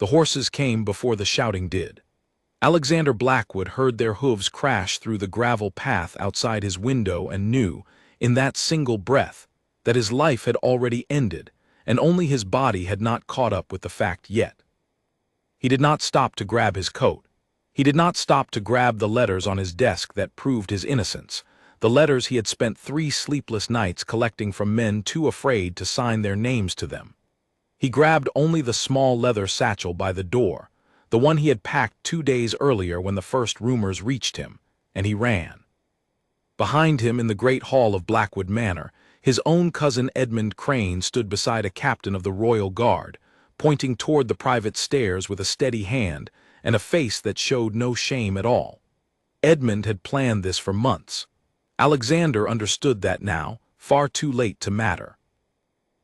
The horses came before the shouting did. Alexander Blackwood heard their hooves crash through the gravel path outside his window and knew, in that single breath, that his life had already ended, and only his body had not caught up with the fact yet. He did not stop to grab his coat. He did not stop to grab the letters on his desk that proved his innocence, the letters he had spent 3 sleepless nights collecting from men too afraid to sign their names to them. He grabbed only the small leather satchel by the door, the one he had packed 2 days earlier when the first rumors reached him, and he ran. Behind him in the great hall of Blackwood Manor, his own cousin Edmund Crane stood beside a captain of the Royal Guard, pointing toward the private stairs with a steady hand and a face that showed no shame at all. Edmund had planned this for months. Alexander understood that now, far too late to matter.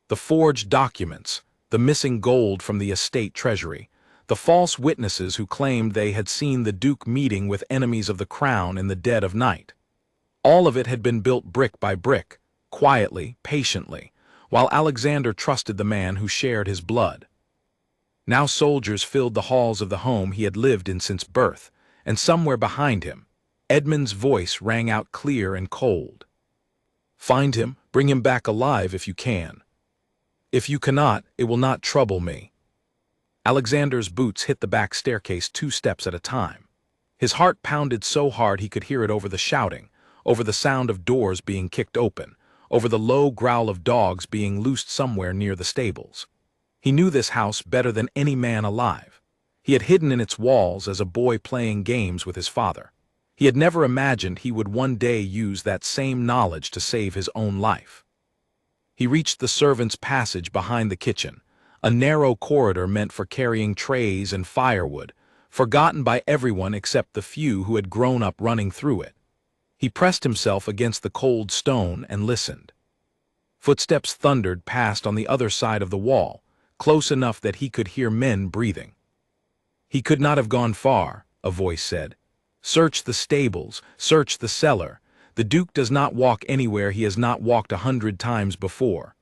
The forged documents, the missing gold from the estate treasury, the false witnesses who claimed they had seen the Duke meeting with enemies of the crown in the dead of night. All of it had been built brick by brick, quietly, patiently, while Alexander trusted the man who shared his blood. Now soldiers filled the halls of the home he had lived in since birth, and somewhere behind him, Edmund's voice rang out clear and cold. "Find him, bring him back alive if you can. If you cannot, it will not trouble me." Alexander's boots hit the back staircase 2 steps at a time. His heart pounded so hard he could hear it over the shouting, over the sound of doors being kicked open, over the low growl of dogs being loosed somewhere near the stables. He knew this house better than any man alive. He had hidden in its walls as a boy playing games with his father. He had never imagined he would one day use that same knowledge to save his own life. He reached the servants' passage behind the kitchen, a narrow corridor meant for carrying trays and firewood, forgotten by everyone except the few who had grown up running through it. He pressed himself against the cold stone and listened. Footsteps thundered past on the other side of the wall, close enough that he could hear men breathing. "He could not have gone far," a voice said. "Search the stables, search the cellar. The Duke does not walk anywhere he has not walked 100 times before."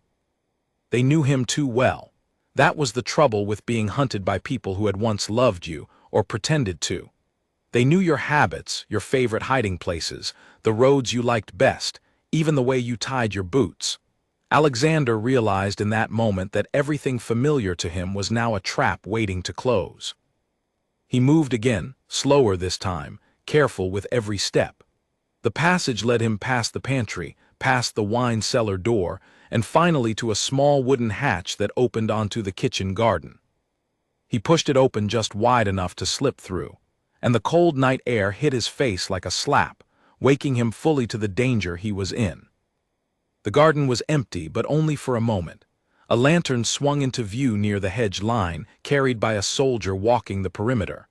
They knew him too well. That was the trouble with being hunted by people who had once loved you, or pretended to. They knew your habits, your favorite hiding places, the roads you liked best, even the way you tied your boots. Alexander realized in that moment that everything familiar to him was now a trap waiting to close. He moved again, slower this time, careful with every step. The passage led him past the pantry, past the wine cellar door, and finally to a small wooden hatch that opened onto the kitchen garden. He pushed it open just wide enough to slip through, and the cold night air hit his face like a slap, waking him fully to the danger he was in. The garden was empty, but only for a moment. A lantern swung into view near the hedge line, carried by a soldier walking the perimeter.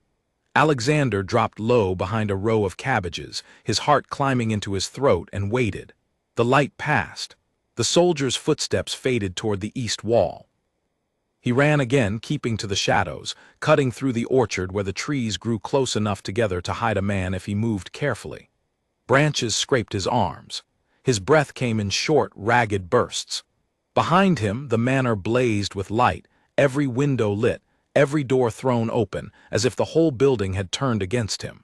Alexander dropped low behind a row of cabbages, his heart climbing into his throat, and waited. The light passed. The soldier's footsteps faded toward the east wall. He ran again, keeping to the shadows, cutting through the orchard where the trees grew close enough together to hide a man if he moved carefully. Branches scraped his arms. His breath came in short, ragged bursts. Behind him, the manor blazed with light, every window lit, every door thrown open, as if the whole building had turned against him.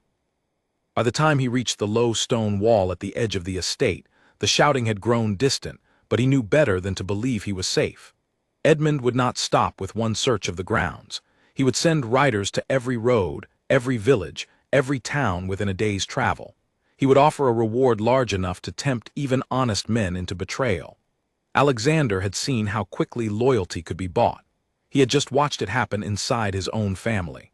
By the time he reached the low stone wall at the edge of the estate, the shouting had grown distant, but he knew better than to believe he was safe. Edmund would not stop with one search of the grounds. He would send riders to every road, every village, every town within a day's travel. He would offer a reward large enough to tempt even honest men into betrayal. Alexander had seen how quickly loyalty could be bought. He had just watched it happen inside his own family.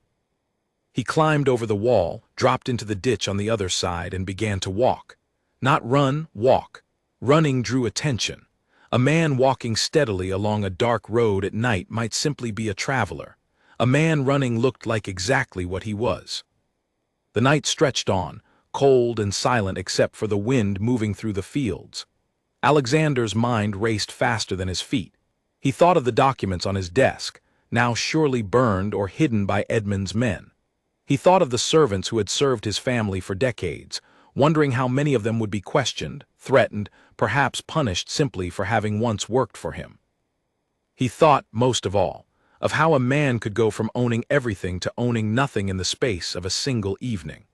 He climbed over the wall, dropped into the ditch on the other side, and began to walk. Not run, walk. Running drew attention. A man walking steadily along a dark road at night might simply be a traveler. A man running looked like exactly what he was. The night stretched on, cold and silent except for the wind moving through the fields. Alexander's mind raced faster than his feet. He thought of the documents on his desk, now surely burned or hidden by Edmund's men. He thought of the servants who had served his family for decades, wondering how many of them would be questioned, threatened, perhaps punished simply for having once worked for him. He thought, most of all, of how a man could go from owning everything to owning nothing in the space of a single evening.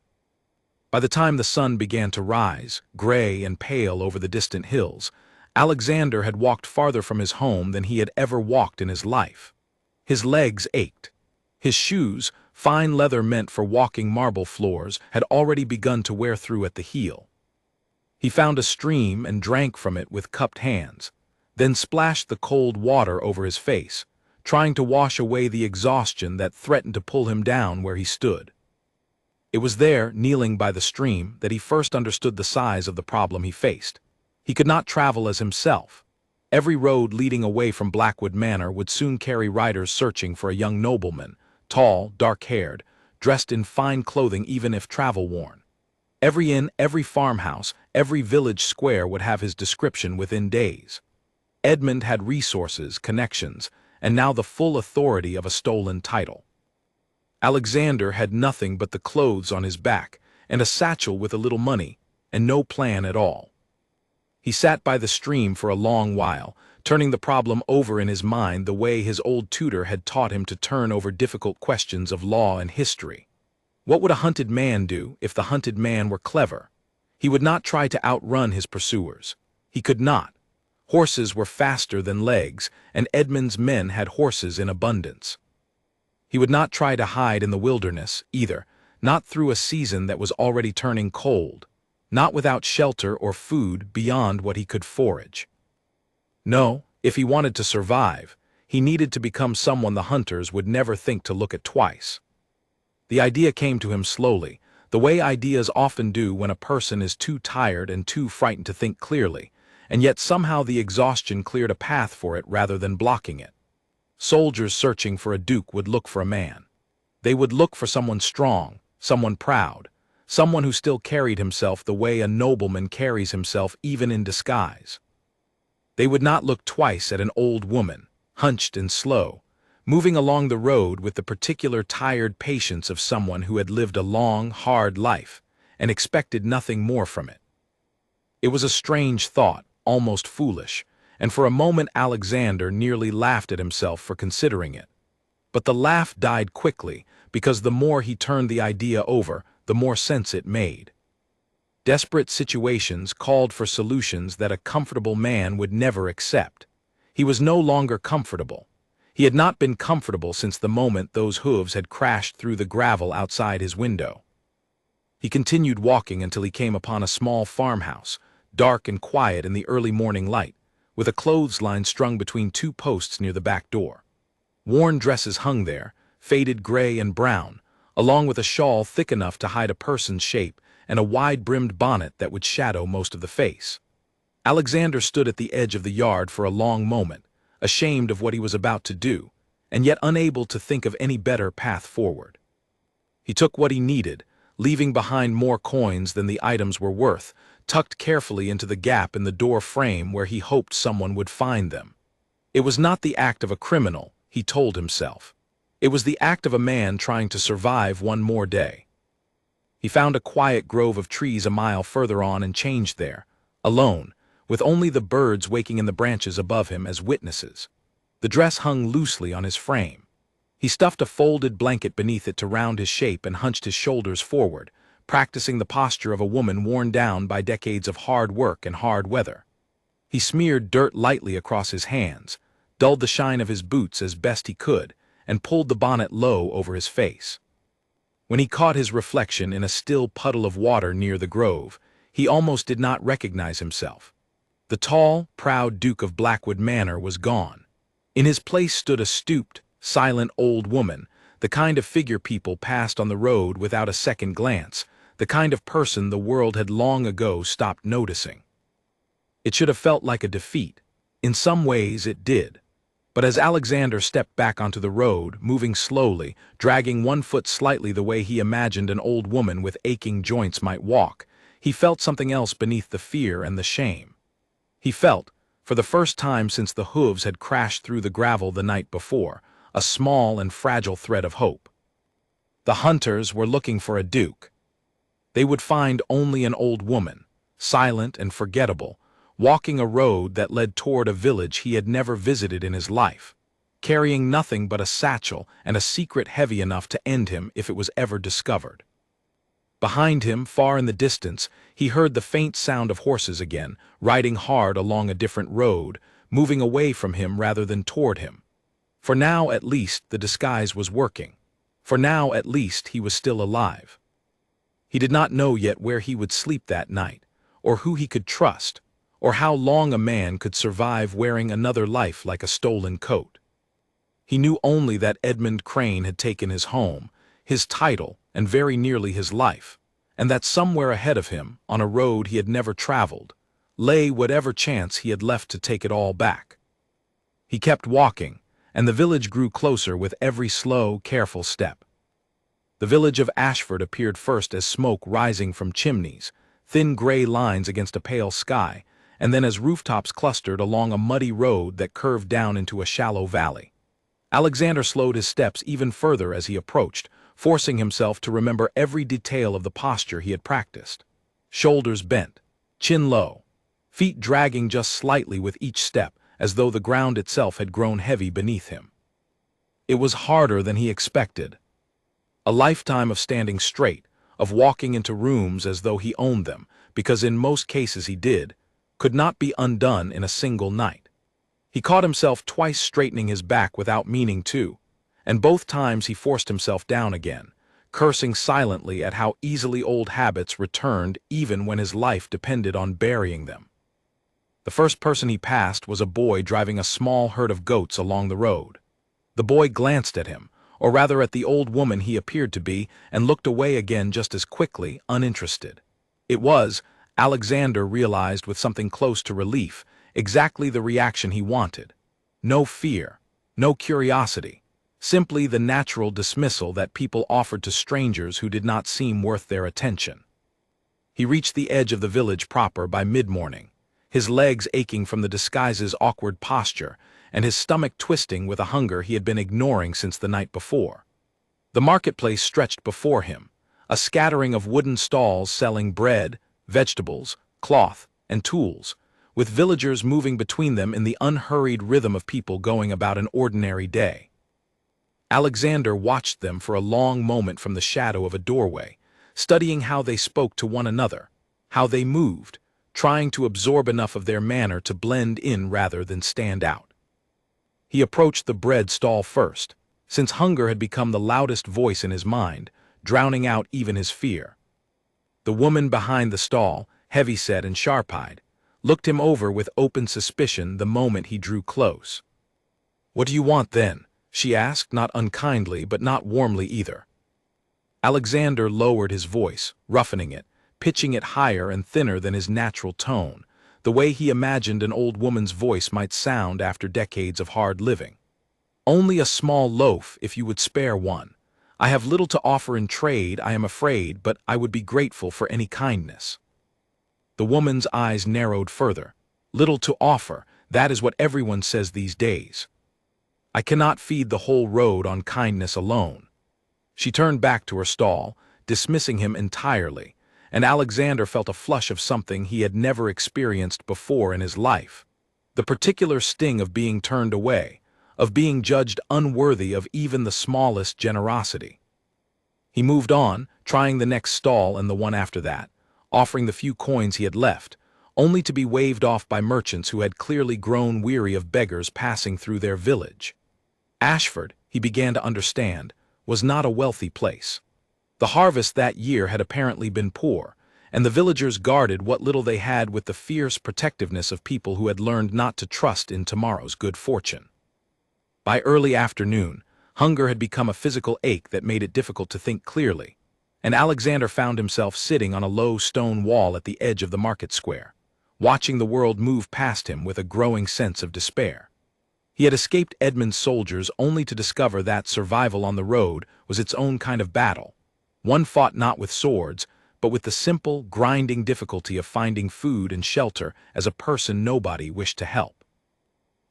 By the time the sun began to rise, gray and pale over the distant hills, Alexander had walked farther from his home than he had ever walked in his life. His legs ached. His shoes, fine leather meant for walking marble floors, had already begun to wear through at the heel. He found a stream and drank from it with cupped hands, then splashed the cold water over his face, trying to wash away the exhaustion that threatened to pull him down where he stood. It was there, kneeling by the stream, that he first understood the size of the problem he faced. He could not travel as himself. Every road leading away from Blackwood Manor would soon carry riders searching for a young nobleman, tall, dark-haired, dressed in fine clothing even if travel-worn. Every inn, every farmhouse, every village square would have his description within days. Edmund had resources, connections, and now the full authority of a stolen title. Alexander had nothing but the clothes on his back, and a satchel with a little money, and no plan at all. He sat by the stream for a long while, turning the problem over in his mind the way his old tutor had taught him to turn over difficult questions of law and history. What would a hunted man do if the hunted man were clever? He would not try to outrun his pursuers. He could not. Horses were faster than legs, and Edmund's men had horses in abundance. He would not try to hide in the wilderness, either, not through a season that was already turning cold, not without shelter or food beyond what he could forage. No, if he wanted to survive, he needed to become someone the hunters would never think to look at twice. The idea came to him slowly, the way ideas often do when a person is too tired and too frightened to think clearly, and yet somehow the exhaustion cleared a path for it rather than blocking it. Soldiers searching for a duke would look for a man. They would look for someone strong, someone proud, someone who still carried himself the way a nobleman carries himself even in disguise. They would not look twice at an old woman, hunched and slow, moving along the road with the particular tired patience of someone who had lived a long, hard life and expected nothing more from it. It was a strange thought, almost foolish, and for a moment Alexander nearly laughed at himself for considering it. But the laugh died quickly, because the more he turned the idea over, the more sense it made. Desperate situations called for solutions that a comfortable man would never accept. He was no longer comfortable. He had not been comfortable since the moment those hooves had crashed through the gravel outside his window. He continued walking until he came upon a small farmhouse, dark and quiet in the early morning light, with a clothesline strung between two posts near the back door. Worn dresses hung there, faded gray and brown, along with a shawl thick enough to hide a person's shape and a wide-brimmed bonnet that would shadow most of the face. Alexander stood at the edge of the yard for a long moment, ashamed of what he was about to do, and yet unable to think of any better path forward. He took what he needed, leaving behind more coins than the items were worth, tucked carefully into the gap in the door frame where he hoped someone would find them. It was not the act of a criminal, he told himself. It was the act of a man trying to survive one more day. He found a quiet grove of trees a mile further on and changed there, alone, with only the birds waking in the branches above him as witnesses. The dress hung loosely on his frame. He stuffed a folded blanket beneath it to round his shape and hunched his shoulders forward, practicing the posture of a woman worn down by decades of hard work and hard weather. He smeared dirt lightly across his hands, dulled the shine of his boots as best he could, and pulled the bonnet low over his face. When he caught his reflection in a still puddle of water near the grove, he almost did not recognize himself. The tall, proud Duke of Blackwood Manor was gone. In his place stood a stooped, silent old woman, the kind of figure people passed on the road without a second glance, the kind of person the world had long ago stopped noticing. It should have felt like a defeat. In some ways it did. But as Alexander stepped back onto the road, moving slowly, dragging one foot slightly the way he imagined an old woman with aching joints might walk, he felt something else beneath the fear and the shame. He felt, for the first time since the hooves had crashed through the gravel the night before, a small and fragile thread of hope. The hunters were looking for a duke. They would find only an old woman, silent and forgettable, walking a road that led toward a village he had never visited in his life. carrying nothing but a satchel and a secret heavy enough to end him if it was ever discovered. Behind him, far in the distance, he heard the faint sound of horses again, riding hard along a different road, moving away from him rather than toward him. For now, at least, the disguise was working. For now, at least, he was still alive. He did not know yet where he would sleep that night, or who he could trust, or how long a man could survive wearing another life like a stolen coat. He knew only that Edmund Crane had taken his home, his title, and very nearly his life, and that somewhere ahead of him, on a road he had never traveled, lay whatever chance he had left to take it all back. He kept walking, and the village grew closer with every slow, careful step. The village of Ashford appeared first as smoke rising from chimneys, thin gray lines against a pale sky, and then as rooftops clustered along a muddy road that curved down into a shallow valley. Alexander slowed his steps even further as he approached, forcing himself to remember every detail of the posture he had practiced. Shoulders bent, chin low, feet dragging just slightly with each step, as though the ground itself had grown heavy beneath him. It was harder than he expected. A lifetime of standing straight, of walking into rooms as though he owned them, because in most cases he did, could not be undone in a single night. He caught himself twice straightening his back without meaning to, and both times he forced himself down again, cursing silently at how easily old habits returned even when his life depended on burying them. The first person he passed was a boy driving a small herd of goats along the road. The boy glanced at him, or rather at the old woman he appeared to be, and looked away again just as quickly, uninterested. It was, Alexander realized with something close to relief, exactly the reaction he wanted. No fear, no curiosity, simply the natural dismissal that people offered to strangers who did not seem worth their attention. He reached the edge of the village proper by mid-morning, his legs aching from the disguise's awkward posture, and his stomach twisting with a hunger he had been ignoring since the night before. The marketplace stretched before him, a scattering of wooden stalls selling bread, vegetables, cloth, and tools, with villagers moving between them in the unhurried rhythm of people going about an ordinary day. Alexander watched them for a long moment from the shadow of a doorway, studying how they spoke to one another, how they moved, trying to absorb enough of their manner to blend in rather than stand out. He approached the bread stall first, since hunger had become the loudest voice in his mind, drowning out even his fear. The woman behind the stall, heavy-set and sharp-eyed, looked him over with open suspicion the moment he drew close. "What do you want, then?" she asked, not unkindly, but not warmly either. Alexander lowered his voice, roughening it, pitching it higher and thinner than his natural tone, the way he imagined an old woman's voice might sound after decades of hard living. "Only a small loaf, if you would spare one. I have little to offer in trade, I am afraid, but I would be grateful for any kindness." The woman's eyes narrowed further. "Little to offer, that is what everyone says these days. I cannot feed the whole road on kindness alone." She turned back to her stall, dismissing him entirely, and Alexander felt a flush of something he had never experienced before in his life. The particular sting of being turned away, of being judged unworthy of even the smallest generosity. He moved on, trying the next stall and the one after that, offering the few coins he had left, only to be waved off by merchants who had clearly grown weary of beggars passing through their village. Ashford, he began to understand, was not a wealthy place. The harvest that year had apparently been poor, and the villagers guarded what little they had with the fierce protectiveness of people who had learned not to trust in tomorrow's good fortune. By early afternoon, hunger had become a physical ache that made it difficult to think clearly, and Alexander found himself sitting on a low stone wall at the edge of the market square, watching the world move past him with a growing sense of despair. He had escaped Edmund's soldiers only to discover that survival on the road was its own kind of battle. One fought not with swords, but with the simple, grinding difficulty of finding food and shelter as a person nobody wished to help.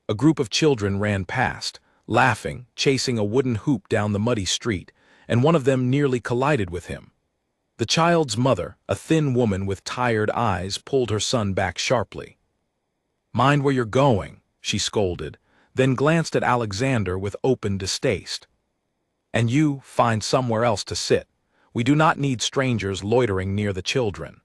A group of children ran past, laughing, chasing a wooden hoop down the muddy street, and one of them nearly collided with him. The child's mother, a thin woman with tired eyes, pulled her son back sharply. "Mind where you're going," she scolded, then glanced at Alexander with open distaste. "And you find somewhere else to sit. We do not need strangers loitering near the children."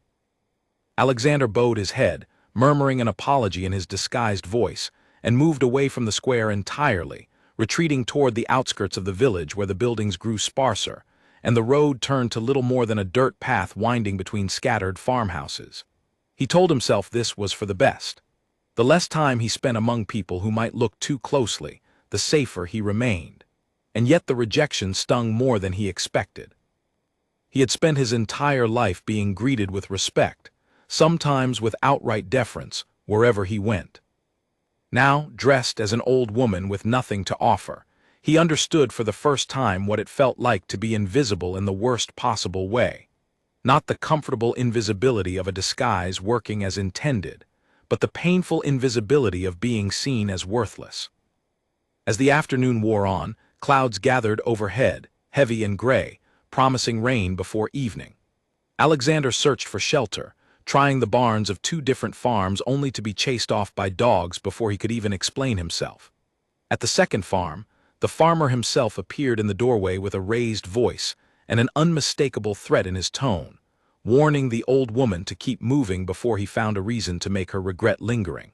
Alexander bowed his head, murmuring an apology in his disguised voice, and moved away from the square entirely, retreating toward the outskirts of the village where the buildings grew sparser, and the road turned to little more than a dirt path winding between scattered farmhouses. He told himself this was for the best. The less time he spent among people who might look too closely, the safer he remained. And yet the rejection stung more than he expected. He had spent his entire life being greeted with respect, sometimes with outright deference, wherever he went. Now, dressed as an old woman with nothing to offer, he understood for the first time what it felt like to be invisible in the worst possible way. Not the comfortable invisibility of a disguise working as intended, but the painful invisibility of being seen as worthless. As the afternoon wore on, clouds gathered overhead, heavy and gray, promising rain before evening. Alexander searched for shelter, trying the barns of 2 different farms only to be chased off by dogs before he could even explain himself. At the second farm, the farmer himself appeared in the doorway with a raised voice and an unmistakable threat in his tone, warning the old woman to keep moving before he found a reason to make her regret lingering.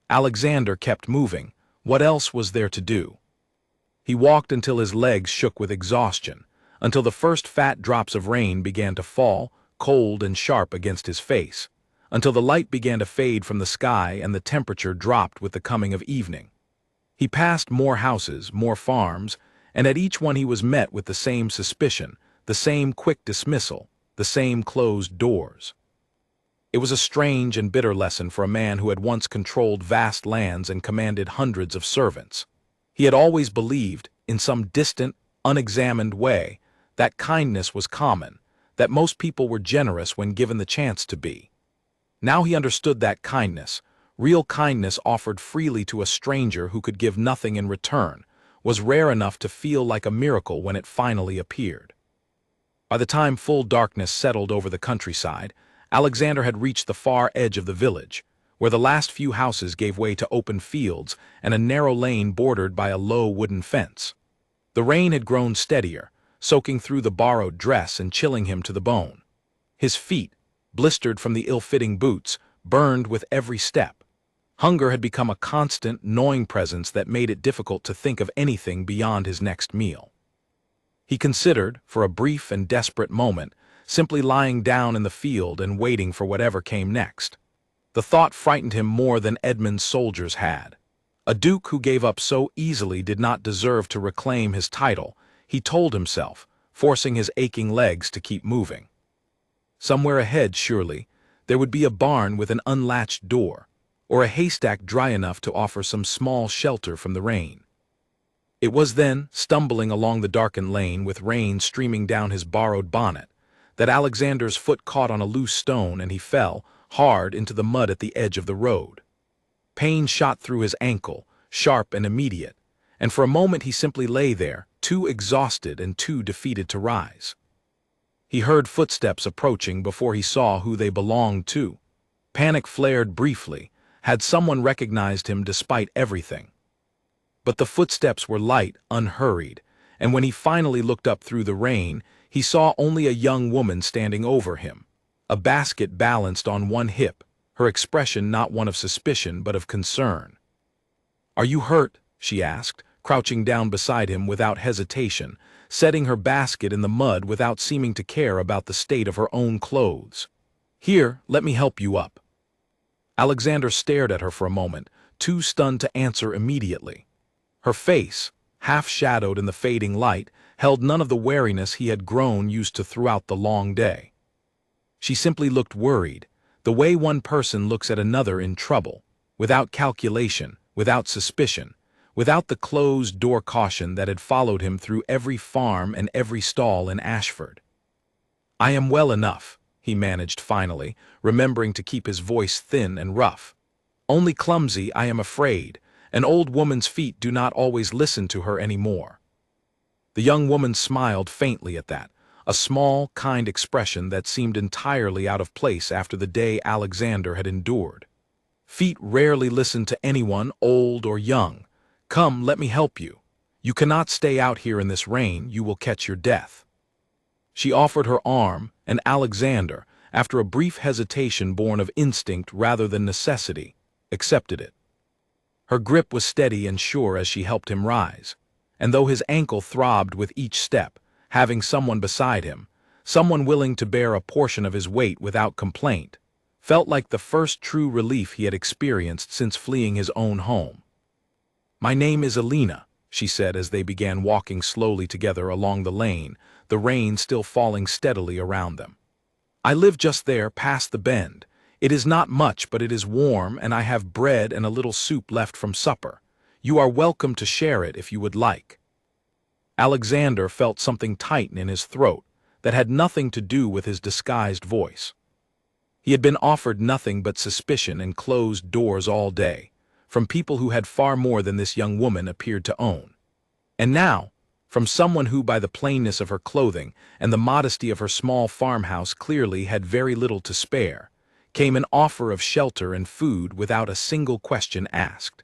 Alexander kept moving. What else was there to do? He walked until his legs shook with exhaustion, until the first fat drops of rain began to fall, cold and sharp against his face, until the light began to fade from the sky and the temperature dropped with the coming of evening. He passed more houses, more farms, and at each one he was met with the same suspicion, the same quick dismissal, the same closed doors. It was a strange and bitter lesson for a man who had once controlled vast lands and commanded hundreds of servants. He had always believed, in some distant, unexamined way, that kindness was common, that most people were generous when given the chance to be. Now he understood that kindness, real kindness offered freely to a stranger who could give nothing in return, was rare enough to feel like a miracle when it finally appeared. By the time full darkness settled over the countryside, Alexander had reached the far edge of the village, where the last few houses gave way to open fields and a narrow lane bordered by a low wooden fence. The rain had grown steadier, soaking through the borrowed dress and chilling him to the bone. His feet, blistered from the ill-fitting boots, burned with every step. Hunger had become a constant, gnawing presence that made it difficult to think of anything beyond his next meal. He considered, for a brief and desperate moment, simply lying down in the field and waiting for whatever came next. The thought frightened him more than Edmund's soldiers had. A duke who gave up so easily did not deserve to reclaim his title, he told himself, forcing his aching legs to keep moving. Somewhere ahead, surely, there would be a barn with an unlatched door, or a haystack dry enough to offer some small shelter from the rain. It was then, stumbling along the darkened lane with rain streaming down his borrowed bonnet, that Alexander's foot caught on a loose stone and he fell, hard, into the mud at the edge of the road. Pain shot through his ankle, sharp and immediate, and for a moment he simply lay there, too exhausted and too defeated to rise. He heard footsteps approaching before he saw who they belonged to. Panic flared briefly. Had someone recognized him despite everything? But the footsteps were light, unhurried, and when he finally looked up through the rain, he saw only a young woman standing over him, a basket balanced on one hip, her expression not one of suspicion but of concern. "Are you hurt?" she asked, crouching down beside him without hesitation, setting her basket in the mud without seeming to care about the state of her own clothes. "Here, let me help you up." Alexander stared at her for a moment, too stunned to answer immediately. Her face, half-shadowed in the fading light, held none of the wariness he had grown used to throughout the long day. She simply looked worried, the way one person looks at another in trouble, without calculation, without suspicion, without the closed-door caution that had followed him through every farm and every stall in Ashford. "I am well enough," he managed finally, remembering to keep his voice thin and rough. "Only clumsy, I am afraid. An old woman's feet do not always listen to her any more." The young woman smiled faintly at that, a small, kind expression that seemed entirely out of place after the day Alexander had endured. Feet rarely listened to anyone, old or young, Come, let me help you. You cannot stay out here in this rain, you will catch your death. She offered her arm, and Alexander, after a brief hesitation born of instinct rather than necessity, accepted it. Her grip was steady and sure as she helped him rise, and though his ankle throbbed with each step, having someone beside him, someone willing to bear a portion of his weight without complaint, felt like the first true relief he had experienced since fleeing his own home. "My name is Alina," she said as they began walking slowly together along the lane, the rain still falling steadily around them. "I live just there, past the bend. It is not much, but it is warm, and I have bread and a little soup left from supper. You are welcome to share it if you would like." Alexander felt something tighten in his throat that had nothing to do with his disguised voice. He had been offered nothing but suspicion and closed doors all day, from people who had far more than this young woman appeared to own. And now, from someone who, by the plainness of her clothing and the modesty of her small farmhouse, clearly had very little to spare, came an offer of shelter and food without a single question asked.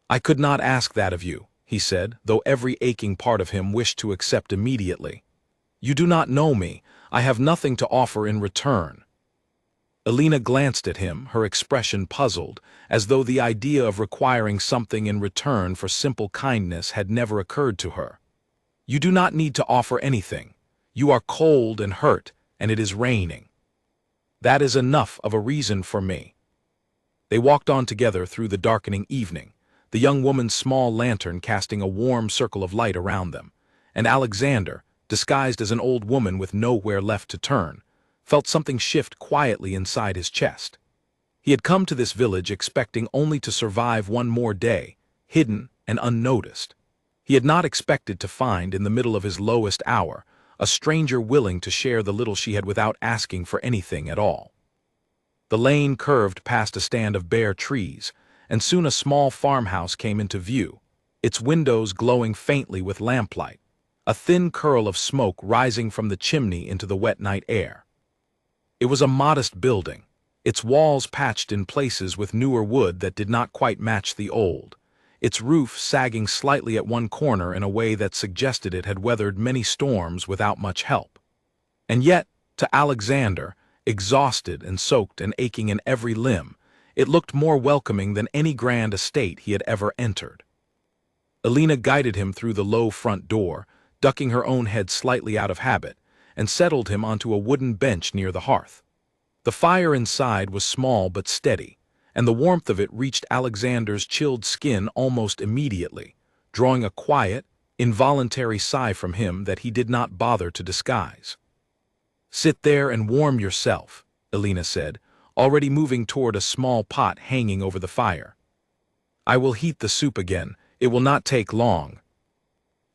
"I could not ask that of you," he said, though every aching part of him wished to accept immediately. "You do not know me. I have nothing to offer in return." Alina glanced at him, her expression puzzled, as though the idea of requiring something in return for simple kindness had never occurred to her. "You do not need to offer anything. You are cold and hurt, and it is raining. That is enough of a reason for me." They walked on together through the darkening evening, the young woman's small lantern casting a warm circle of light around them, and Alexander, disguised as an old woman with nowhere left to turn, felt something shift quietly inside his chest. He had come to this village expecting only to survive one more day, hidden and unnoticed. He had not expected to find, in the middle of his lowest hour, a stranger willing to share the little she had without asking for anything at all. The lane curved past a stand of bare trees, and soon a small farmhouse came into view, its windows glowing faintly with lamplight, a thin curl of smoke rising from the chimney into the wet night air. It was a modest building, its walls patched in places with newer wood that did not quite match the old, its roof sagging slightly at one corner in a way that suggested it had weathered many storms without much help. And yet, to Alexander, exhausted and soaked and aching in every limb, it looked more welcoming than any grand estate he had ever entered. Alina guided him through the low front door, ducking her own head slightly out of habit, and settled him onto a wooden bench near the hearth. The fire inside was small but steady, and the warmth of it reached Alexander's chilled skin almost immediately, drawing a quiet, involuntary sigh from him that he did not bother to disguise. "Sit there and warm yourself," Alina said, already moving toward a small pot hanging over the fire. "I will heat the soup again. It will not take long."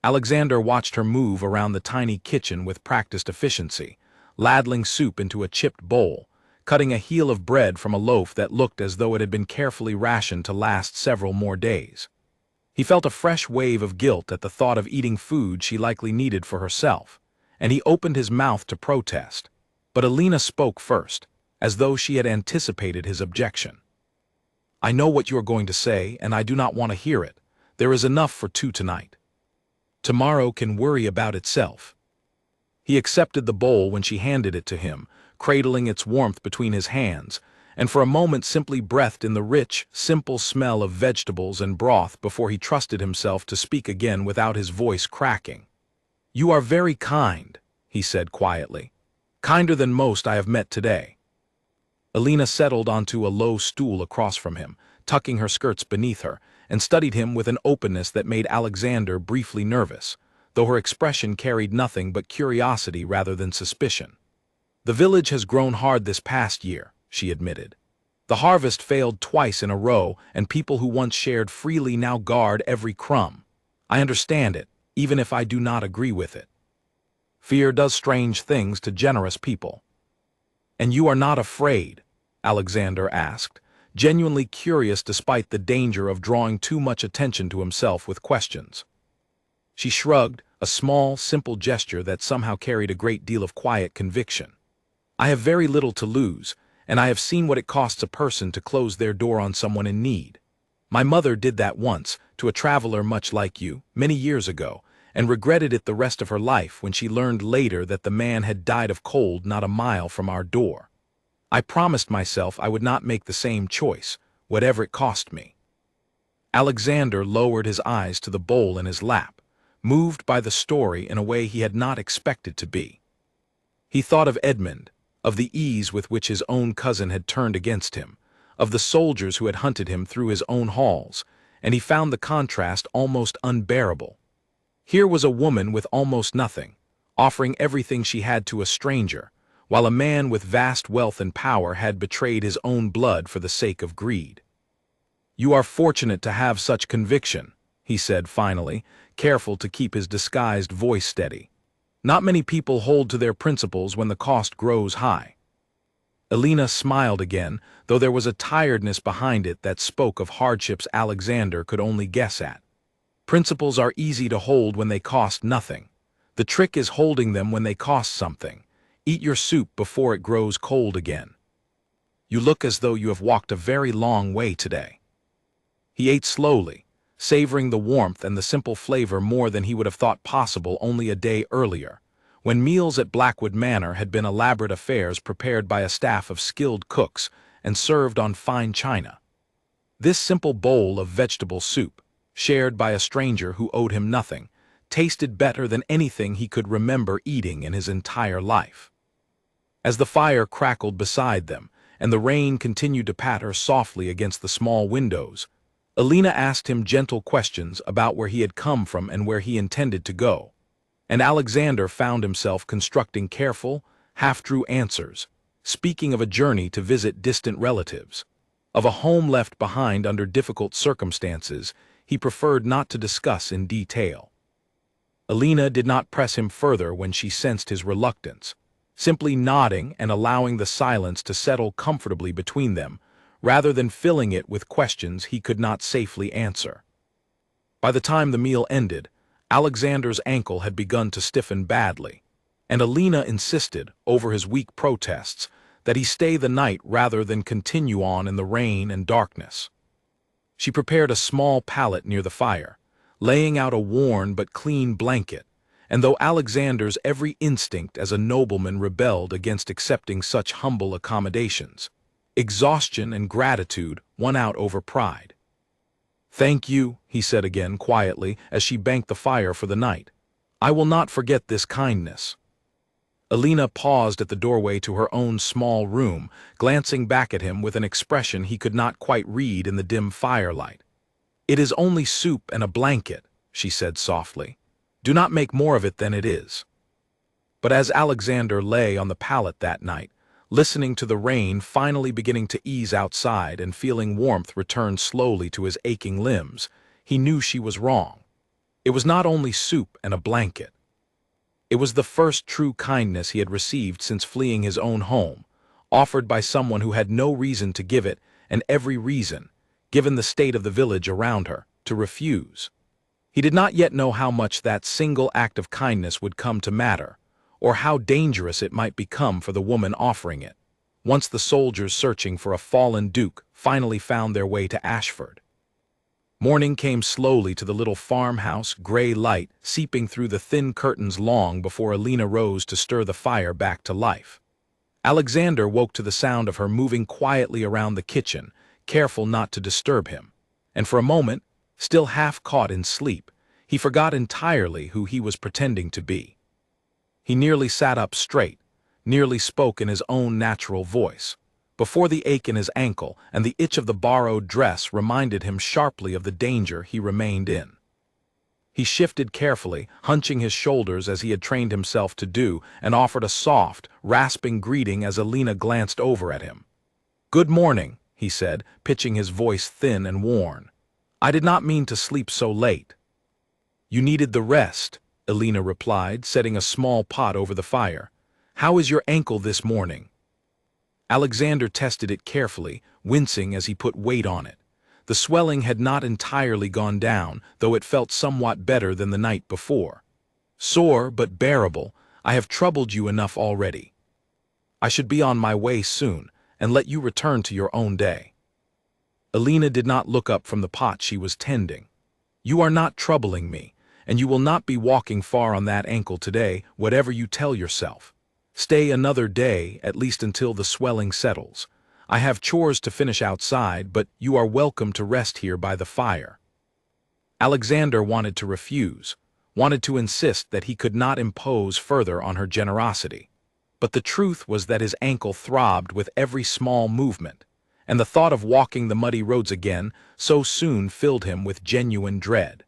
Alexander watched her move around the tiny kitchen with practiced efficiency, ladling soup into a chipped bowl, cutting a heel of bread from a loaf that looked as though it had been carefully rationed to last several more days. He felt a fresh wave of guilt at the thought of eating food she likely needed for herself, and he opened his mouth to protest. But Alina spoke first, as though she had anticipated his objection. "I know what you are going to say, and I do not want to hear it. There is enough for two tonight. Tomorrow can worry about itself." He accepted the bowl when she handed it to him, cradling its warmth between his hands, and for a moment simply breathed in the rich, simple smell of vegetables and broth before he trusted himself to speak again without his voice cracking. "You are very kind," he said quietly. "Kinder than most I have met today." Alina settled onto a low stool across from him, tucking her skirts beneath her, and studied him with an openness that made Alexander briefly nervous, though her expression carried nothing but curiosity rather than suspicion. "The village has grown hard this past year," she admitted. "The harvest failed twice in a row, and people who once shared freely now guard every crumb. I understand it, even if I do not agree with it. Fear does strange things to generous people." "And you are not afraid?" Alexander asked, genuinely curious despite the danger of drawing too much attention to himself with questions. She shrugged, a small, simple gesture that somehow carried a great deal of quiet conviction. "I have very little to lose, and I have seen what it costs a person to close their door on someone in need. My mother did that once, to a traveler much like you, many years ago, and regretted it the rest of her life when she learned later that the man had died of cold not a mile from our door. I promised myself I would not make the same choice, whatever it cost me." Alexander lowered his eyes to the bowl in his lap, moved by the story in a way he had not expected to be. He thought of Edmund, of the ease with which his own cousin had turned against him, of the soldiers who had hunted him through his own halls, and he found the contrast almost unbearable. Here was a woman with almost nothing, offering everything she had to a stranger, while a man with vast wealth and power had betrayed his own blood for the sake of greed. "You are fortunate to have such conviction," he said finally, careful to keep his disguised voice steady. "Not many people hold to their principles when the cost grows high." Alina smiled again, though there was a tiredness behind it that spoke of hardships Alexander could only guess at. Principles are easy to hold when they cost nothing. The trick is holding them when they cost something. Eat your soup before it grows cold again. "You look as though you have walked a very long way today." He ate slowly, savoring the warmth and the simple flavor more than he would have thought possible only a day earlier, when meals at Blackwood Manor had been elaborate affairs prepared by a staff of skilled cooks and served on fine china. This simple bowl of vegetable soup, shared by a stranger who owed him nothing, tasted better than anything he could remember eating in his entire life. As the fire crackled beside them, and the rain continued to patter softly against the small windows, Alina asked him gentle questions about where he had come from and where he intended to go, and Alexander found himself constructing careful, half-true answers, speaking of a journey to visit distant relatives, of a home left behind under difficult circumstances he preferred not to discuss in detail. Alina did not press him further when she sensed his reluctance, simply nodding and allowing the silence to settle comfortably between them, rather than filling it with questions he could not safely answer. By the time the meal ended, Alexander's ankle had begun to stiffen badly, and Alina insisted, over his weak protests, that he stay the night rather than continue on in the rain and darkness. She prepared a small pallet near the fire, laying out a worn but clean blanket, and though Alexander's every instinct as a nobleman rebelled against accepting such humble accommodations, exhaustion and gratitude won out over pride. "Thank you," he said again quietly as she banked the fire for the night. "I will not forget this kindness." Alina paused at the doorway to her own small room, glancing back at him with an expression he could not quite read in the dim firelight. "It is only soup and a blanket," she said softly. "Do not make more of it than it is." But as Alexander lay on the pallet that night, listening to the rain finally beginning to ease outside and feeling warmth return slowly to his aching limbs, he knew she was wrong. It was not only soup and a blanket. It was the first true kindness he had received since fleeing his own home, offered by someone who had no reason to give it and every reason, given the state of the village around her, to refuse. He did not yet know how much that single act of kindness would come to matter, or how dangerous it might become for the woman offering it, once the soldiers searching for a fallen duke finally found their way to Ashford. Morning came slowly to the little farmhouse, gray light seeping through the thin curtains long before Alina rose to stir the fire back to life. Alexander woke to the sound of her moving quietly around the kitchen, careful not to disturb him, and for a moment, still half caught in sleep, he forgot entirely who he was pretending to be. He nearly sat up straight, nearly spoke in his own natural voice, before the ache in his ankle and the itch of the borrowed dress reminded him sharply of the danger he remained in. He shifted carefully, hunching his shoulders as he had trained himself to do, and offered a soft, rasping greeting as Alina glanced over at him. "Good morning," he said, pitching his voice thin and worn. "I did not mean to sleep so late." "You needed the rest," Alina replied, setting a small pot over the fire. "How is your ankle this morning?" Alexander tested it carefully, wincing as he put weight on it. The swelling had not entirely gone down, though it felt somewhat better than the night before. "Sore, but bearable. I have troubled you enough already. I should be on my way soon, and let you return to your own day." Alina did not look up from the pot she was tending. "You are not troubling me, and you will not be walking far on that ankle today, whatever you tell yourself. Stay another day, at least until the swelling settles. I have chores to finish outside, but you are welcome to rest here by the fire." Alexander wanted to refuse, wanted to insist that he could not impose further on her generosity. But the truth was that his ankle throbbed with every small movement, and the thought of walking the muddy roads again so soon filled him with genuine dread.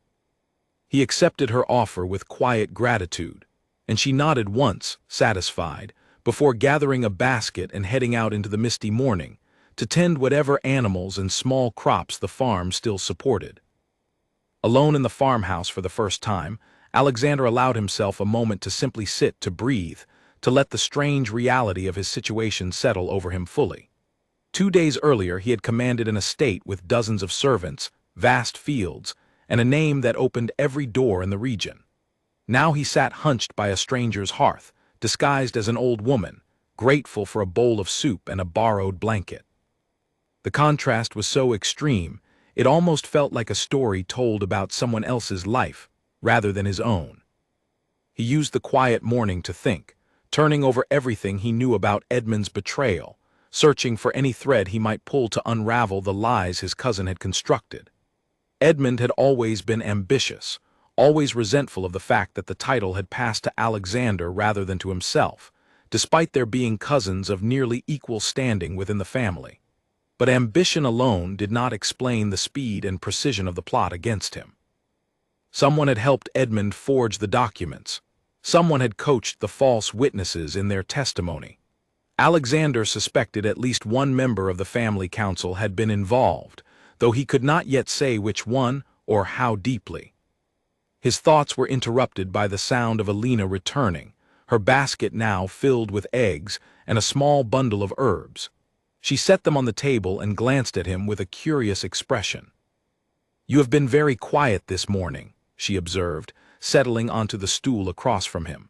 He accepted her offer with quiet gratitude, and she nodded once, satisfied, before gathering a basket and heading out into the misty morning to tend whatever animals and small crops the farm still supported. Alone in the farmhouse for the first time, Alexander allowed himself a moment to simply sit, to breathe, to let the strange reality of his situation settle over him fully. 2 days earlier he had commanded an estate with dozens of servants, vast fields, and a name that opened every door in the region. Now he sat hunched by a stranger's hearth, disguised as an old woman, grateful for a bowl of soup and a borrowed blanket. The contrast was so extreme, it almost felt like a story told about someone else's life, rather than his own. He used the quiet morning to think, turning over everything he knew about Edmund's betrayal, searching for any thread he might pull to unravel the lies his cousin had constructed. Edmund had always been ambitious, always resentful of the fact that the title had passed to Alexander rather than to himself, despite their being cousins of nearly equal standing within the family. But ambition alone did not explain the speed and precision of the plot against him. Someone had helped Edmund forge the documents. Someone had coached the false witnesses in their testimony. Alexander suspected at least one member of the family council had been involved, though he could not yet say which one or how deeply. His thoughts were interrupted by the sound of Alina returning, her basket now filled with eggs and a small bundle of herbs. She set them on the table and glanced at him with a curious expression. "You have been very quiet this morning," she observed, settling onto the stool across from him.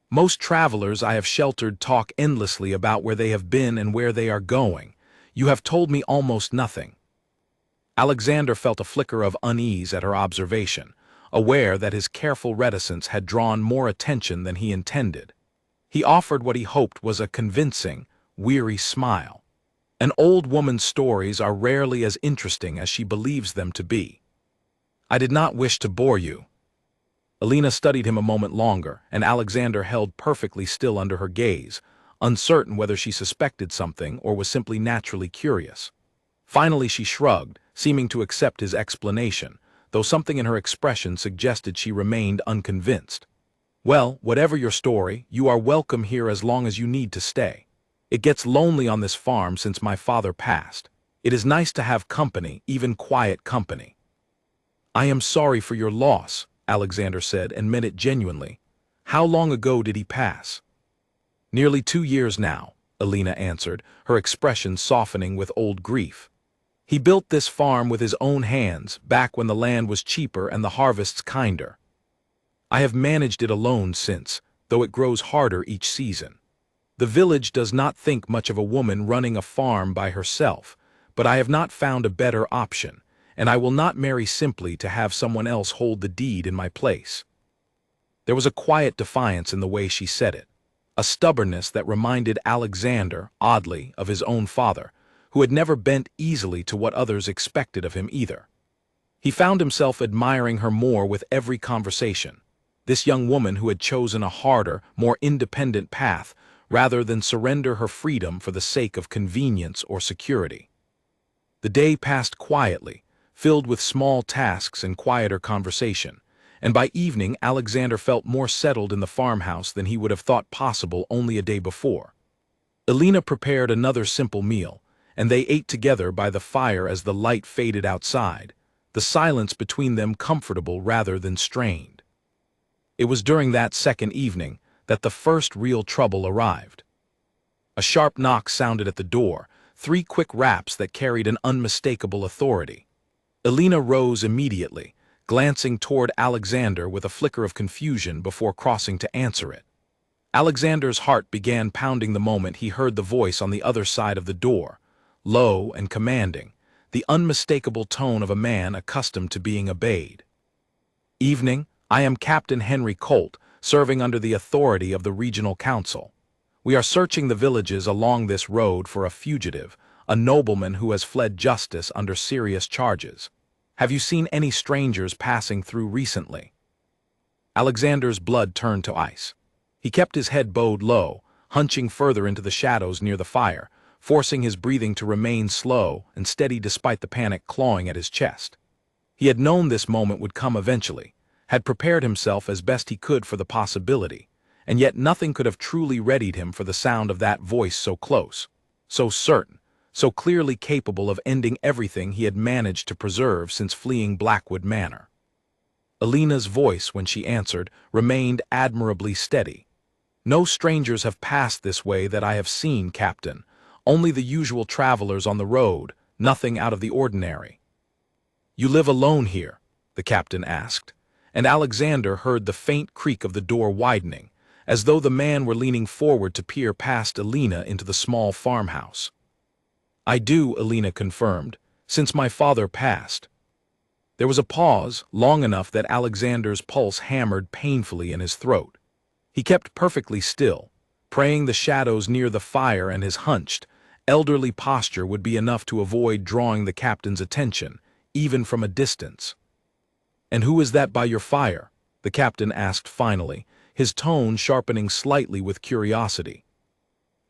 "Most travelers I have sheltered talk endlessly about where they have been and where they are going. You have told me almost nothing." Alexander felt a flicker of unease at her observation, aware that his careful reticence had drawn more attention than he intended. He offered what he hoped was a convincing, weary smile. An old woman's stories are rarely as interesting as she believes them to be. "I did not wish to bore you." Alina studied him a moment longer, and Alexander held perfectly still under her gaze, uncertain whether she suspected something or was simply naturally curious. Finally she shrugged, seeming to accept his explanation, though something in her expression suggested she remained unconvinced. "Well, whatever your story, you are welcome here as long as you need to stay. It gets lonely on this farm since my father passed. It is nice to have company, even quiet company." "I am sorry for your loss," Alexander said, and meant it genuinely. "How long ago did he pass?" "Nearly 2 years now," Alina answered, her expression softening with old grief. "He built this farm with his own hands, back when the land was cheaper and the harvests kinder. I have managed it alone since, though it grows harder each season. The village does not think much of a woman running a farm by herself, but I have not found a better option, and I will not marry simply to have someone else hold the deed in my place." There was a quiet defiance in the way she said it, a stubbornness that reminded Alexander, oddly, of his own father, who had never bent easily to what others expected of him either. He found himself admiring her more with every conversation, this young woman who had chosen a harder, more independent path rather than surrender her freedom for the sake of convenience or security. The day passed quietly, filled with small tasks and quieter conversation, and by evening Alexander felt more settled in the farmhouse than he would have thought possible only a day before. Alina prepared another simple meal, and they ate together by the fire as the light faded outside, the silence between them comfortable rather than strained. It was during that second evening that the first real trouble arrived. A sharp knock sounded at the door, 3 quick raps that carried an unmistakable authority. Alina rose immediately, glancing toward Alexander with a flicker of confusion before crossing to answer it. Alexander's heart began pounding the moment he heard the voice on the other side of the door, low and commanding, the unmistakable tone of a man accustomed to being obeyed. "Evening, I am Captain Henry Colt, serving under the authority of the Regional Council. We are searching the villages along this road for a fugitive, a nobleman who has fled justice under serious charges. Have you seen any strangers passing through recently?" Alexander's blood turned to ice. He kept his head bowed low, hunching further into the shadows near the fire, forcing his breathing to remain slow and steady despite the panic clawing at his chest. He had known this moment would come eventually, had prepared himself as best he could for the possibility, and yet nothing could have truly readied him for the sound of that voice so close, so certain, so clearly capable of ending everything he had managed to preserve since fleeing Blackwood Manor. Alina's voice, when she answered, remained admirably steady. "No strangers have passed this way that I have seen, Captain. Only the usual travelers on the road, nothing out of the ordinary." "You live alone here?" the captain asked, and Alexander heard the faint creak of the door widening, as though the man were leaning forward to peer past Alina into the small farmhouse. "I do," Alina confirmed, "since my father passed." There was a pause, long enough that Alexander's pulse hammered painfully in his throat. He kept perfectly still, praying the shadows near the fire and his hunched, elderly posture would be enough to avoid drawing the captain's attention, even from a distance. "And who is that by your fire?" the captain asked finally, his tone sharpening slightly with curiosity.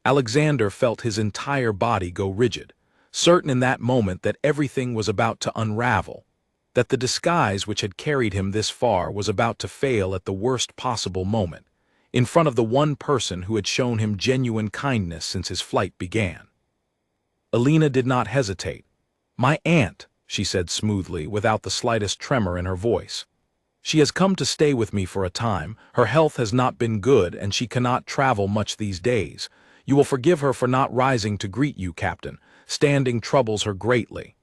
Alexander felt his entire body go rigid, certain in that moment that everything was about to unravel, that the disguise which had carried him this far was about to fail at the worst possible moment, in front of the one person who had shown him genuine kindness since his flight began. Alina did not hesitate. "My aunt," she said smoothly, without the slightest tremor in her voice. "She has come to stay with me for a time. Her health has not been good, and she cannot travel much these days. You will forgive her for not rising to greet you, Captain. Standing troubles her greatly."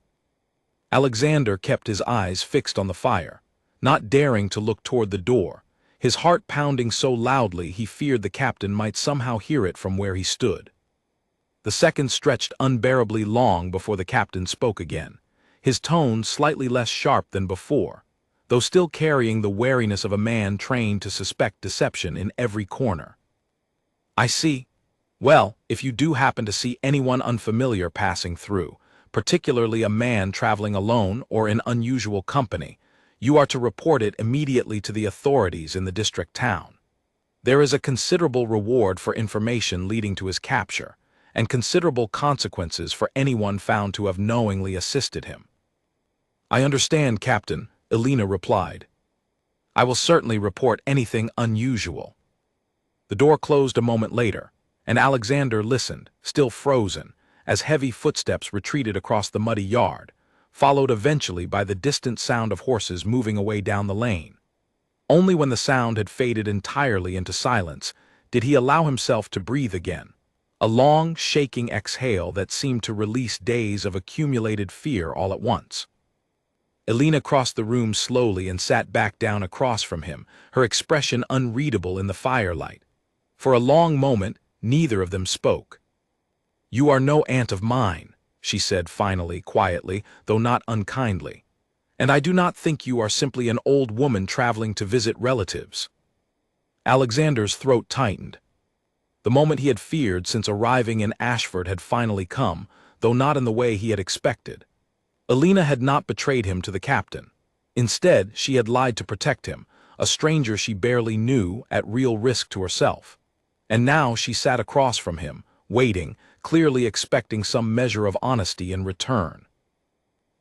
Alexander kept his eyes fixed on the fire, not daring to look toward the door, his heart pounding so loudly he feared the captain might somehow hear it from where he stood. The seconds stretched unbearably long before the captain spoke again, his tone slightly less sharp than before, though still carrying the wariness of a man trained to suspect deception in every corner. "I see. Well, if you do happen to see anyone unfamiliar passing through, particularly a man traveling alone or in unusual company, you are to report it immediately to the authorities in the district town. There is a considerable reward for information leading to his capture, and considerable consequences for anyone found to have knowingly assisted him." "I understand, Captain," Alina replied. "I will certainly report anything unusual." The door closed a moment later, and Alexander listened, still frozen, as heavy footsteps retreated across the muddy yard, followed eventually by the distant sound of horses moving away down the lane. Only when the sound had faded entirely into silence did he allow himself to breathe again, a long, shaking exhale that seemed to release days of accumulated fear all at once. Alina crossed the room slowly and sat back down across from him, her expression unreadable in the firelight. For a long moment, neither of them spoke. "You are no aunt of mine," she said finally, quietly, though not unkindly. "And I do not think you are simply an old woman traveling to visit relatives." Alexander's throat tightened. The moment he had feared since arriving in Ashford had finally come, though not in the way he had expected. Alina had not betrayed him to the captain. Instead, she had lied to protect him, a stranger she barely knew, at real risk to herself. And now she sat across from him, waiting, clearly expecting some measure of honesty in return.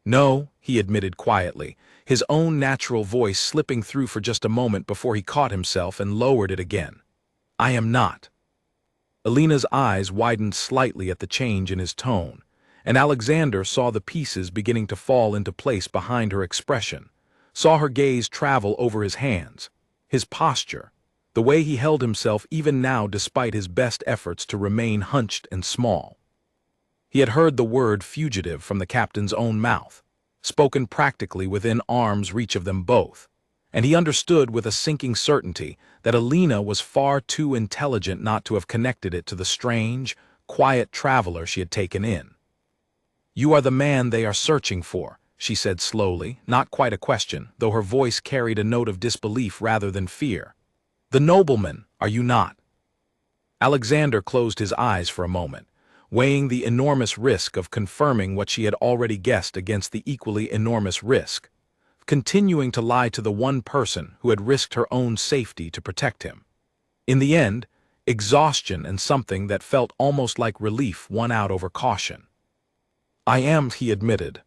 "No," he admitted quietly, his own natural voice slipping through for just a moment before he caught himself and lowered it again. "I am not." Alina's eyes widened slightly at the change in his tone, and Alexander saw the pieces beginning to fall into place behind her expression, saw her gaze travel over his hands, his posture, the way he held himself even now despite his best efforts to remain hunched and small. He had heard the word fugitive from the captain's own mouth, spoken practically within arm's reach of them both, and he understood with a sinking certainty that Alina was far too intelligent not to have connected it to the strange, quiet traveler she had taken in. "You are the man they are searching for," she said slowly, not quite a question, though her voice carried a note of disbelief rather than fear. "The nobleman, are you not?" Alexander closed his eyes for a moment, weighing the enormous risk of confirming what she had already guessed against the equally enormous risk, continuing to lie to the one person who had risked her own safety to protect him. In the end, exhaustion and something that felt almost like relief won out over caution. "I am," he admitted.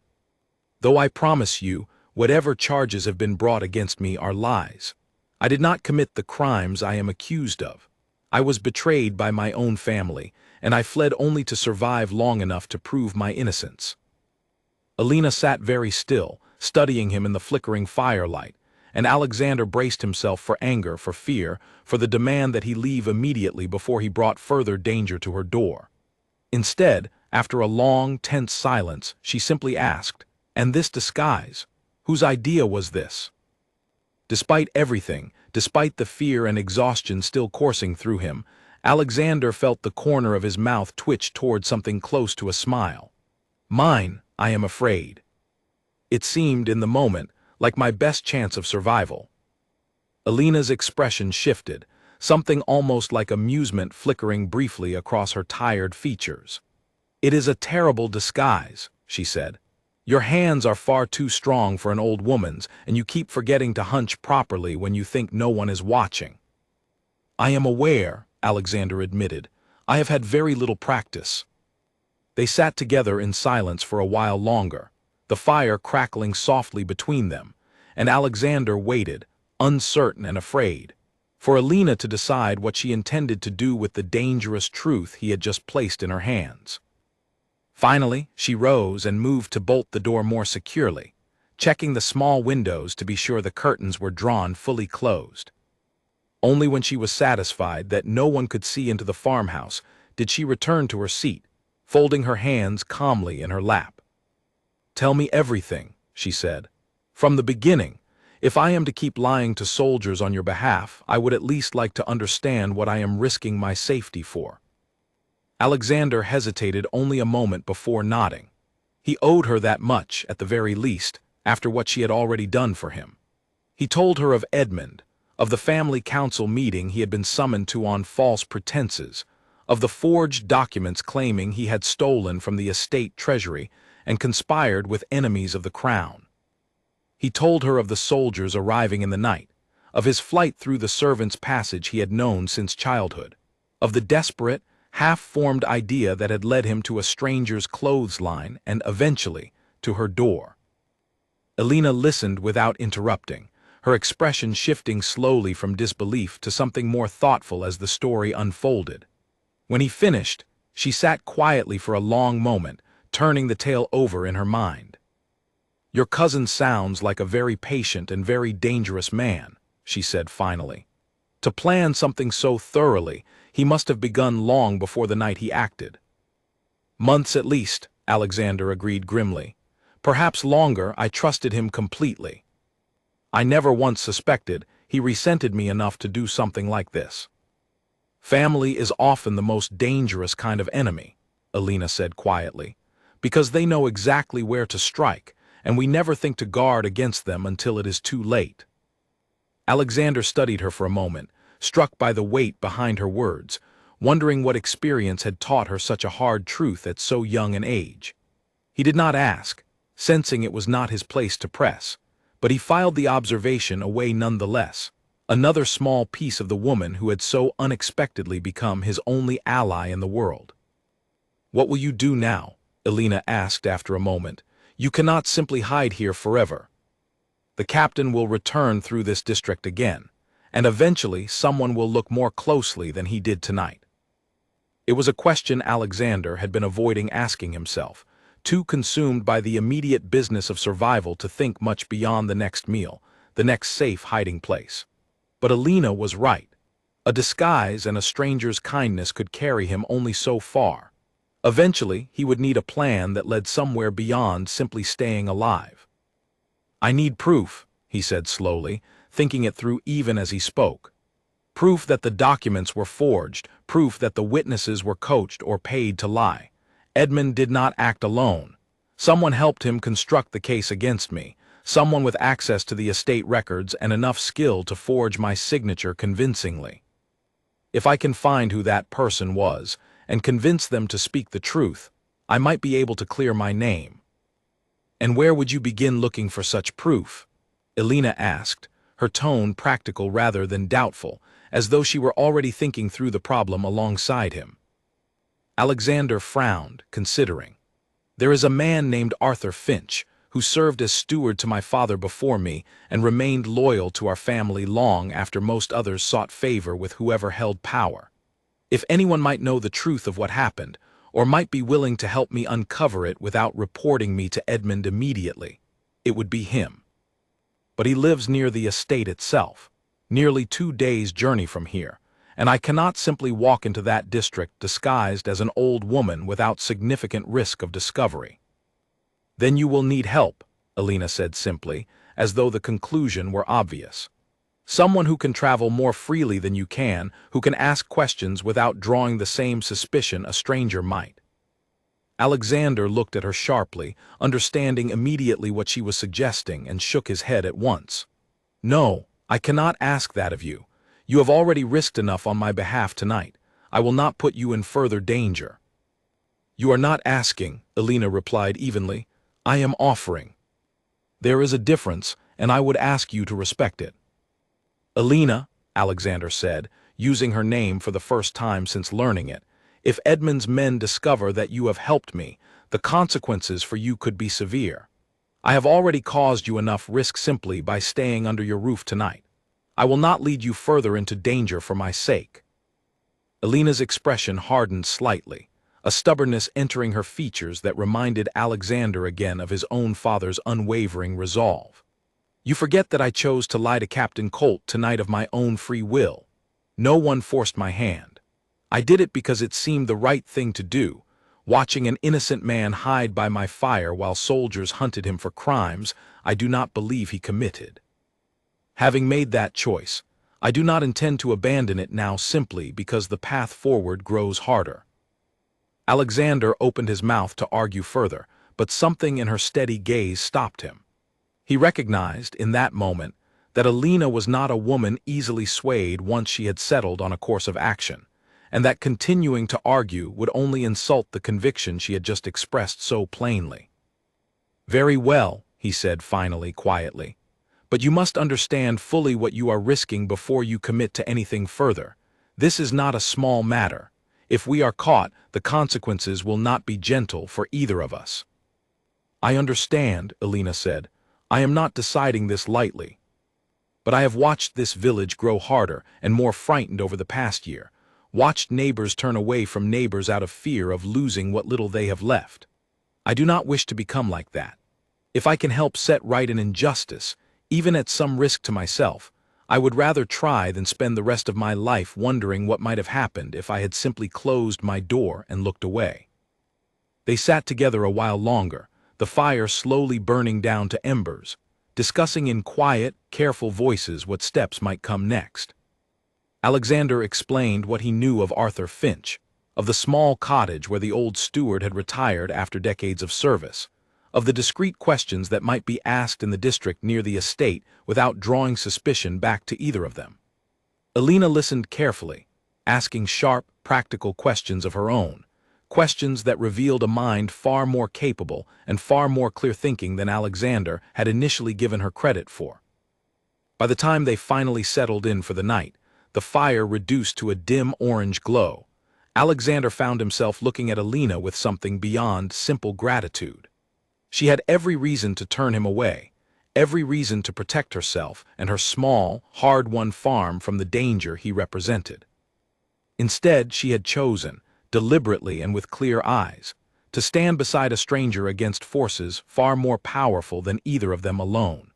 "Though I promise you, whatever charges have been brought against me are lies. I did not commit the crimes I am accused of. I was betrayed by my own family, and I fled only to survive long enough to prove my innocence." Alina sat very still, studying him in the flickering firelight, and Alexander braced himself for anger, for fear, for the demand that he leave immediately before he brought further danger to her door. Instead, after a long, tense silence, she simply asked, "And this disguise? Whose idea was this?" Despite everything, despite the fear and exhaustion still coursing through him, Alexander felt the corner of his mouth twitch toward something close to a smile. "Mine, I am afraid." It seemed, in the moment, like my best chance of survival. Alina's expression shifted, something almost like amusement flickering briefly across her tired features. "It is a terrible disguise," she said. "Your hands are far too strong for an old woman's, and you keep forgetting to hunch properly when you think no one is watching." "I am aware," Alexander admitted. "I have had very little practice." They sat together in silence for a while longer, the fire crackling softly between them, and Alexander waited, uncertain and afraid, for Alina to decide what she intended to do with the dangerous truth he had just placed in her hands. Finally, she rose and moved to bolt the door more securely, checking the small windows to be sure the curtains were drawn fully closed. Only when she was satisfied that no one could see into the farmhouse did she return to her seat, folding her hands calmly in her lap. "Tell me everything," she said. "From the beginning. If I am to keep lying to soldiers on your behalf, I would at least like to understand what I am risking my safety for." Alexander hesitated only a moment before nodding. He owed her that much, at the very least, after what she had already done for him. He told her of Edmund, of the family council meeting he had been summoned to on false pretenses, of the forged documents claiming he had stolen from the estate treasury and conspired with enemies of the crown. He told her of the soldiers arriving in the night, of his flight through the servants' passage he had known since childhood, of the desperate, half-formed idea that had led him to a stranger's clothesline and, eventually, to her door. Alina listened without interrupting, her expression shifting slowly from disbelief to something more thoughtful as the story unfolded. When he finished, she sat quietly for a long moment, turning the tale over in her mind. "Your cousin sounds like a very patient and very dangerous man," she said finally. "To plan something so thoroughly, he must have begun long before the night he acted." "Months at least," Alexander agreed grimly. "Perhaps longer. I trusted him completely. I never once suspected he resented me enough to do something like this." "Family is often the most dangerous kind of enemy," Alina said quietly, "because they know exactly where to strike, and we never think to guard against them until it is too late." Alexander studied her for a moment, struck by the weight behind her words, wondering what experience had taught her such a hard truth at so young an age. He did not ask, sensing it was not his place to press, but he filed the observation away nonetheless, another small piece of the woman who had so unexpectedly become his only ally in the world. "What will you do now?" Alina asked after a moment. "You cannot simply hide here forever. The captain will return through this district again, and eventually someone will look more closely than he did tonight." It was a question Alexander had been avoiding asking himself, too consumed by the immediate business of survival to think much beyond the next meal, the next safe hiding place. But Alina was right. A disguise and a stranger's kindness could carry him only so far. Eventually, he would need a plan that led somewhere beyond simply staying alive. "I need proof," he said slowly, thinking it through even as he spoke. "Proof that the documents were forged, proof that the witnesses were coached or paid to lie. Edmund did not act alone. Someone helped him construct the case against me, someone with access to the estate records and enough skill to forge my signature convincingly. If I can find who that person was, and convince them to speak the truth, I might be able to clear my name. And where would you begin looking for such proof? Elena asked, her tone practical rather than doubtful, as though she were already thinking through the problem alongside him. Alexander frowned, considering. There is a man named Arthur Finch, who served as steward to my father before me and remained loyal to our family long after most others sought favor with whoever held power. If anyone might know the truth of what happened, or might be willing to help me uncover it without reporting me to Edmund immediately, it would be him. But he lives near the estate itself, nearly 2 days' journey from here, and I cannot simply walk into that district disguised as an old woman without significant risk of discovery. Then you will need help, Elena said simply, as though the conclusion were obvious. Someone who can travel more freely than you can, who can ask questions without drawing the same suspicion a stranger might. Alexander looked at her sharply, understanding immediately what she was suggesting, and shook his head at once. No, I cannot ask that of you. You have already risked enough on my behalf tonight. I will not put you in further danger. You are not asking, Elena replied evenly. I am offering. There is a difference, and I would ask you to respect it. Elena, Alexander said, using her name for the first time since learning it, if Edmund's men discover that you have helped me, the consequences for you could be severe. I have already caused you enough risk simply by staying under your roof tonight. I will not lead you further into danger for my sake. Elena's expression hardened slightly, a stubbornness entering her features that reminded Alexander again of his own father's unwavering resolve. You forget that I chose to lie to Captain Colt tonight of my own free will. No one forced my hand. I did it because it seemed the right thing to do, watching an innocent man hide by my fire while soldiers hunted him for crimes I do not believe he committed. Having made that choice, I do not intend to abandon it now simply because the path forward grows harder. Alexander opened his mouth to argue further, but something in her steady gaze stopped him. He recognized, in that moment, that Elena was not a woman easily swayed once she had settled on a course of action, and that continuing to argue would only insult the conviction she had just expressed so plainly. Very well, he said finally, quietly, but you must understand fully what you are risking before you commit to anything further. This is not a small matter. If we are caught, the consequences will not be gentle for either of us. I understand, Elena said. I am not deciding this lightly. But I have watched this village grow harder and more frightened over the past year, watched neighbors turn away from neighbors out of fear of losing what little they have left. I do not wish to become like that. If I can help set right an injustice, even at some risk to myself, I would rather try than spend the rest of my life wondering what might have happened if I had simply closed my door and looked away. They sat together a while longer, the fire slowly burning down to embers, discussing in quiet, careful voices what steps might come next. Alexander explained what he knew of Arthur Finch, of the small cottage where the old steward had retired after decades of service, of the discreet questions that might be asked in the district near the estate without drawing suspicion back to either of them. Elena listened carefully, asking sharp, practical questions of her own, questions that revealed a mind far more capable and far more clear-thinking than Alexander had initially given her credit for. By the time they finally settled in for the night, the fire reduced to a dim orange glow, Alexander found himself looking at Elena with something beyond simple gratitude. She had every reason to turn him away, every reason to protect herself and her small, hard-won farm from the danger he represented. Instead, she had chosen, deliberately and with clear eyes, to stand beside a stranger against forces far more powerful than either of them alone.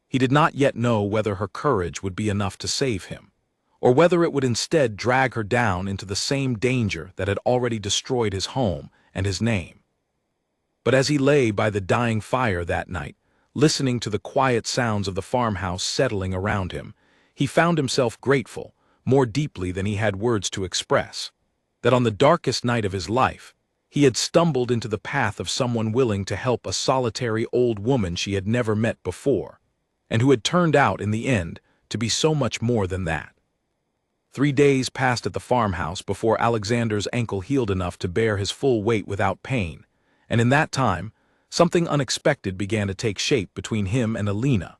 He did not yet know whether her courage would be enough to save him, or whether it would instead drag her down into the same danger that had already destroyed his home and his name. But as he lay by the dying fire that night, listening to the quiet sounds of the farmhouse settling around him, he found himself grateful, more deeply than he had words to express, that on the darkest night of his life, He had stumbled into the path of someone willing to help a solitary old woman she had never met before, and who had turned out, in the end, to be so much more than that. 3 days passed at the farmhouse before Alexander's ankle healed enough to bear his full weight without pain, and in that time, something unexpected began to take shape between him and Alina.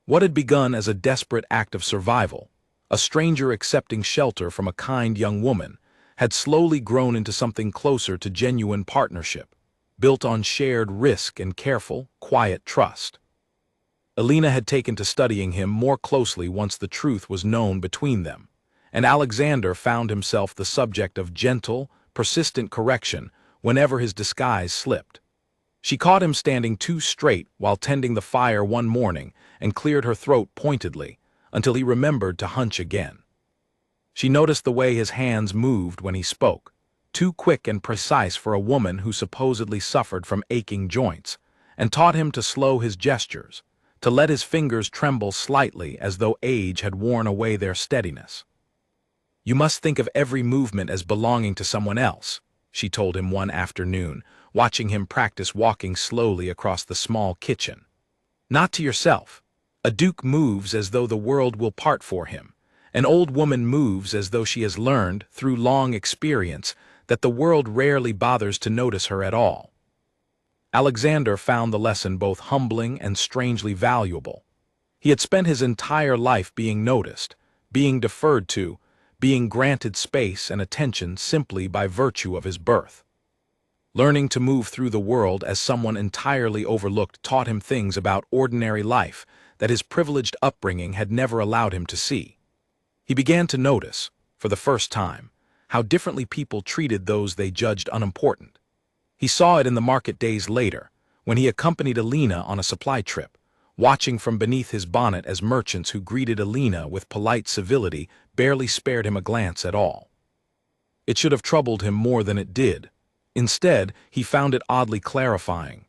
What had begun as a desperate act of survival, a stranger accepting shelter from a kind young woman, had slowly grown into something closer to genuine partnership, built on shared risk and careful, quiet trust. Alina had taken to studying him more closely once the truth was known between them, and Alexander found himself the subject of gentle, persistent correction whenever his disguise slipped. She caught him standing too straight while tending the fire one morning and cleared her throat pointedly until he remembered to hunch again. She noticed the way his hands moved when he spoke, too quick and precise for a woman who supposedly suffered from aching joints, and taught him to slow his gestures, to let his fingers tremble slightly as though age had worn away their steadiness. "You must think of every movement as belonging to someone else," she told him one afternoon, watching him practice walking slowly across the small kitchen. "Not to yourself. A duke moves as though the world will part for him. An old woman moves as though she has learned, through long experience, that the world rarely bothers to notice her at all." Alexander found the lesson both humbling and strangely valuable. He had spent his entire life being noticed, being deferred to, being granted space and attention simply by virtue of his birth. Learning to move through the world as someone entirely overlooked taught him things about ordinary life that his privileged upbringing had never allowed him to see. He began to notice, for the first time, how differently people treated those they judged unimportant. He saw it in the market days later, when he accompanied Alina on a supply trip, watching from beneath his bonnet as merchants who greeted Alina with polite civility barely spared him a glance at all. It should have troubled him more than it did. Instead, he found it oddly clarifying.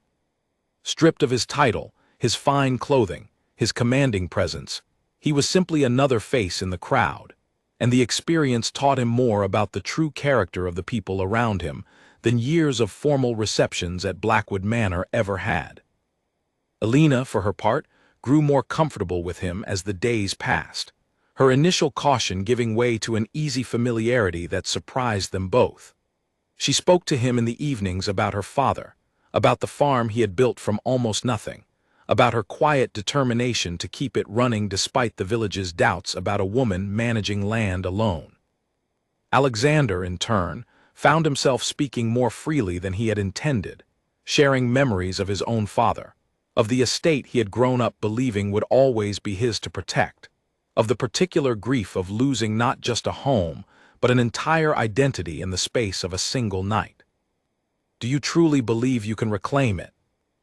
Stripped of his title, his fine clothing, his commanding presence, he was simply another face in the crowd, and the experience taught him more about the true character of the people around him than years of formal receptions at Blackwood Manor ever had. Alina, for her part, grew more comfortable with him as the days passed, her initial caution giving way to an easy familiarity that surprised them both. She spoke to him in the evenings about her father, about the farm he had built from almost nothing, about her quiet determination to keep it running despite the village's doubts about a woman managing land alone. Alexander, in turn, found himself speaking more freely than he had intended, sharing memories of his own father, of the estate he had grown up believing would always be his to protect, of the particular grief of losing not just a home, but an entire identity in the space of a single night. "Do you truly believe you can reclaim it?"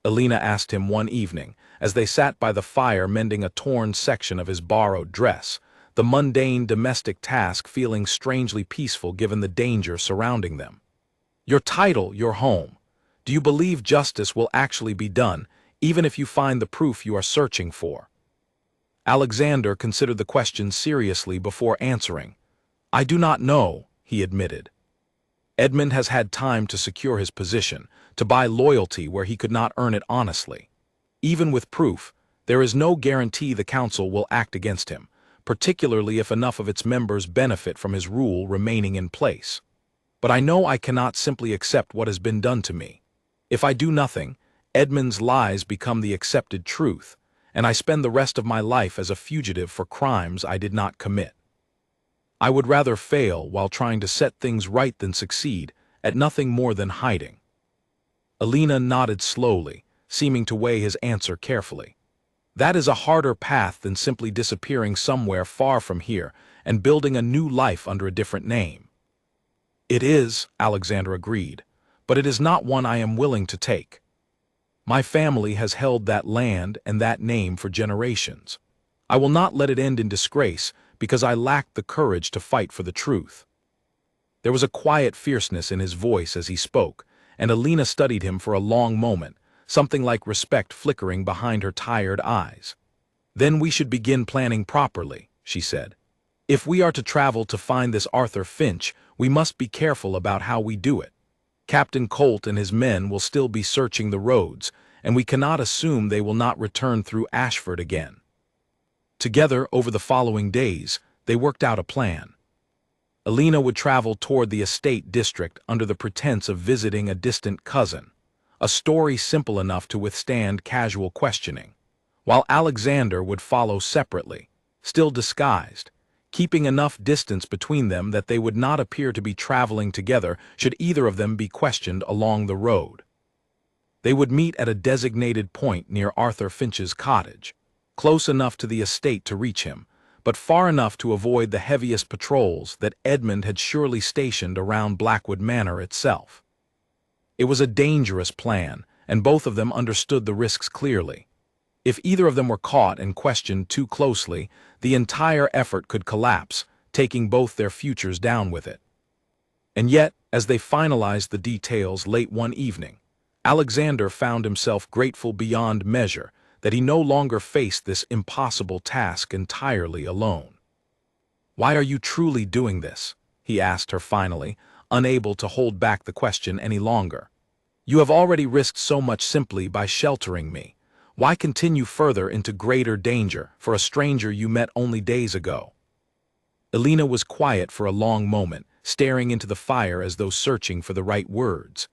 Alina asked him one evening, as they sat by the fire mending a torn section of his borrowed dress, the mundane domestic task feeling strangely peaceful given the danger surrounding them. "Your title, your home. Do you believe justice will actually be done, even if you find the proof you are searching for?" Alexander considered the question seriously before answering. "I do not know," he admitted. Edmund has had time to secure his position, to buy loyalty where he could not earn it honestly. Even with proof, there is no guarantee the council will act against him, particularly if enough of its members benefit from his rule remaining in place. But I know I cannot simply accept what has been done to me. If I do nothing, Edmund's lies become the accepted truth, and I spend the rest of my life as a fugitive for crimes I did not commit. I would rather fail while trying to set things right than succeed at nothing more than hiding." Alina nodded slowly, seeming to weigh his answer carefully. "That is a harder path than simply disappearing somewhere far from here and building a new life under a different name." "It is," Alexander agreed, "but it is not one I am willing to take. My family has held that land and that name for generations. I will not let it end in disgrace because I lacked the courage to fight for the truth." There was a quiet fierceness in his voice as he spoke, and Alina studied him for a long moment, something like respect flickering behind her tired eyes. "Then we should begin planning properly," she said. "If we are to travel to find this Arthur Finch, we must be careful about how we do it. Captain Colt and his men will still be searching the roads, and we cannot assume they will not return through Ashford again." Together, over the following days, they worked out a plan. Alina would travel toward the estate district under the pretense of visiting a distant cousin, a story simple enough to withstand casual questioning, while Alexander would follow separately, still disguised, keeping enough distance between them that they would not appear to be traveling together should either of them be questioned along the road. They would meet at a designated point near Arthur Finch's cottage, close enough to the estate to reach him, but far enough to avoid the heaviest patrols that Edmund had surely stationed around Blackwood Manor itself. It was a dangerous plan, and both of them understood the risks clearly. If either of them were caught and questioned too closely, the entire effort could collapse, taking both their futures down with it. And yet, as they finalized the details late one evening, Alexander found himself grateful beyond measure that he no longer faced this impossible task entirely alone. "Why are you truly doing this?" he asked her finally, unable to hold back the question any longer. "You have already risked so much simply by sheltering me. Why continue further into greater danger for a stranger you met only days ago?" Alina was quiet for a long moment, staring into the fire as though searching for the right words.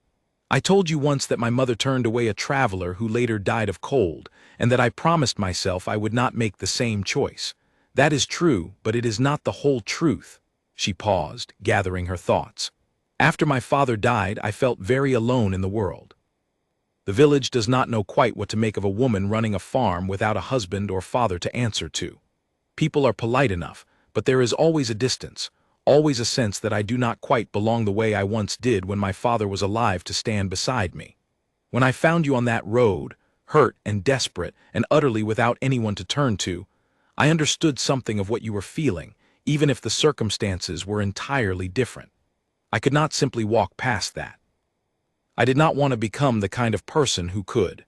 "I told you once that my mother turned away a traveler who later died of cold, and that I promised myself I would not make the same choice. That is true, but it is not the whole truth." She paused, gathering her thoughts. "After my father died, I felt very alone in the world. The village does not know quite what to make of a woman running a farm without a husband or father to answer to. People are polite enough, but there is always a distance, always a sense that I do not quite belong the way I once did when my father was alive to stand beside me. When I found you on that road, hurt and desperate and utterly without anyone to turn to, I understood something of what you were feeling, even if the circumstances were entirely different. I could not simply walk past that. I did not want to become the kind of person who could."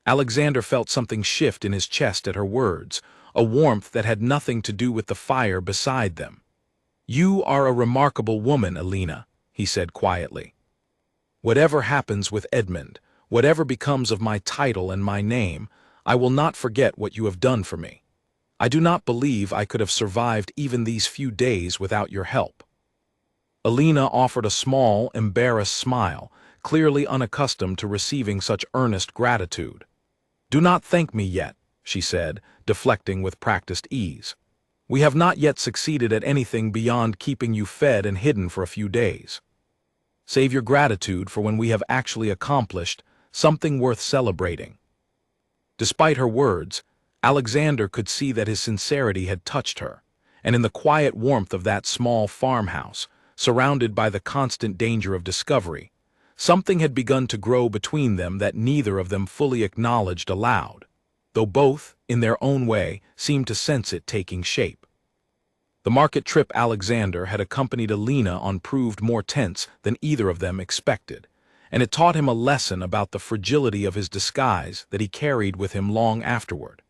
Alexander felt something shift in his chest at her words, a warmth that had nothing to do with the fire beside them. "You are a remarkable woman, Alina," he said quietly. "Whatever happens with Edmund, whatever becomes of my title and my name, I will not forget what you have done for me. I do not believe I could have survived even these few days without your help." Alina offered a small, embarrassed smile, clearly unaccustomed to receiving such earnest gratitude. "Do not thank me yet," she said, deflecting with practiced ease. "We have not yet succeeded at anything beyond keeping you fed and hidden for a few days. Save your gratitude for when we have actually accomplished something worth celebrating." Despite her words, Alexander could see that his sincerity had touched her, and in the quiet warmth of that small farmhouse, surrounded by the constant danger of discovery, something had begun to grow between them that neither of them fully acknowledged aloud, though both, in their own way, seemed to sense it taking shape. The market trip Alexander had accompanied Alina on proved more tense than either of them expected, and it taught him a lesson about the fragility of his disguise that he carried with him long afterward.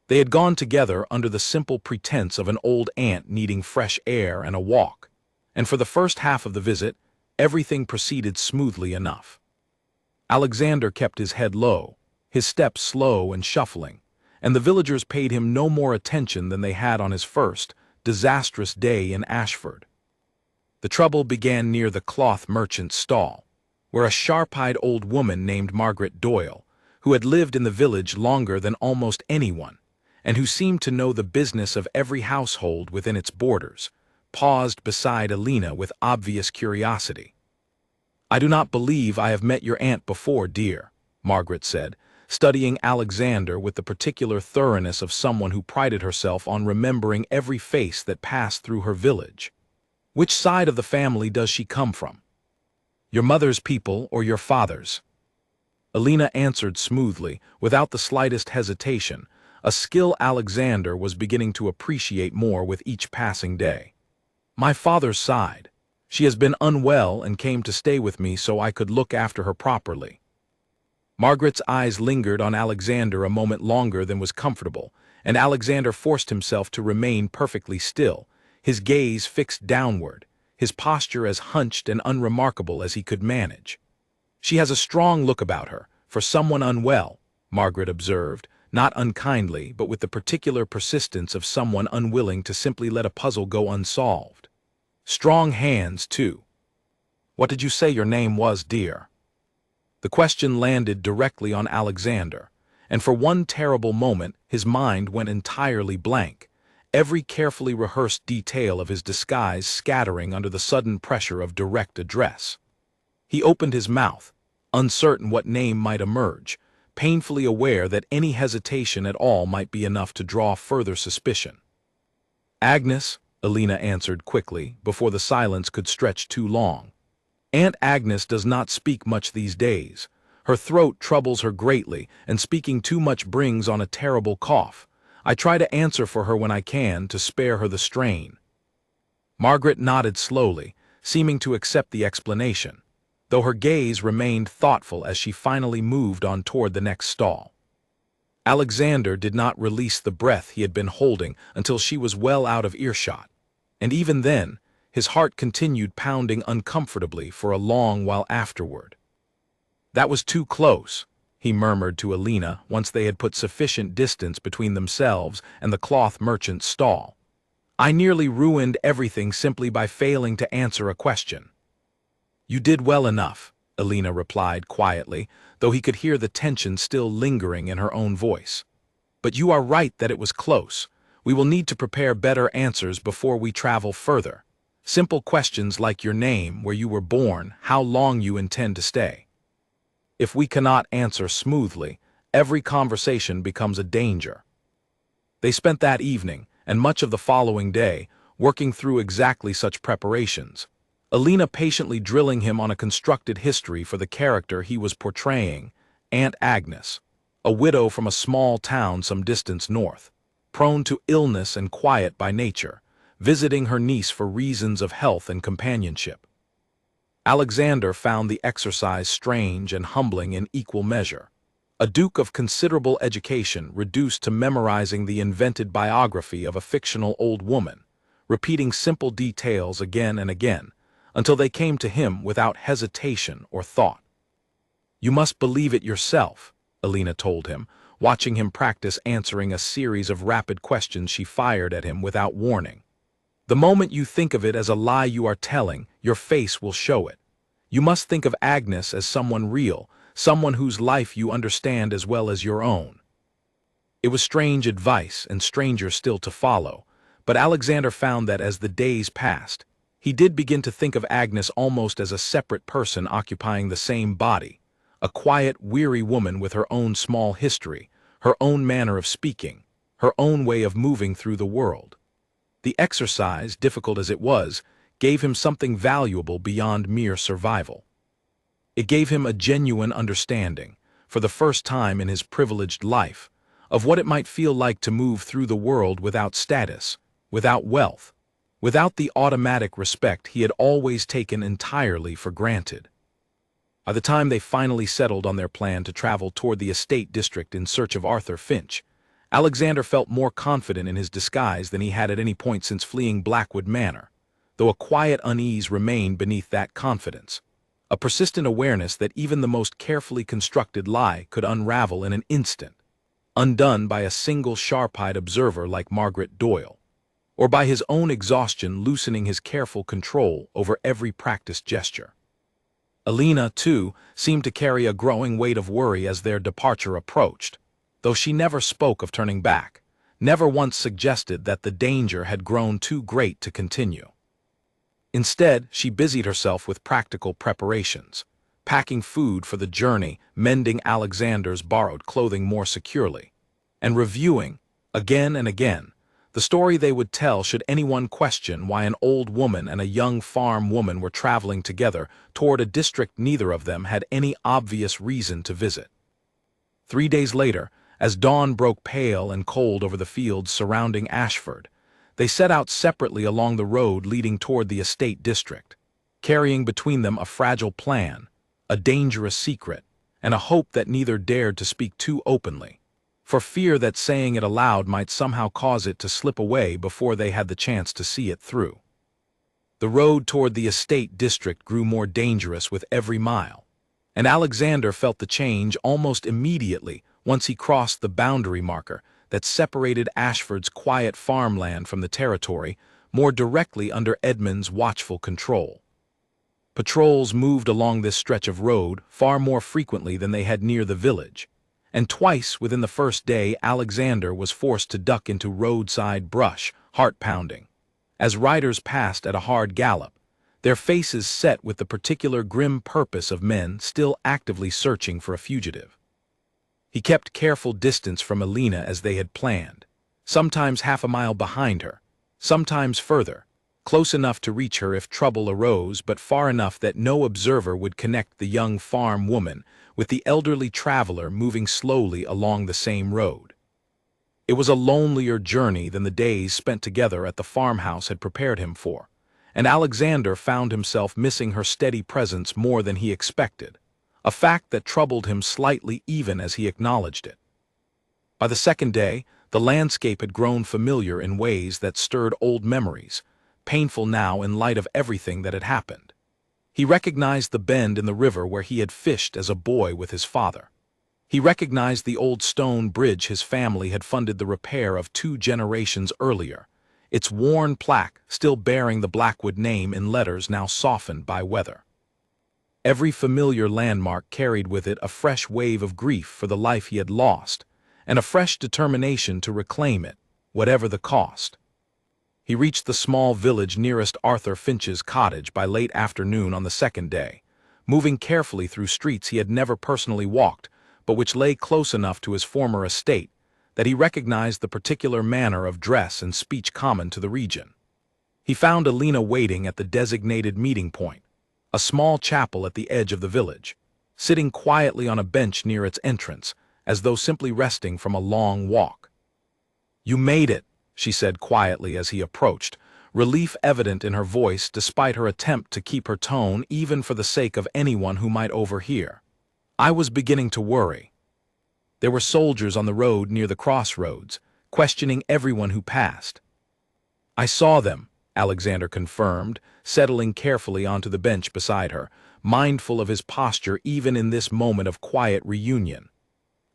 They had gone together under the simple pretense of an old aunt needing fresh air and a walk, and for the first half of the visit, everything proceeded smoothly enough. Alexander kept his head low, his steps slow and shuffling, and the villagers paid him no more attention than they had on his first, disastrous day in Ashford. The trouble began near the cloth merchant's stall, where a sharp-eyed old woman named Margaret Doyle, who had lived in the village longer than almost anyone, and who seemed to know the business of every household within its borders, paused beside Alina with obvious curiosity. "I do not believe I have met your aunt before, dear," Margaret said, studying Alexander with the particular thoroughness of someone who prided herself on remembering every face that passed through her village. "Which side of the family does she come from? Your mother's people or your father's?" Alina answered smoothly, without the slightest hesitation, a skill Alexander was beginning to appreciate more with each passing day. "My father's side. She has been unwell and came to stay with me so I could look after her properly." Margaret's eyes lingered on Alexander a moment longer than was comfortable, and Alexander forced himself to remain perfectly still, his gaze fixed downward, his posture as hunched and unremarkable as he could manage. "She has a strong look about her, for someone unwell," Margaret observed, not unkindly, but with the particular persistence of someone unwilling to simply let a puzzle go unsolved. "Strong hands, too. What did you say your name was, dear?" The question landed directly on Alexander, and for one terrible moment his mind went entirely blank, every carefully rehearsed detail of his disguise scattering under the sudden pressure of direct address. He opened his mouth, uncertain what name might emerge, painfully aware that any hesitation at all might be enough to draw further suspicion. "Agnes," Alina answered quickly, before the silence could stretch too long. "Aunt Agnes does not speak much these days. Her throat troubles her greatly, and speaking too much brings on a terrible cough. I try to answer for her when I can, to spare her the strain." Margaret nodded slowly, seeming to accept the explanation, though her gaze remained thoughtful as she finally moved on toward the next stall. Alexander did not release the breath he had been holding until she was well out of earshot, and even then, his heart continued pounding uncomfortably for a long while afterward. "That was too close," he murmured to Alina once they had put sufficient distance between themselves and the cloth merchant's stall. "I nearly ruined everything simply by failing to answer a question." "You did well enough," Alina replied quietly, though he could hear the tension still lingering in her own voice. "But you are right that it was close. We will need to prepare better answers before we travel further. Simple questions like your name, where you were born, how long you intend to stay. If we cannot answer smoothly, every conversation becomes a danger." They spent that evening, and much of the following day, working through exactly such preparations, Alina patiently drilling him on a constructed history for the character he was portraying, Aunt Agnes, a widow from a small town some distance north, prone to illness and quiet by nature, visiting her niece for reasons of health and companionship. Alexander found the exercise strange and humbling in equal measure. A duke of considerable education reduced to memorizing the invented biography of a fictional old woman, repeating simple details again and again, until they came to him without hesitation or thought. "You must believe it yourself," Alina told him, watching him practice answering a series of rapid questions she fired at him without warning. "The moment you think of it as a lie you are telling, your face will show it. You must think of Agnes as someone real, someone whose life you understand as well as your own." It was strange advice, and stranger still to follow, but Alexander found that as the days passed, he did begin to think of Agnes almost as a separate person occupying the same body, a quiet, weary woman with her own small history, her own manner of speaking, her own way of moving through the world. The exercise, difficult as it was, gave him something valuable beyond mere survival. It gave him a genuine understanding, for the first time in his privileged life, of what it might feel like to move through the world without status, without wealth, without the automatic respect he had always taken entirely for granted. By the time they finally settled on their plan to travel toward the estate district in search of Arthur Finch, Alexander felt more confident in his disguise than he had at any point since fleeing Blackwood Manor, though a quiet unease remained beneath that confidence, a persistent awareness that even the most carefully constructed lie could unravel in an instant, undone by a single sharp-eyed observer like Margaret Doyle, or by his own exhaustion loosening his careful control over every practiced gesture. Alina, too, seemed to carry a growing weight of worry as their departure approached, though she never spoke of turning back, never once suggested that the danger had grown too great to continue. Instead, she busied herself with practical preparations, packing food for the journey, mending Alexander's borrowed clothing more securely, and reviewing, again and again, the story they would tell should anyone question why an old woman and a young farm woman were traveling together toward a district neither of them had any obvious reason to visit. 3 days later, as dawn broke pale and cold over the fields surrounding Ashford, they set out separately along the road leading toward the estate district, carrying between them a fragile plan, a dangerous secret, and a hope that neither dared to speak too openly, for fear that saying it aloud might somehow cause it to slip away before they had the chance to see it through. The road toward the estate district grew more dangerous with every mile, and Alexander felt the change almost immediately once he crossed the boundary marker that separated Ashford's quiet farmland from the territory more directly under Edmund's watchful control. Patrols moved along this stretch of road far more frequently than they had near the village, and twice within the first day Alexander was forced to duck into roadside brush, heart-pounding. As riders passed at a hard gallop, their faces set with the particular grim purpose of men still actively searching for a fugitive. He kept careful distance from Alina as they had planned, sometimes half a mile behind her, sometimes further, close enough to reach her if trouble arose but far enough that no observer would connect the young farm woman with the elderly traveler moving slowly along the same road. It was a lonelier journey than the days spent together at the farmhouse had prepared him for, and Alexander found himself missing her steady presence more than he expected, a fact that troubled him slightly even as he acknowledged it. By the second day, the landscape had grown familiar in ways that stirred old memories, painful now in light of everything that had happened. He recognized the bend in the river where he had fished as a boy with his father. He recognized the old stone bridge his family had funded the repair of 2 generations earlier, its worn plaque still bearing the Blackwood name in letters now softened by weather. Every familiar landmark carried with it a fresh wave of grief for the life he had lost, and a fresh determination to reclaim it, whatever the cost. He reached the small village nearest Arthur Finch's cottage by late afternoon on the second day, moving carefully through streets he had never personally walked, but which lay close enough to his former estate that he recognized the particular manner of dress and speech common to the region. He found Alina waiting at the designated meeting point, a small chapel at the edge of the village, sitting quietly on a bench near its entrance, as though simply resting from a long walk. "You made it," she said quietly as he approached, relief evident in her voice despite her attempt to keep her tone even for the sake of anyone who might overhear. "I was beginning to worry." There were soldiers on the road near the crossroads, questioning everyone who passed. "I saw them," Alexander confirmed, settling carefully onto the bench beside her, mindful of his posture even in this moment of quiet reunion.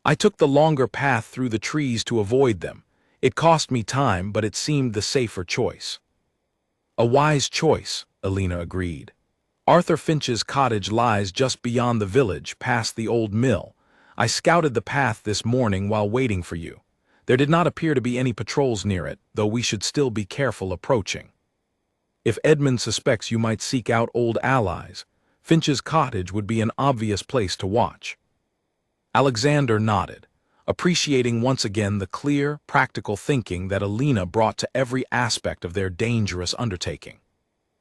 "I took the longer path through the trees to avoid them. It cost me time, but it seemed the safer choice." "A wise choice," Alina agreed. "Arthur Finch's cottage lies just beyond the village, past the old mill. I scouted the path this morning while waiting for you. There did not appear to be any patrols near it, though we should still be careful approaching. If Edmund suspects you might seek out old allies, Finch's cottage would be an obvious place to watch." Alexander nodded, appreciating once again the clear, practical thinking that Alina brought to every aspect of their dangerous undertaking.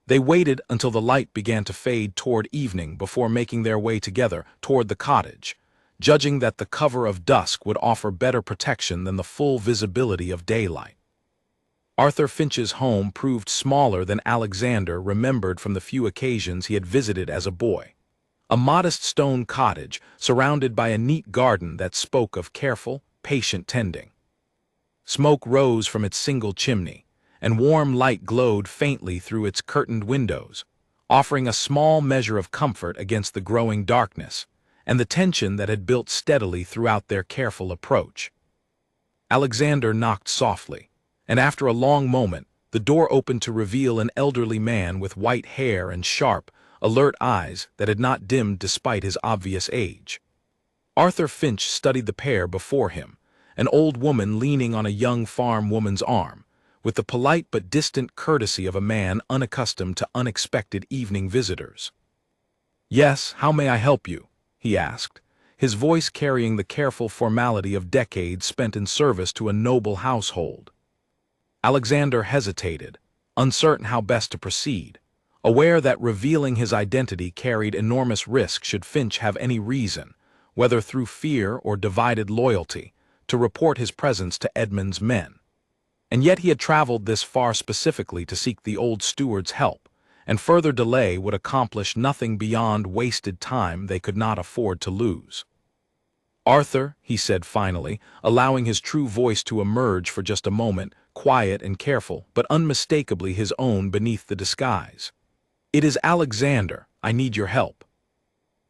They waited until the light began to fade toward evening before making their way together toward the cottage, judging that the cover of dusk would offer better protection than the full visibility of daylight. Arthur Finch's home proved smaller than Alexander remembered from the few occasions he had visited as a boy. A modest stone cottage surrounded by a neat garden that spoke of careful, patient tending. Smoke rose from its single chimney, and warm light glowed faintly through its curtained windows, offering a small measure of comfort against the growing darkness and the tension that had built steadily throughout their careful approach. Alexander knocked softly, and after a long moment, the door opened to reveal an elderly man with white hair and sharp, alert eyes that had not dimmed despite his obvious age. Arthur Finch studied the pair before him, an old woman leaning on a young farm woman's arm, with the polite but distant courtesy of a man unaccustomed to unexpected evening visitors. "Yes, how may I help you?" he asked, his voice carrying the careful formality of decades spent in service to a noble household. Alexander hesitated, uncertain how best to proceed, aware that revealing his identity carried enormous risk should Finch have any reason, whether through fear or divided loyalty, to report his presence to Edmund's men. And yet he had traveled this far specifically to seek the old steward's help, and further delay would accomplish nothing beyond wasted time they could not afford to lose. "Arthur," he said finally, allowing his true voice to emerge for just a moment, quiet and careful, but unmistakably his own beneath the disguise. "It is Alexander. I need your help."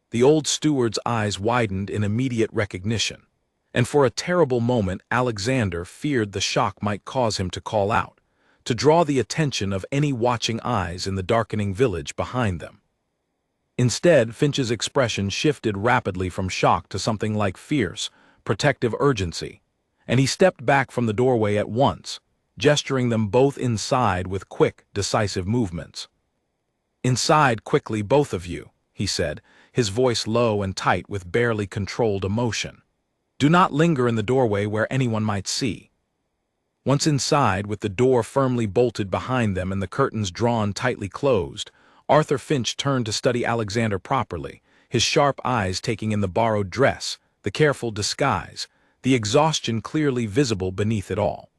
The old steward's eyes widened in immediate recognition, and for a terrible moment Alexander feared the shock might cause him to call out, to draw the attention of any watching eyes in the darkening village behind them. Instead, Finch's expression shifted rapidly from shock to something like fierce, protective urgency, and he stepped back from the doorway at once, gesturing them both inside with quick, decisive movements. "Inside quickly, both of you," he said, his voice low and tight with barely controlled emotion. "Do not linger in the doorway where anyone might see." Once inside, with the door firmly bolted behind them and the curtains drawn tightly closed, Arthur Finch turned to study Alexander properly, his sharp eyes taking in the borrowed dress, the careful disguise, the exhaustion clearly visible beneath it all.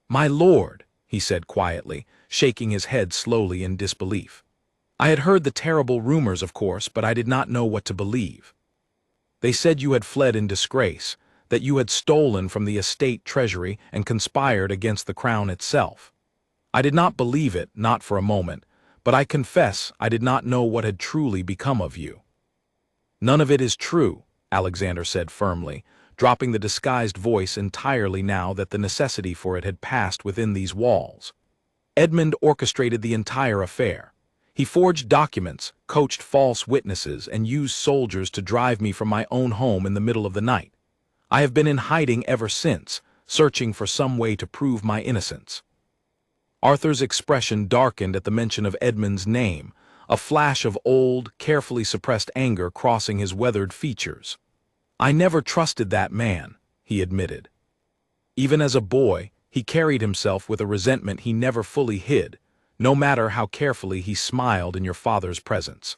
"My lord," he said quietly, shaking his head slowly in disbelief. "I had heard the terrible rumors, of course, but I did not know what to believe. They said you had fled in disgrace, that you had stolen from the estate treasury and conspired against the crown itself. I did not believe it, not for a moment, but I confess I did not know what had truly become of you." "None of it is true," Alexander said firmly, dropping the disguised voice entirely now that the necessity for it had passed within these walls. "Edmund orchestrated the entire affair. He forged documents, coached false witnesses, and used soldiers to drive me from my own home in the middle of the night. I have been in hiding ever since, searching for some way to prove my innocence." Arthur's expression darkened at the mention of Edmund's name, a flash of old, carefully suppressed anger crossing his weathered features. "I never trusted that man," he admitted. "Even as a boy, he carried himself with a resentment he never fully hid, no matter how carefully he smiled in your father's presence.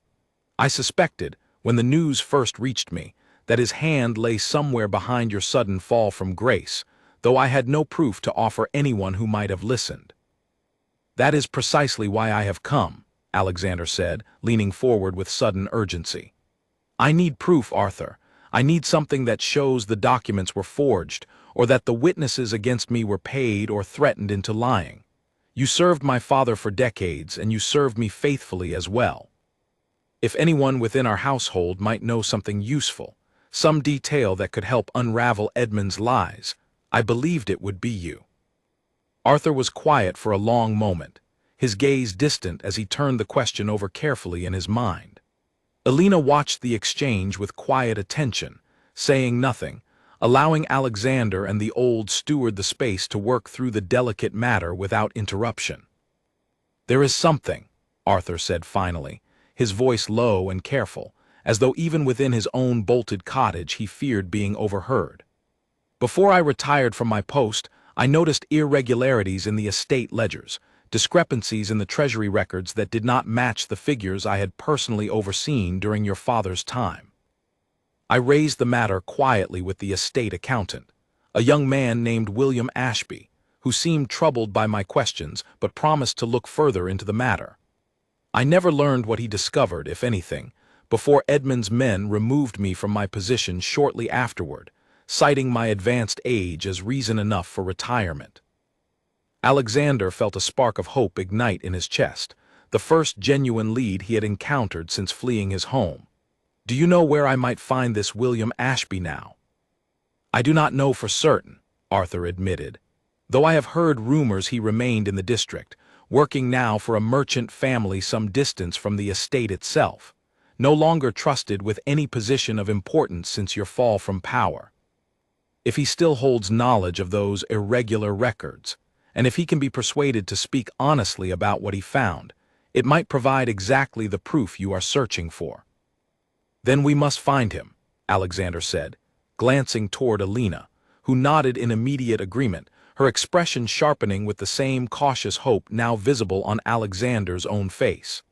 I suspected, when the news first reached me, that his hand lay somewhere behind your sudden fall from grace, though I had no proof to offer anyone who might have listened." "That is precisely why I have come," Alexander said, leaning forward with sudden urgency. "I need proof, Arthur. I need something that shows the documents were forged, or that the witnesses against me were paid or threatened into lying. You served my father for decades, and you served me faithfully as well. If anyone within our household might know something useful, some detail that could help unravel Edmund's lies, I believed it would be you." Arthur was quiet for a long moment, his gaze distant as he turned the question over carefully in his mind. Alina watched the exchange with quiet attention, saying nothing, allowing Alexander and the old steward the space to work through the delicate matter without interruption. "There is something," Arthur said finally, his voice low and careful, as though even within his own bolted cottage he feared being overheard. "Before I retired from my post, I noticed irregularities in the estate ledgers, discrepancies in the treasury records that did not match the figures I had personally overseen during your father's time. I raised the matter quietly with the estate accountant, a young man named William Ashby, who seemed troubled by my questions but promised to look further into the matter. I never learned what he discovered, if anything, before Edmund's men removed me from my position shortly afterward, citing my advanced age as reason enough for retirement." Alexander felt a spark of hope ignite in his chest, the first genuine lead he had encountered since fleeing his home. "Do you know where I might find this William Ashby now?" "I do not know for certain," Arthur admitted, "though I have heard rumors he remained in the district, working now for a merchant family some distance from the estate itself, no longer trusted with any position of importance since your fall from power. If he still holds knowledge of those irregular records, and if he can be persuaded to speak honestly about what he found, it might provide exactly the proof you are searching for." "Then we must find him," Alexander said, glancing toward Alina, who nodded in immediate agreement, her expression sharpening with the same cautious hope now visible on Alexander's own face.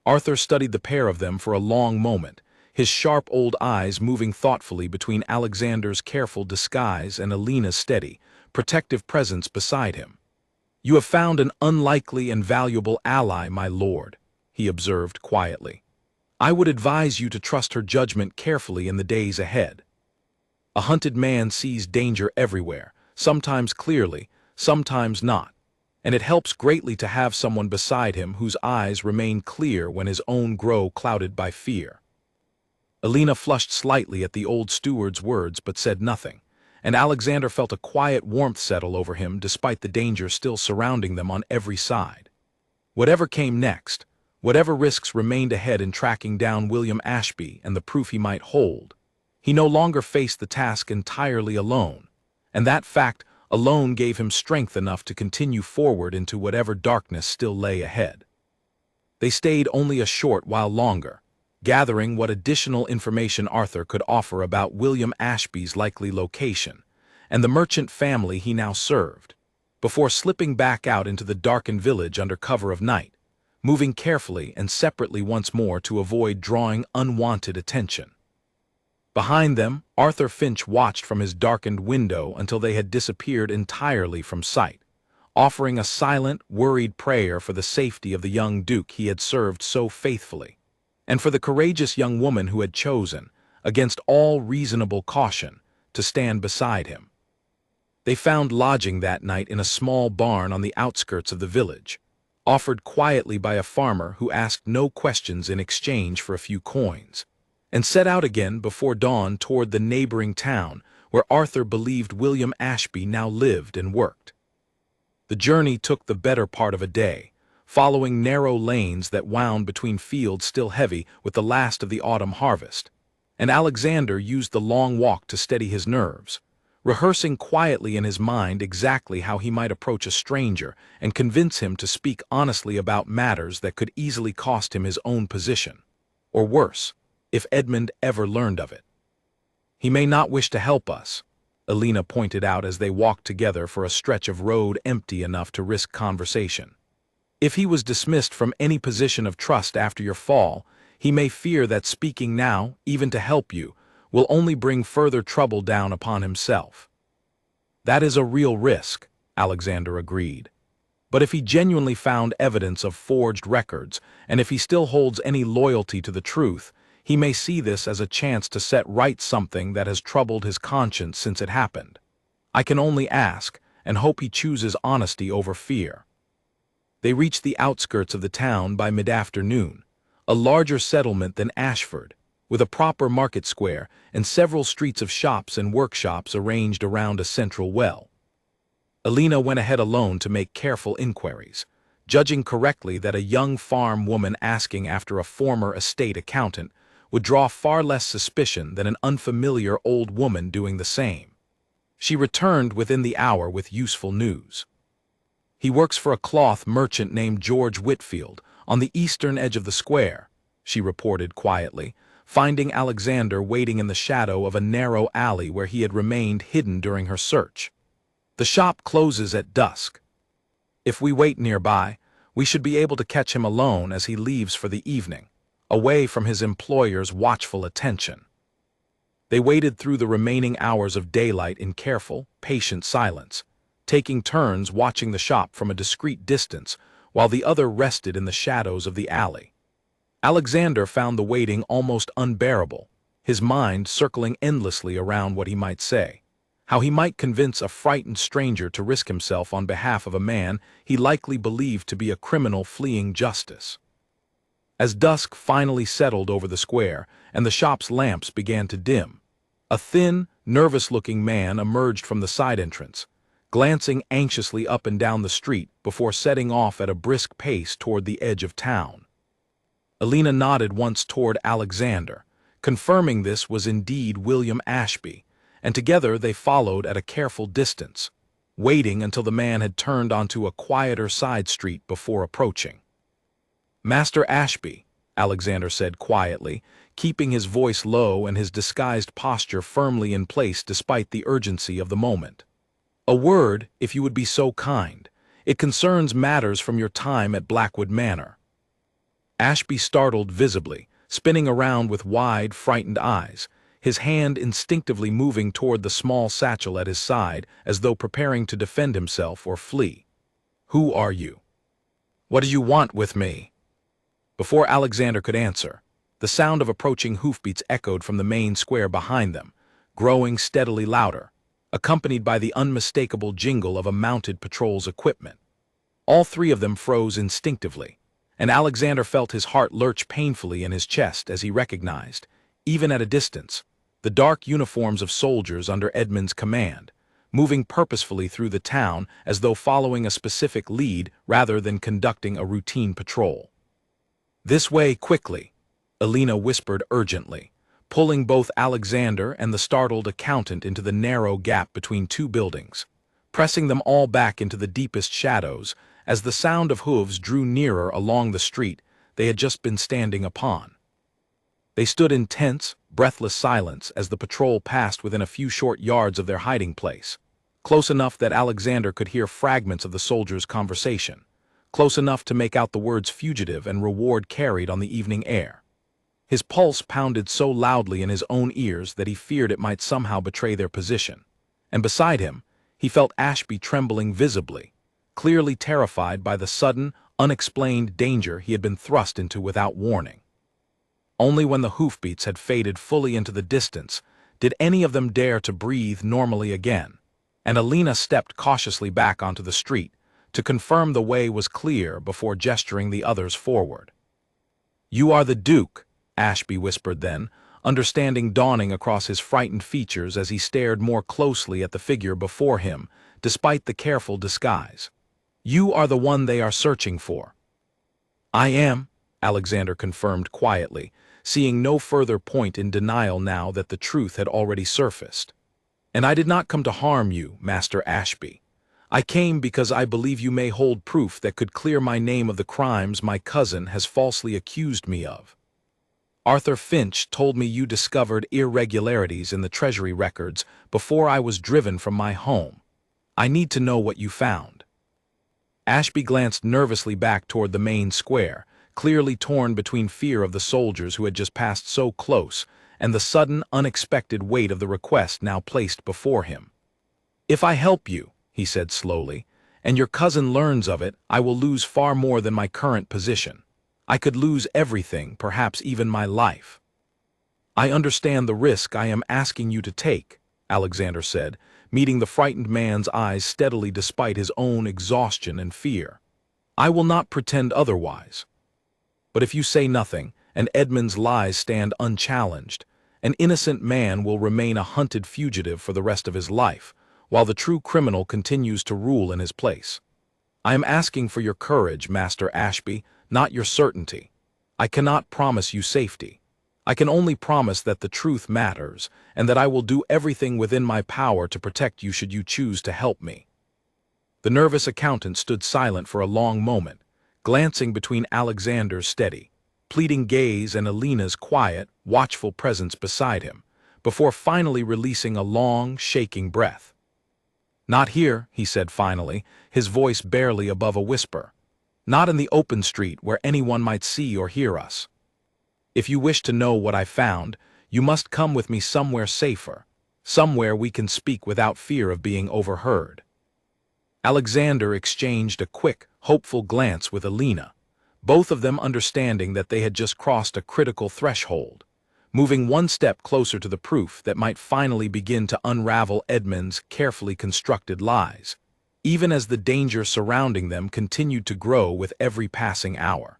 Arthur studied the pair of them for a long moment, his sharp old eyes moving thoughtfully between Alexander's careful disguise and Alina's steady, protective presence beside him. "You have found an unlikely and valuable ally, my lord," he observed quietly. "I would advise you to trust her judgment carefully in the days ahead. A hunted man sees danger everywhere, sometimes clearly, sometimes not. and it helps greatly to have someone beside him whose eyes remain clear when his own grow clouded by fear. Alina flushed slightly at the old steward's words but said nothing, and Alexander felt a quiet warmth settle over him despite the danger still surrounding them on every side. Whatever came next, whatever risks remained ahead in tracking down William Ashby and the proof he might hold, he no longer faced the task entirely alone, and that fact alone gave him strength enough to continue forward into whatever darkness still lay ahead. They stayed only a short while longer, gathering what additional information Arthur could offer about William Ashby's likely location and the merchant family he now served, before slipping back out into the darkened village under cover of night, moving carefully and separately once more to avoid drawing unwanted attention. Behind them, Arthur Finch watched from his darkened window until they had disappeared entirely from sight, offering a silent, worried prayer for the safety of the young duke he had served so faithfully, and for the courageous young woman who had chosen, against all reasonable caution, to stand beside him. They found lodging that night in a small barn on the outskirts of the village, offered quietly by a farmer who asked no questions in exchange for a few coins, and set out again before dawn toward the neighboring town where Arthur believed William Ashby now lived and worked. The journey took the better part of a day, following narrow lanes that wound between fields still heavy with the last of the autumn harvest, and Alexander used the long walk to steady his nerves, rehearsing quietly in his mind exactly how he might approach a stranger and convince him to speak honestly about matters that could easily cost him his own position, or worse, if Edmund ever learned of it. "He may not wish to help us," Alina pointed out as they walked together for a stretch of road empty enough to risk conversation. "If he was dismissed from any position of trust after your fall, he may fear that speaking now, even to help you, will only bring further trouble down upon himself." "That is a real risk," Alexander agreed. "But if he genuinely found evidence of forged records, and if he still holds any loyalty to the truth, he may see this as a chance to set right something that has troubled his conscience since it happened. I can only ask, and hope he chooses honesty over fear." They reached the outskirts of the town by mid-afternoon, a larger settlement than Ashford, with a proper market square and several streets of shops and workshops arranged around a central well. Alina went ahead alone to make careful inquiries, judging correctly that a young farm woman asking after a former estate accountant would draw far less suspicion than an unfamiliar old woman doing the same. She returned within the hour with useful news. "He works for a cloth merchant named George Whitfield on the eastern edge of the square," she reported quietly, finding Alexander waiting in the shadow of a narrow alley where he had remained hidden during her search. "The shop closes at dusk. If we wait nearby, we should be able to catch him alone as he leaves for the evening, away from his employer's watchful attention." They waited through the remaining hours of daylight in careful, patient silence, taking turns watching the shop from a discreet distance while the other rested in the shadows of the alley. Alexander found the waiting almost unbearable, his mind circling endlessly around what he might say, how he might convince a frightened stranger to risk himself on behalf of a man he likely believed to be a criminal fleeing justice. As dusk finally settled over the square and the shop's lamps began to dim, a thin, nervous-looking man emerged from the side entrance, glancing anxiously up and down the street before setting off at a brisk pace toward the edge of town. Alina nodded once toward Alexander, confirming this was indeed William Ashby, and together they followed at a careful distance, waiting until the man had turned onto a quieter side street before approaching. "Master Ashby," Alexander said quietly, keeping his voice low and his disguised posture firmly in place despite the urgency of the moment. "A word, if you would be so kind. It concerns matters from your time at Blackwood Manor." Ashby startled visibly, spinning around with wide, frightened eyes, his hand instinctively moving toward the small satchel at his side as though preparing to defend himself or flee. "Who are you? What do you want with me?" Before Alexander could answer, the sound of approaching hoofbeats echoed from the main square behind them, growing steadily louder, accompanied by the unmistakable jingle of a mounted patrol's equipment. All three of them froze instinctively, and Alexander felt his heart lurch painfully in his chest as he recognized, even at a distance, the dark uniforms of soldiers under Edmund's command, moving purposefully through the town as though following a specific lead rather than conducting a routine patrol. "This way, quickly," Alina whispered urgently, pulling both Alexander and the startled accountant into the narrow gap between two buildings, pressing them all back into the deepest shadows as the sound of hooves drew nearer along the street they had just been standing upon. They stood in tense, breathless silence as the patrol passed within a few short yards of their hiding place, close enough that Alexander could hear fragments of the soldiers' conversation, close enough to make out the words fugitive and reward carried on the evening air. His pulse pounded so loudly in his own ears that he feared it might somehow betray their position, and beside him, he felt Ashby trembling visibly, clearly terrified by the sudden, unexplained danger he had been thrust into without warning. Only when the hoofbeats had faded fully into the distance did any of them dare to breathe normally again, and Alina stepped cautiously back onto the street to confirm the way was clear before gesturing the others forward. "You are the Duke," Ashby whispered then, understanding dawning across his frightened features as he stared more closely at the figure before him, despite the careful disguise. "You are the one they are searching for." "I am," Alexander confirmed quietly, seeing no further point in denial now that the truth had already surfaced. "And I did not come to harm you, Master Ashby. I came because I believe you may hold proof that could clear my name of the crimes my cousin has falsely accused me of. Arthur Finch told me you discovered irregularities in the Treasury records before I was driven from my home. I need to know what you found." Ashby glanced nervously back toward the main square, clearly torn between fear of the soldiers who had just passed so close and the sudden, unexpected weight of the request now placed before him. "If I help you," he said slowly, "and your cousin learns of it, I will lose far more than my current position. I could lose everything, perhaps even my life." "I understand the risk I am asking you to take," Alexander said, meeting the frightened man's eyes steadily despite his own exhaustion and fear. "I will not pretend otherwise. But if you say nothing, and Edmund's lies stand unchallenged, an innocent man will remain a hunted fugitive for the rest of his life, while the true criminal continues to rule in his place. I am asking for your courage, Master Ashby, not your certainty. I cannot promise you safety. I can only promise that the truth matters, and that I will do everything within my power to protect you should you choose to help me." The nervous accountant stood silent for a long moment, glancing between Alexander's steady, pleading gaze and Alina's quiet, watchful presence beside him, before finally releasing a long, shaking breath. "Not here," he said finally, his voice barely above a whisper. "Not in the open street where anyone might see or hear us. If you wish to know what I found, you must come with me somewhere safer, somewhere we can speak without fear of being overheard." Alexander exchanged a quick, hopeful glance with Alina, both of them understanding that they had just crossed a critical threshold, moving one step closer to the proof that might finally begin to unravel Edmund's carefully constructed lies, even as the danger surrounding them continued to grow with every passing hour.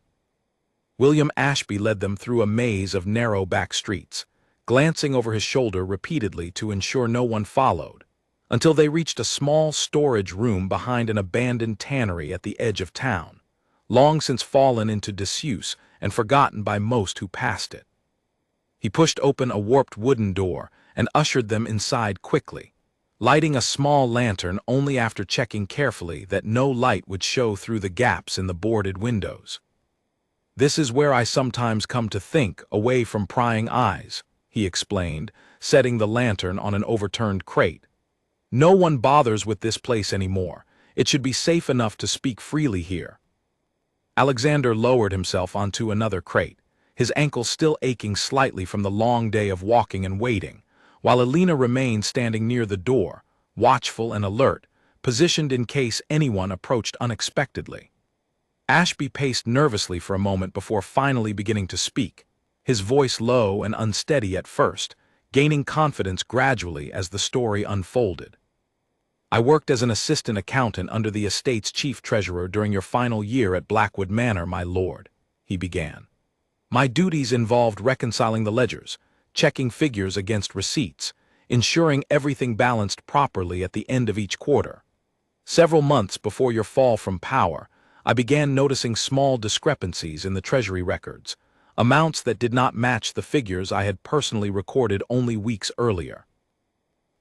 William Ashby led them through a maze of narrow back streets, glancing over his shoulder repeatedly to ensure no one followed, until they reached a small storage room behind an abandoned tannery at the edge of town, long since fallen into disuse and forgotten by most who passed it. He pushed open a warped wooden door and ushered them inside quickly, lighting a small lantern only after checking carefully that no light would show through the gaps in the boarded windows. "This is where I sometimes come to think away from prying eyes," he explained, setting the lantern on an overturned crate. "No one bothers with this place anymore. It should be safe enough to speak freely here." Alexander lowered himself onto another crate, his ankle still aching slightly from the long day of walking and waiting, while Alina remained standing near the door, watchful and alert, positioned in case anyone approached unexpectedly. Ashby paced nervously for a moment before finally beginning to speak, his voice low and unsteady at first, gaining confidence gradually as the story unfolded. I worked as an assistant accountant under the estate's chief treasurer during your final year at Blackwood Manor, my lord, he began. My duties involved reconciling the ledgers, checking figures against receipts, ensuring everything balanced properly at the end of each quarter. Several months before your fall from power, I began noticing small discrepancies in the treasury records, amounts that did not match the figures I had personally recorded only weeks earlier.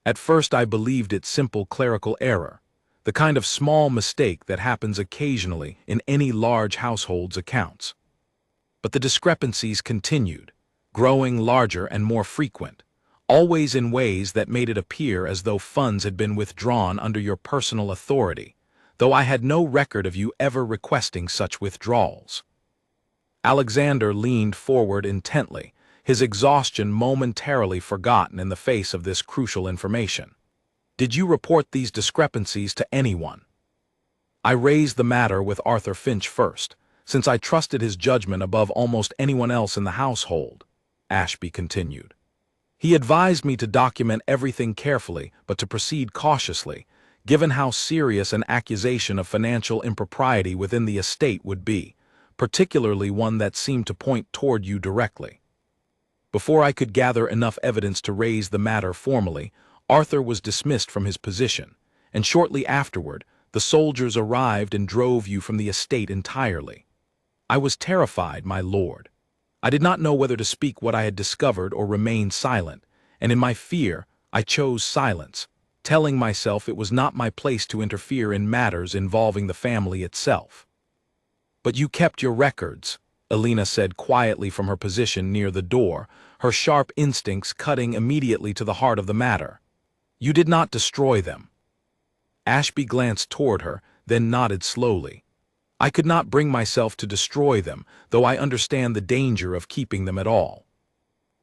At first I believed it simple clerical error, the kind of small mistake that happens occasionally in any large household's accounts. But the discrepancies continued, growing larger and more frequent, always in ways that made it appear as though funds had been withdrawn under your personal authority, though I had no record of you ever requesting such withdrawals. Alexander leaned forward intently, his exhaustion momentarily forgotten in the face of this crucial information. Did you report these discrepancies to anyone? I raised the matter with Arthur Finch first, since I trusted his judgment above almost anyone else in the household, Ashby continued. He advised me to document everything carefully, but to proceed cautiously, given how serious an accusation of financial impropriety within the estate would be, particularly one that seemed to point toward you directly. Before I could gather enough evidence to raise the matter formally, Arthur was dismissed from his position, and shortly afterward, the soldiers arrived and drove you from the estate entirely. I was terrified, my lord. I did not know whether to speak what I had discovered or remain silent, and in my fear, I chose silence, telling myself it was not my place to interfere in matters involving the family itself. But you kept your records, Alina said quietly from her position near the door, her sharp instincts cutting immediately to the heart of the matter. You did not destroy them. Ashby glanced toward her, then nodded slowly. I could not bring myself to destroy them, though I understand the danger of keeping them at all.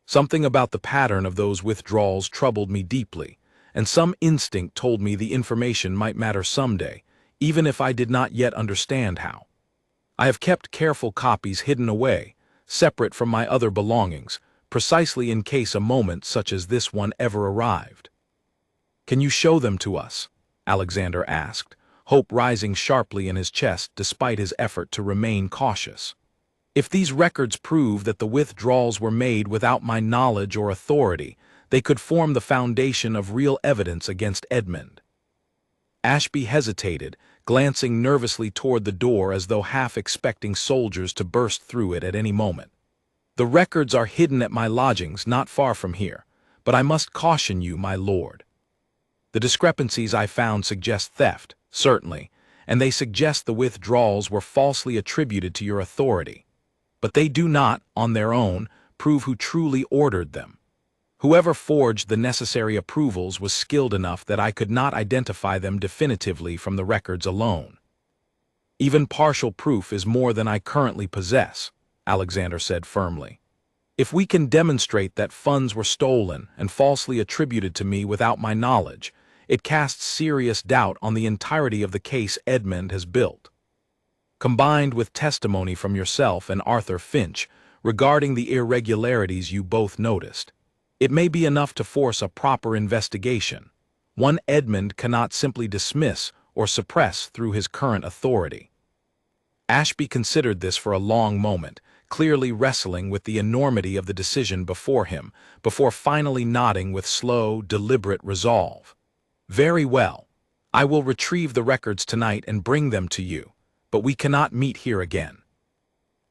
Something about the pattern of those withdrawals troubled me deeply, and some instinct told me the information might matter someday, even if I did not yet understand how. I have kept careful copies hidden away, separate from my other belongings, precisely in case a moment such as this one ever arrived. Can you show them to us? Alexander asked, hope rising sharply in his chest despite his effort to remain cautious. If these records prove that the withdrawals were made without my knowledge or authority, they could form the foundation of real evidence against Edmund. Ashby hesitated, glancing nervously toward the door as though half expecting soldiers to burst through it at any moment. The records are hidden at my lodgings not far from here, but I must caution you, my lord. The discrepancies I found suggest theft, certainly, and they suggest the withdrawals were falsely attributed to your authority. But they do not, on their own, prove who truly ordered them. Whoever forged the necessary approvals was skilled enough that I could not identify them definitively from the records alone. Even partial proof is more than I currently possess, Alexander said firmly. If we can demonstrate that funds were stolen and falsely attributed to me without my knowledge, it casts serious doubt on the entirety of the case Edmund has built. Combined with testimony from yourself and Arthur Finch regarding the irregularities you both noticed, it may be enough to force a proper investigation, one Edmund cannot simply dismiss or suppress through his current authority. Ashby considered this for a long moment, clearly wrestling with the enormity of the decision before him, before finally nodding with slow, deliberate resolve. Very well. I will retrieve the records tonight and bring them to you, but we cannot meet here again.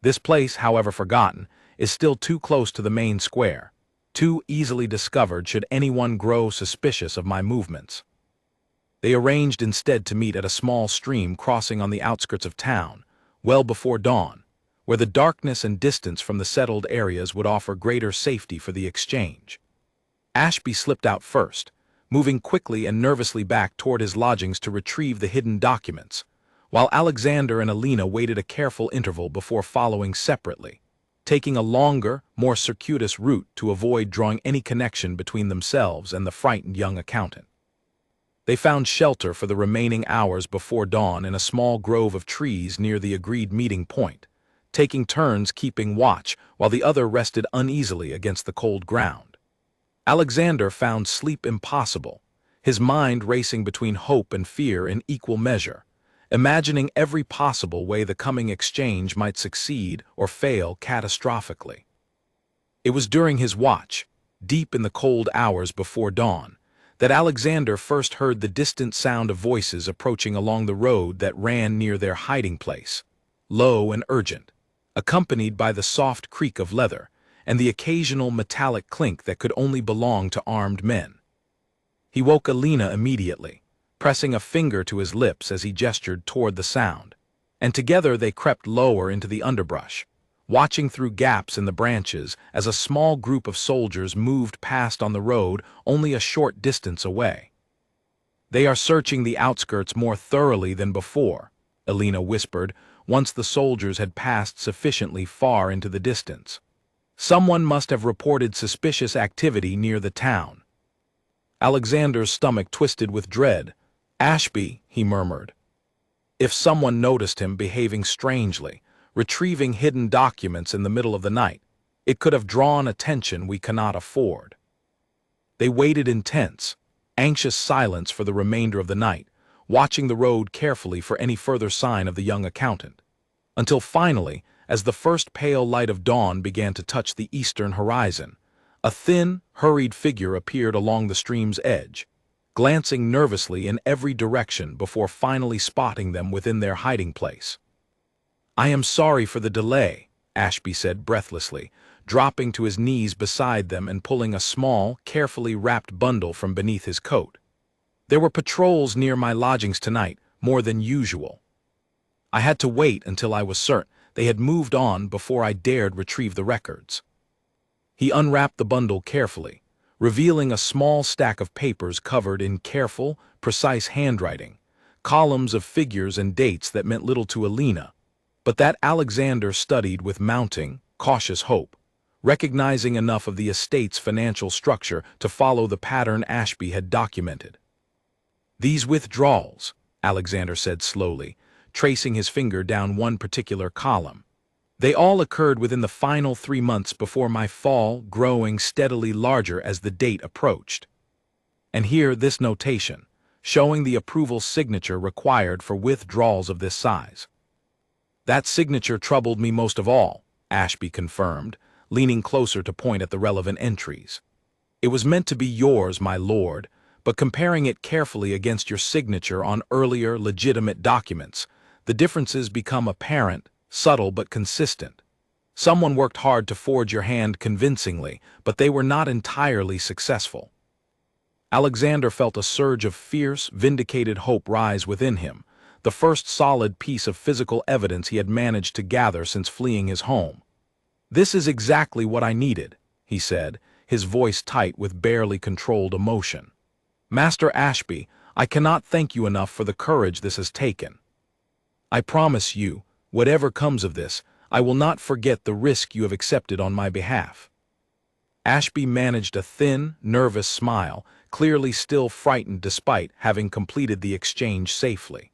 This place, however forgotten, is still too close to the main square, too easily discovered should anyone grow suspicious of my movements. They arranged instead to meet at a small stream crossing on the outskirts of town, well before dawn, where the darkness and distance from the settled areas would offer greater safety for the exchange. Ashby slipped out first, moving quickly and nervously back toward his lodgings to retrieve the hidden documents, while Alexander and Alina waited a careful interval before following separately, taking a longer, more circuitous route to avoid drawing any connection between themselves and the frightened young accountant. They found shelter for the remaining hours before dawn in a small grove of trees near the agreed meeting point, taking turns keeping watch while the other rested uneasily against the cold ground. Alexander found sleep impossible, his mind racing between hope and fear in equal measure, imagining every possible way the coming exchange might succeed or fail catastrophically. It was during his watch, deep in the cold hours before dawn, that Alexander first heard the distant sound of voices approaching along the road that ran near their hiding place, low and urgent, accompanied by the soft creak of leather and the occasional metallic clink that could only belong to armed men. He woke Alina immediately, pressing a finger to his lips as he gestured toward the sound, and together they crept lower into the underbrush, watching through gaps in the branches as a small group of soldiers moved past on the road only a short distance away. "They are searching the outskirts more thoroughly than before," Alina whispered once the soldiers had passed sufficiently far into the distance. "Someone must have reported suspicious activity near the town." Alexander's stomach twisted with dread. "Ashby," he murmured. If someone noticed him behaving strangely, retrieving hidden documents in the middle of the night, it could have drawn attention we cannot afford. They waited in tense, anxious silence for the remainder of the night, watching the road carefully for any further sign of the young accountant, until finally, as the first pale light of dawn began to touch the eastern horizon, a thin, hurried figure appeared along the stream's edge, glancing nervously in every direction before finally spotting them within their hiding place. "I am sorry for the delay," Ashby said breathlessly, dropping to his knees beside them and pulling a small, carefully wrapped bundle from beneath his coat. "There were patrols near my lodgings tonight, more than usual. I had to wait until I was certain they had moved on before I dared retrieve the records." He unwrapped the bundle carefully, revealing a small stack of papers covered in careful, precise handwriting, columns of figures and dates that meant little to Alina, but that Alexander studied with mounting, cautious hope, recognizing enough of the estate's financial structure to follow the pattern Ashby had documented. "These withdrawals," Alexander said slowly, tracing his finger down one particular column, "they all occurred within the final 3 months before my fall, growing steadily larger as the date approached. And here this notation, showing the approval signature required for withdrawals of this size." "That signature troubled me most of all," Ashby confirmed, leaning closer to point at the relevant entries. "It was meant to be yours, my lord, but comparing it carefully against your signature on earlier, legitimate documents, the differences become apparent, subtle but consistent. Someone worked hard to forge your hand convincingly, but they were not entirely successful." Alexander felt a surge of fierce, vindicated hope rise within him, the first solid piece of physical evidence he had managed to gather since fleeing his home. "This is exactly what I needed," he said, his voice tight with barely controlled emotion. "Master Ashby, I cannot thank you enough for the courage this has taken. I promise you, whatever comes of this, I will not forget the risk you have accepted on my behalf." Ashby managed a thin, nervous smile, clearly still frightened despite having completed the exchange safely.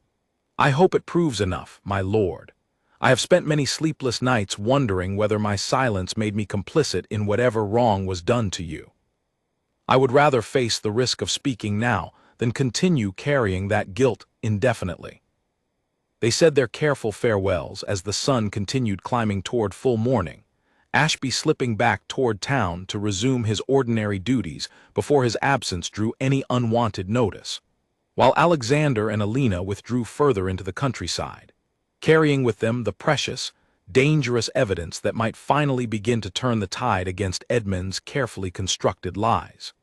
"I hope it proves enough, my lord. I have spent many sleepless nights wondering whether my silence made me complicit in whatever wrong was done to you. I would rather face the risk of speaking now than continue carrying that guilt indefinitely." They said their careful farewells as the sun continued climbing toward full morning, Ashby slipping back toward town to resume his ordinary duties before his absence drew any unwanted notice, while Alexander and Alina withdrew further into the countryside, carrying with them the precious, dangerous evidence that might finally begin to turn the tide against Edmund's carefully constructed lies.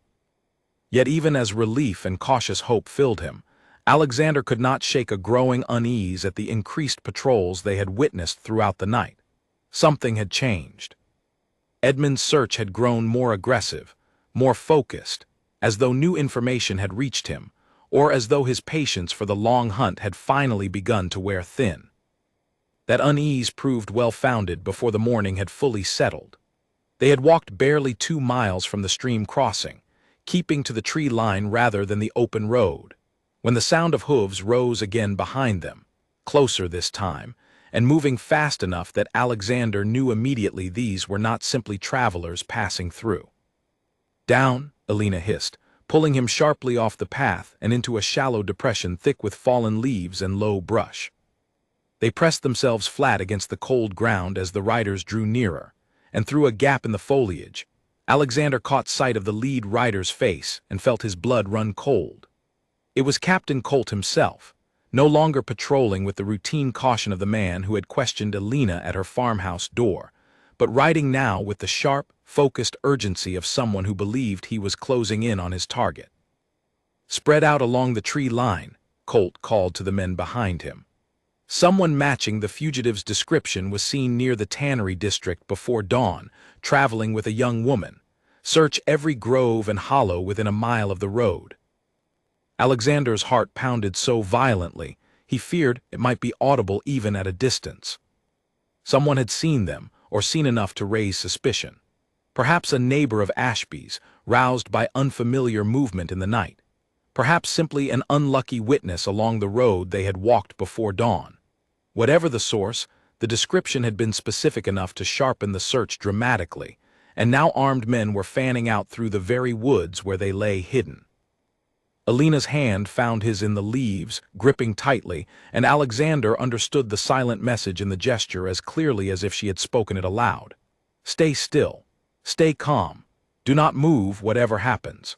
Yet even as relief and cautious hope filled him, Alexander could not shake a growing unease at the increased patrols they had witnessed throughout the night. Something had changed. Edmund's search had grown more aggressive, more focused, as though new information had reached him, or as though his patience for the long hunt had finally begun to wear thin. That unease proved well-founded before the morning had fully settled. They had walked barely 2 miles from the stream crossing, keeping to the tree line rather than the open road, when the sound of hooves rose again behind them, closer this time, and moving fast enough that Alexander knew immediately these were not simply travelers passing through. "Down," Alina hissed, pulling him sharply off the path and into a shallow depression thick with fallen leaves and low brush. They pressed themselves flat against the cold ground as the riders drew nearer, and through a gap in the foliage, Alexander caught sight of the lead rider's face and felt his blood run cold. It was Captain Colt himself, no longer patrolling with the routine caution of the man who had questioned Alina at her farmhouse door, but riding now with the sharp, focused urgency of someone who believed he was closing in on his target. Spread out along the tree line, Colt called to the men behind him. Someone matching the fugitive's description was seen near the tannery district before dawn, traveling with a young woman. Search every grove and hollow within a mile of the road. Alexander's heart pounded so violently, he feared it might be audible even at a distance. Someone had seen them, or seen enough to raise suspicion. Perhaps a neighbor of Ashby's, roused by unfamiliar movement in the night. Perhaps simply an unlucky witness along the road they had walked before dawn. Whatever the source, the description had been specific enough to sharpen the search dramatically, and now armed men were fanning out through the very woods where they lay hidden. Alina's hand found his in the leaves, gripping tightly, and Alexander understood the silent message in the gesture as clearly as if she had spoken it aloud. Stay still. Stay calm. Do not move whatever happens.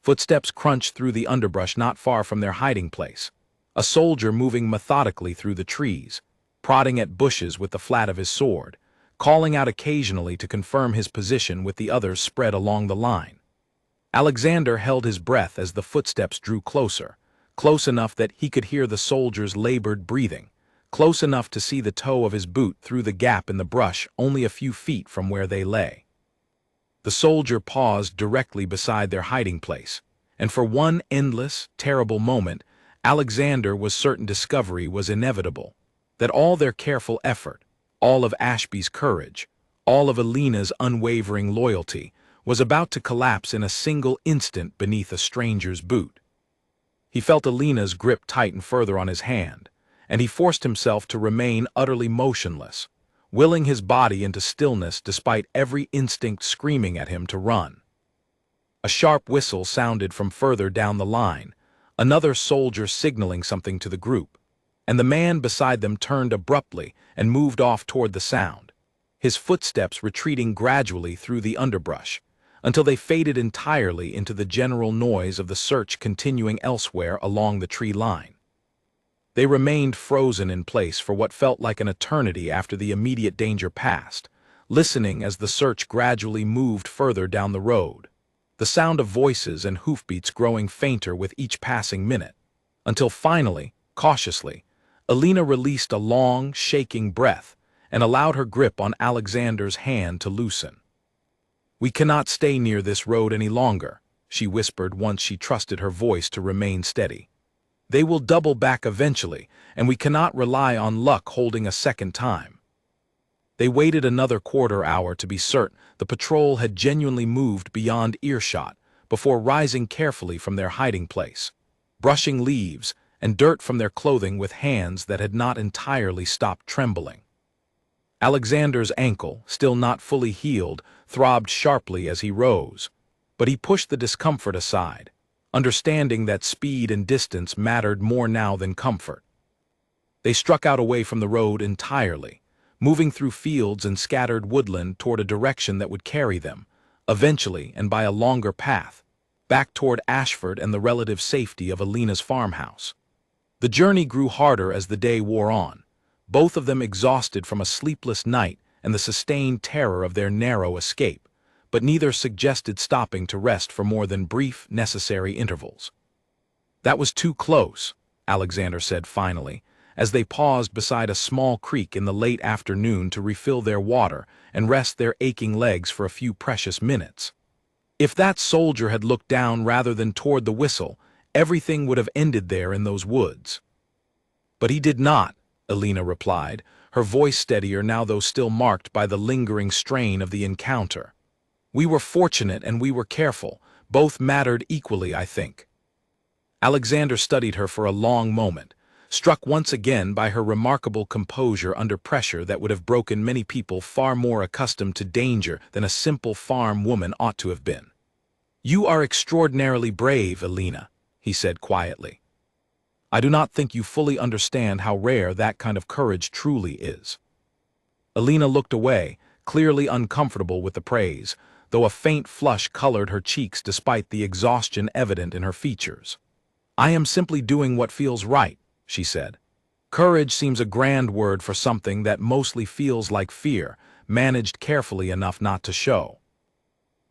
Footsteps crunched through the underbrush not far from their hiding place. A soldier moving methodically through the trees, prodding at bushes with the flat of his sword, calling out occasionally to confirm his position with the others spread along the line. Alexander held his breath as the footsteps drew closer, close enough that he could hear the soldier's labored breathing, close enough to see the toe of his boot through the gap in the brush only a few feet from where they lay. The soldier paused directly beside their hiding place, and for one endless, terrible moment, Alexander was certain discovery was inevitable, that all their careful effort, all of Ashby's courage, all of Alina's unwavering loyalty, was about to collapse in a single instant beneath a stranger's boot. He felt Alina's grip tighten further on his hand, and he forced himself to remain utterly motionless, willing his body into stillness despite every instinct screaming at him to run. A sharp whistle sounded from further down the line, another soldier signaling something to the group, and the man beside them turned abruptly and moved off toward the sound, his footsteps retreating gradually through the underbrush, until they faded entirely into the general noise of the search continuing elsewhere along the tree line. They remained frozen in place for what felt like an eternity after the immediate danger passed, listening as the search gradually moved further down the road, the sound of voices and hoofbeats growing fainter with each passing minute, until finally, cautiously, Alina released a long, shaking breath and allowed her grip on Alexander's hand to loosen. "We cannot stay near this road any longer," she whispered once she trusted her voice to remain steady. "They will double back eventually, and we cannot rely on luck holding a second time." They waited another quarter hour to be certain the patrol had genuinely moved beyond earshot before rising carefully from their hiding place, brushing leaves and dirt from their clothing with hands that had not entirely stopped trembling. Alexander's ankle, still not fully healed, throbbed sharply as he rose, but he pushed the discomfort aside, understanding that speed and distance mattered more now than comfort. They struck out away from the road entirely, moving through fields and scattered woodland toward a direction that would carry them, eventually and by a longer path, back toward Ashford and the relative safety of Alina's farmhouse. The journey grew harder as the day wore on, both of them exhausted from a sleepless night and the sustained terror of their narrow escape, but neither suggested stopping to rest for more than brief, necessary intervals. "That was too close," Alexander said finally, as they paused beside a small creek in the late afternoon to refill their water and rest their aching legs for a few precious minutes. If that soldier had looked down rather than toward the whistle, everything would have ended there in those woods. "But he did not," Alina replied, her voice steadier now though still marked by the lingering strain of the encounter. "We were fortunate and we were careful. Both mattered equally, I think." Alexander studied her for a long moment, struck once again by her remarkable composure under pressure that would have broken many people far more accustomed to danger than a simple farm woman ought to have been. "You are extraordinarily brave, Alina," he said quietly. "I do not think you fully understand how rare that kind of courage truly is." Alina looked away, clearly uncomfortable with the praise, though a faint flush colored her cheeks despite the exhaustion evident in her features. "I am simply doing what feels right," she said. "Courage seems a grand word for something that mostly feels like fear, managed carefully enough not to show."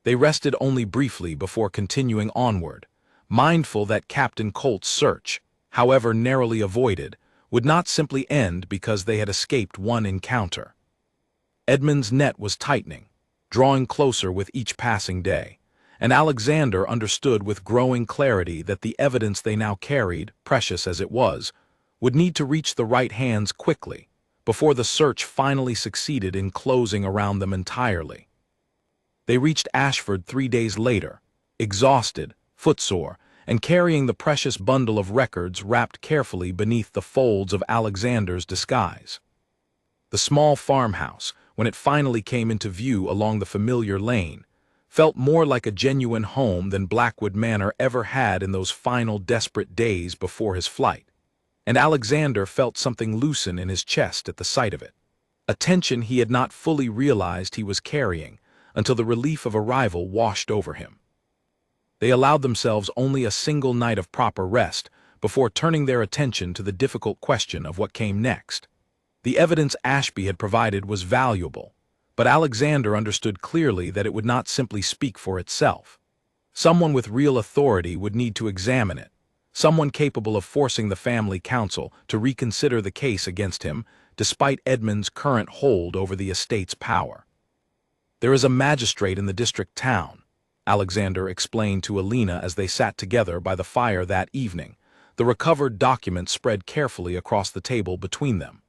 They rested only briefly before continuing onward, mindful that Captain Colt's search, however narrowly avoided, would not simply end because they had escaped one encounter. Edmund's net was tightening, drawing closer with each passing day, and Alexander understood with growing clarity that the evidence they now carried, precious as it was, would need to reach the right hands quickly, before the search finally succeeded in closing around them entirely. They reached Ashford 3 days later, exhausted, footsore, and carrying the precious bundle of records wrapped carefully beneath the folds of Alexander's disguise. The small farmhouse, when it finally came into view along the familiar lane, felt more like a genuine home than Blackwood Manor ever had in those final desperate days before his flight, and Alexander felt something loosen in his chest at the sight of it, a tension he had not fully realized he was carrying until the relief of arrival washed over him. They allowed themselves only a single night of proper rest before turning their attention to the difficult question of what came next. The evidence Ashby had provided was valuable, but Alexander understood clearly that it would not simply speak for itself. Someone with real authority would need to examine it, someone capable of forcing the family council to reconsider the case against him, despite Edmund's current hold over the estate's power. "There is a magistrate in the district town," Alexander explained to Alina as they sat together by the fire that evening, the recovered document spread carefully across the table between them.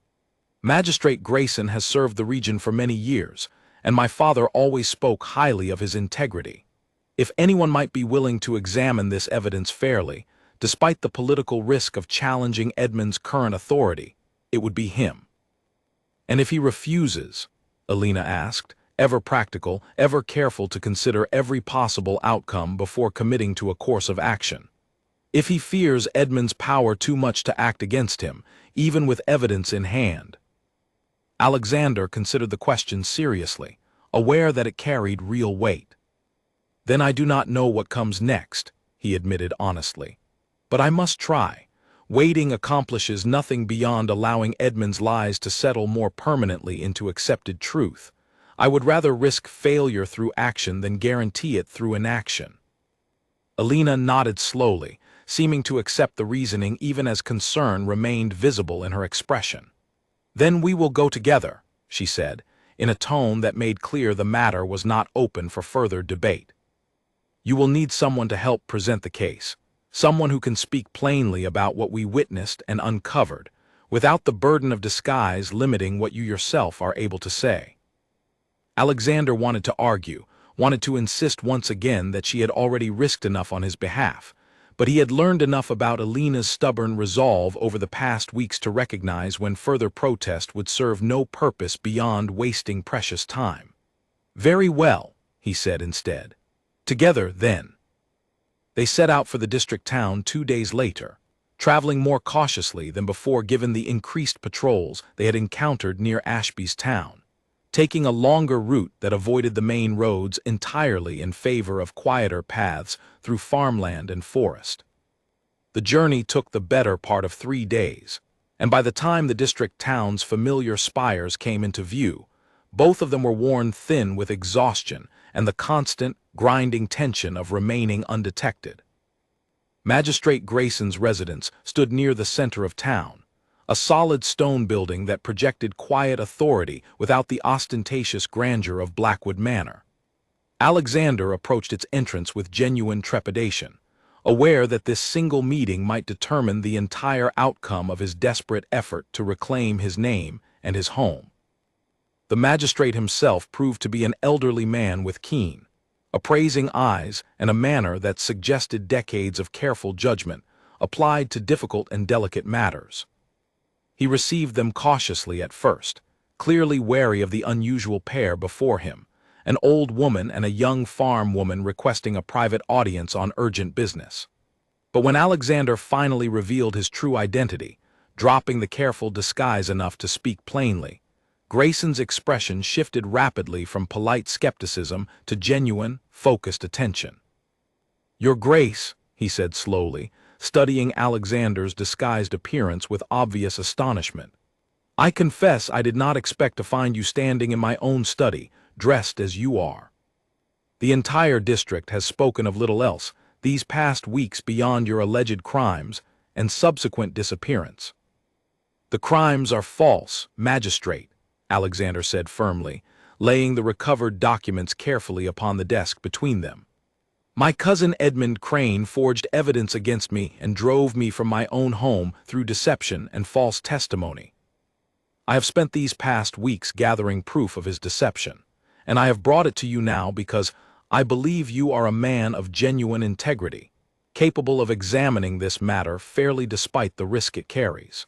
"Magistrate Grayson has served the region for many years, and my father always spoke highly of his integrity. If anyone might be willing to examine this evidence fairly, despite the political risk of challenging Edmund's current authority, it would be him." "And if he refuses?" Alina asked, ever practical, ever careful to consider every possible outcome before committing to a course of action. "If he fears Edmund's power too much to act against him, even with evidence in hand?" Alexander considered the question seriously, aware that it carried real weight. "Then I do not know what comes next," he admitted honestly. "But I must try. Waiting accomplishes nothing beyond allowing Edmund's lies to settle more permanently into accepted truth. I would rather risk failure through action than guarantee it through inaction." Alina nodded slowly, seeming to accept the reasoning even as concern remained visible in her expression. "Then we will go together," she said, in a tone that made clear the matter was not open for further debate. "You will need someone to help present the case, someone who can speak plainly about what we witnessed and uncovered, without the burden of disguise limiting what you yourself are able to say." Alexander wanted to argue, wanted to insist once again that she had already risked enough on his behalf, but he had learned enough about Alina's stubborn resolve over the past weeks to recognize when further protest would serve no purpose beyond wasting precious time. "Very well," he said instead. "Together, then." They set out for the district town 2 days later, traveling more cautiously than before given the increased patrols they had encountered near Ashby's town, taking a longer route that avoided the main roads entirely in favor of quieter paths through farmland and forest. The journey took the better part of 3 days, and by the time the district town's familiar spires came into view, both of them were worn thin with exhaustion and the constant, grinding tension of remaining undetected. Magistrate Grayson's residence stood near the center of town, a solid stone building that projected quiet authority without the ostentatious grandeur of Blackwood Manor. Alexander approached its entrance with genuine trepidation, aware that this single meeting might determine the entire outcome of his desperate effort to reclaim his name and his home. The magistrate himself proved to be an elderly man with keen, appraising eyes and a manner that suggested decades of careful judgment applied to difficult and delicate matters. He received them cautiously at first, clearly wary of the unusual pair before him, an old woman and a young farm woman requesting a private audience on urgent business. But when Alexander finally revealed his true identity, dropping the careful disguise enough to speak plainly, Grayson's expression shifted rapidly from polite skepticism to genuine, focused attention. "Your Grace," he said slowly, studying Alexander's disguised appearance with obvious astonishment, "I confess I did not expect to find you standing in my own study, dressed as you are. The entire district has spoken of little else these past weeks beyond your alleged crimes and subsequent disappearance." "The crimes are false, Magistrate," Alexander said firmly, laying the recovered documents carefully upon the desk between them. "My cousin Edmund Crane forged evidence against me and drove me from my own home through deception and false testimony. I have spent these past weeks gathering proof of his deception, and I have brought it to you now because I believe you are a man of genuine integrity, capable of examining this matter fairly despite the risk it carries."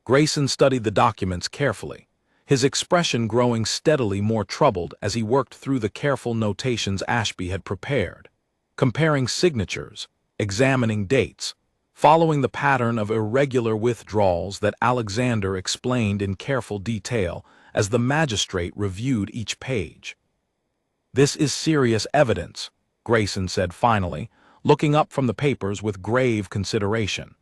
Grayson studied the documents carefully, his expression growing steadily more troubled as he worked through the careful notations Ashby had prepared, comparing signatures, examining dates, following the pattern of irregular withdrawals that Alexander explained in careful detail as the magistrate reviewed each page. "This is serious evidence," Grayson said finally, looking up from the papers with grave consideration.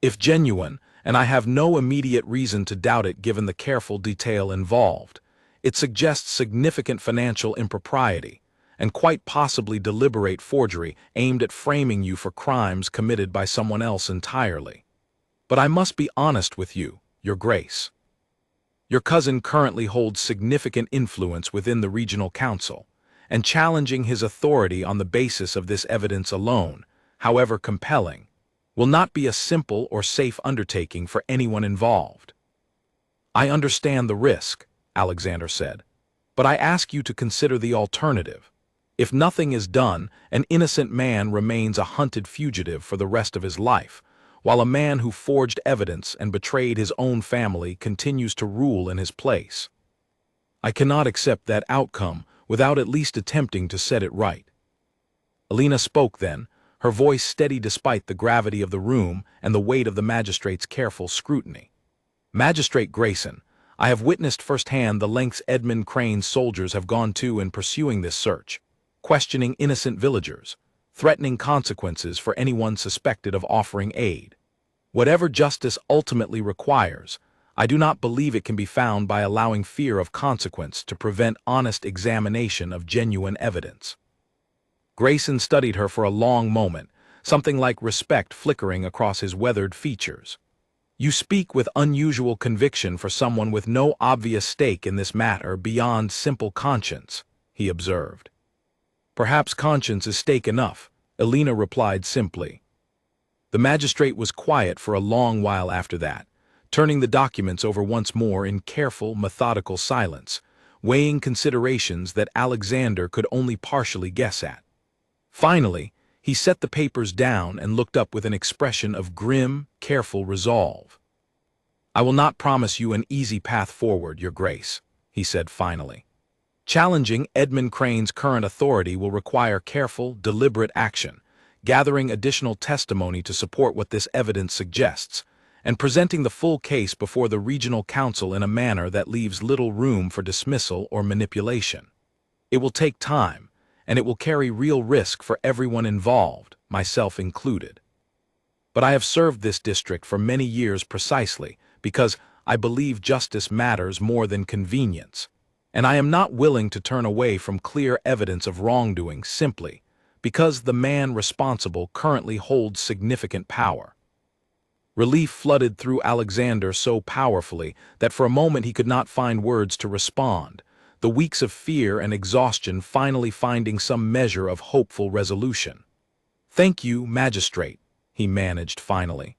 "If genuine, and I have no immediate reason to doubt it given the careful detail involved, it suggests significant financial impropriety, and quite possibly deliberate forgery aimed at framing you for crimes committed by someone else entirely. But I must be honest with you, Your Grace. Your cousin currently holds significant influence within the regional council, and challenging his authority on the basis of this evidence alone, however compelling, will not be a simple or safe undertaking for anyone involved." "I understand the risk," Alexander said, "but I ask you to consider the alternative. If nothing is done, an innocent man remains a hunted fugitive for the rest of his life, while a man who forged evidence and betrayed his own family continues to rule in his place. I cannot accept that outcome without at least attempting to set it right." Alina spoke then, her voice steady despite the gravity of the room and the weight of the magistrate's careful scrutiny. "Magistrate Grayson, I have witnessed firsthand the lengths Edmund Crane's soldiers have gone to in pursuing this search, questioning innocent villagers, threatening consequences for anyone suspected of offering aid. Whatever justice ultimately requires, I do not believe it can be found by allowing fear of consequence to prevent honest examination of genuine evidence." Grayson studied her for a long moment, something like respect flickering across his weathered features. "You speak with unusual conviction for someone with no obvious stake in this matter beyond simple conscience," he observed. "Perhaps conscience is stake enough," Alina replied simply. The magistrate was quiet for a long while after that, turning the documents over once more in careful, methodical silence, weighing considerations that Alexander could only partially guess at. Finally, he set the papers down and looked up with an expression of grim, careful resolve. "I will not promise you an easy path forward, Your Grace," he said finally. "Challenging Edmund Crane's current authority will require careful, deliberate action, gathering additional testimony to support what this evidence suggests, and presenting the full case before the regional council in a manner that leaves little room for dismissal or manipulation. It will take time, and it will carry real risk for everyone involved, myself included. But I have served this district for many years precisely because I believe justice matters more than convenience, and I am not willing to turn away from clear evidence of wrongdoing simply because the man responsible currently holds significant power." Relief flooded through Alexander so powerfully that for a moment he could not find words to respond, the weeks of fear and exhaustion finally finding some measure of hopeful resolution. "Thank you, Magistrate," he managed finally.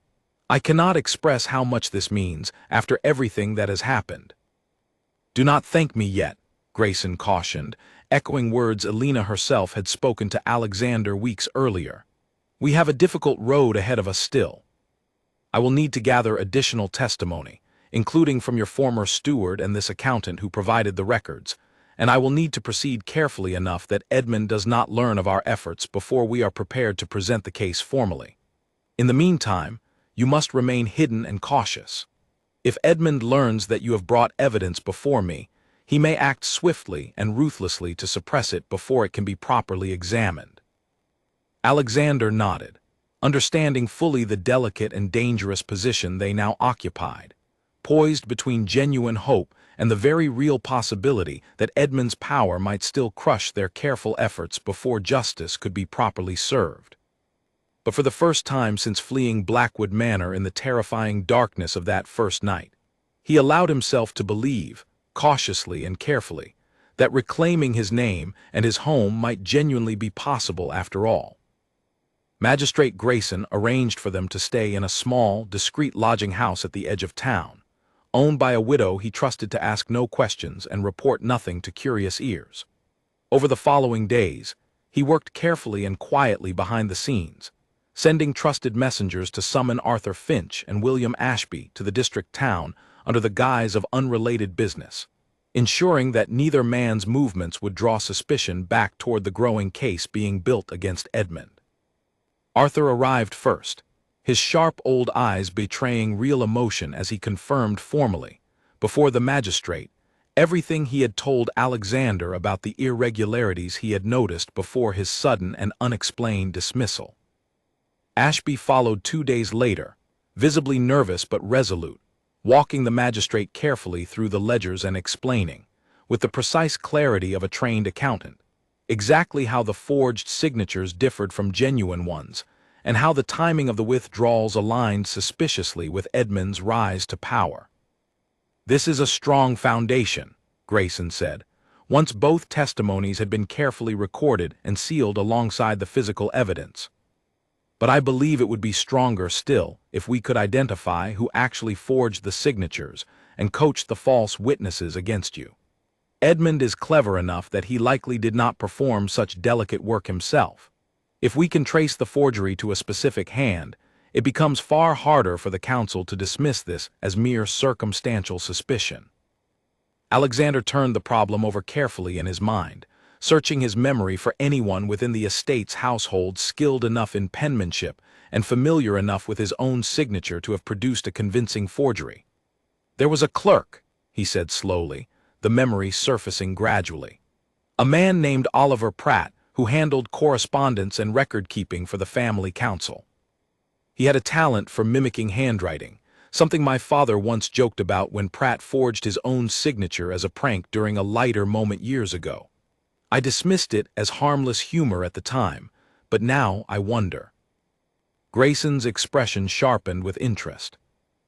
"I cannot express how much this means after everything that has happened." "Do not thank me yet," Grayson cautioned, echoing words Alina herself had spoken to Alexander weeks earlier. "We have a difficult road ahead of us still. I will need to gather additional testimony, including from your former steward and this accountant who provided the records, and I will need to proceed carefully enough that Edmund does not learn of our efforts before we are prepared to present the case formally. In the meantime, you must remain hidden and cautious. If Edmund learns that you have brought evidence before me, he may act swiftly and ruthlessly to suppress it before it can be properly examined." Alexander nodded, understanding fully the delicate and dangerous position they now occupied, poised between genuine hope and the very real possibility that Edmund's power might still crush their careful efforts before justice could be properly served. But for the first time since fleeing Blackwood Manor in the terrifying darkness of that first night, he allowed himself to believe, cautiously and carefully, that reclaiming his name and his home might genuinely be possible after all. Magistrate Grayson arranged for them to stay in a small, discreet lodging house at the edge of town, owned by a widow he trusted to ask no questions and report nothing to curious ears. Over the following days, he worked carefully and quietly behind the scenes, sending trusted messengers to summon Arthur Finch and William Ashby to the district town under the guise of unrelated business, ensuring that neither man's movements would draw suspicion back toward the growing case being built against Edmund. Arthur arrived first, his sharp old eyes betraying real emotion as he confirmed formally, before the magistrate, everything he had told Alexander about the irregularities he had noticed before his sudden and unexplained dismissal. Ashby followed 2 days later, visibly nervous but resolute, walking the magistrate carefully through the ledgers and explaining, with the precise clarity of a trained accountant, exactly how the forged signatures differed from genuine ones, and how the timing of the withdrawals aligned suspiciously with Edmund's rise to power. "This is a strong foundation," Grayson said, once both testimonies had been carefully recorded and sealed alongside the physical evidence. "But I believe it would be stronger still if we could identify who actually forged the signatures and coached the false witnesses against you. Edmund is clever enough that he likely did not perform such delicate work himself. If we can trace the forgery to a specific hand, it becomes far harder for the council to dismiss this as mere circumstantial suspicion." Alexander turned the problem over carefully in his mind, searching his memory for anyone within the estate's household skilled enough in penmanship and familiar enough with his own signature to have produced a convincing forgery. "There was a clerk," he said slowly, the memory surfacing gradually. "A man named Oliver Pratt, who handled correspondence and record-keeping for the family council. He had a talent for mimicking handwriting, something my father once joked about when Pratt forged his own signature as a prank during a lighter moment years ago. I dismissed it as harmless humor at the time, but now I wonder." Grayson's expression sharpened with interest.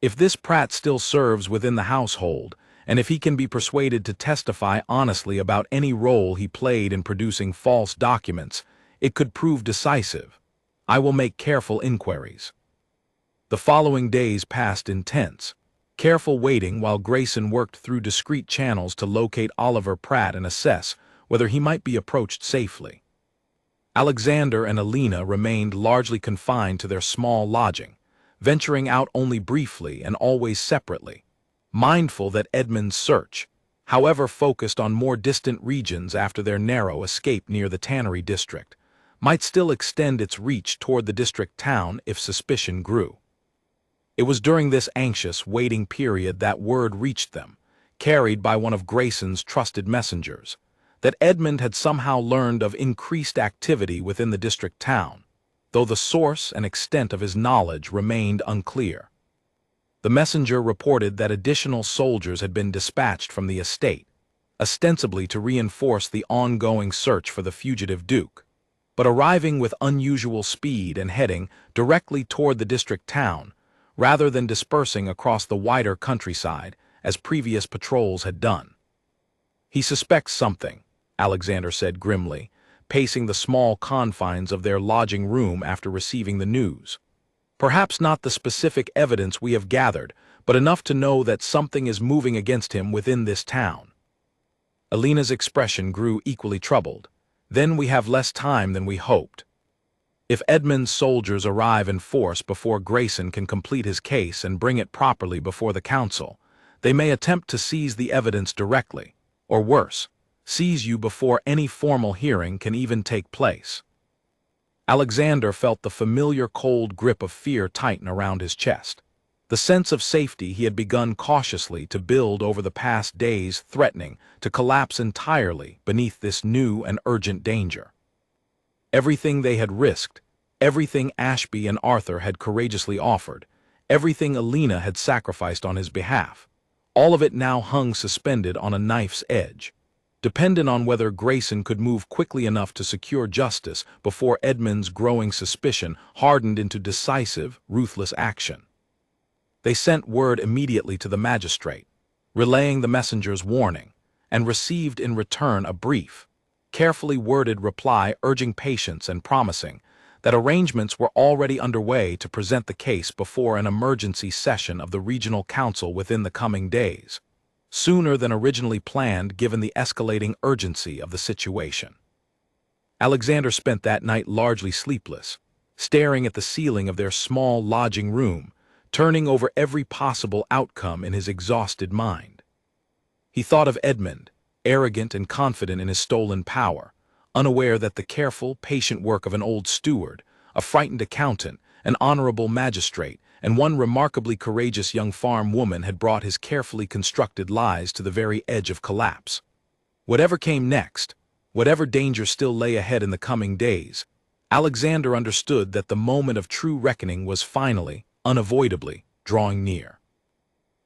If this Pratt still serves within the household, and if he can be persuaded to testify honestly about any role he played in producing false documents, it could prove decisive. I will make careful inquiries. The following days passed in tense, careful waiting while Grayson worked through discreet channels to locate Oliver Pratt and assess whether he might be approached safely. Alexander and Alina remained largely confined to their small lodging, venturing out only briefly and always separately, mindful that Edmund's search, however focused on more distant regions after their narrow escape near the tannery district, might still extend its reach toward the district town if suspicion grew. It was during this anxious, waiting period that word reached them, carried by one of Grayson's trusted messengers, that Edmund had somehow learned of increased activity within the district town, though the source and extent of his knowledge remained unclear. The messenger reported that additional soldiers had been dispatched from the estate, ostensibly to reinforce the ongoing search for the fugitive Duke, but arriving with unusual speed and heading directly toward the district town, rather than dispersing across the wider countryside as previous patrols had done. "He suspects something," Alexander said grimly, pacing the small confines of their lodging room after receiving the news. "Perhaps not the specific evidence we have gathered, but enough to know that something is moving against him within this town." Alina's expression grew equally troubled. "Then we have less time than we hoped. If Edmund's soldiers arrive in force before Grayson can complete his case and bring it properly before the council, they may attempt to seize the evidence directly, or worse, seize you before any formal hearing can even take place. Alexander felt the familiar cold grip of fear tighten around his chest. The sense of safety he had begun cautiously to build over the past days threatening to collapse entirely beneath this new and urgent danger. Everything they had risked, everything Ashby and Arthur had courageously offered, everything Alina had sacrificed on his behalf, all of it now hung suspended on a knife's edge, dependent on whether Grayson could move quickly enough to secure justice before Edmund's growing suspicion hardened into decisive, ruthless action. They sent word immediately to the magistrate, relaying the messenger's warning, and received in return a brief, carefully worded reply urging patience and promising that arrangements were already underway to present the case before an emergency session of the regional council within the coming days, sooner than originally planned given the escalating urgency of the situation. Alexander spent that night largely sleepless, staring at the ceiling of their small lodging room, turning over every possible outcome in his exhausted mind. He thought of Edmund, arrogant and confident in his stolen power, unaware that the careful, patient work of an old steward, a frightened accountant, an honorable magistrate, and one remarkably courageous young farm woman had brought his carefully constructed lies to the very edge of collapse. Whatever came next, whatever danger still lay ahead in the coming days, Alexander understood that the moment of true reckoning was finally, unavoidably, drawing near.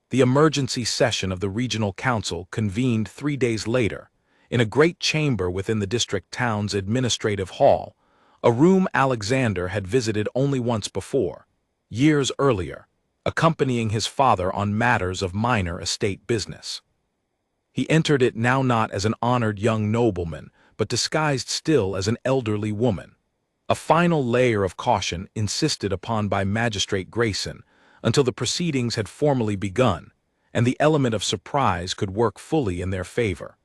The emergency session of the regional council convened 3 days later, in a great chamber within the district town's administrative hall, a room Alexander had visited only once before, years earlier, accompanying his father on matters of minor estate business. He entered it now not as an honored young nobleman, but disguised still as an elderly woman. A final layer of caution insisted upon by Magistrate Grayson until the proceedings had formally begun, and the element of surprise could work fully in their favor.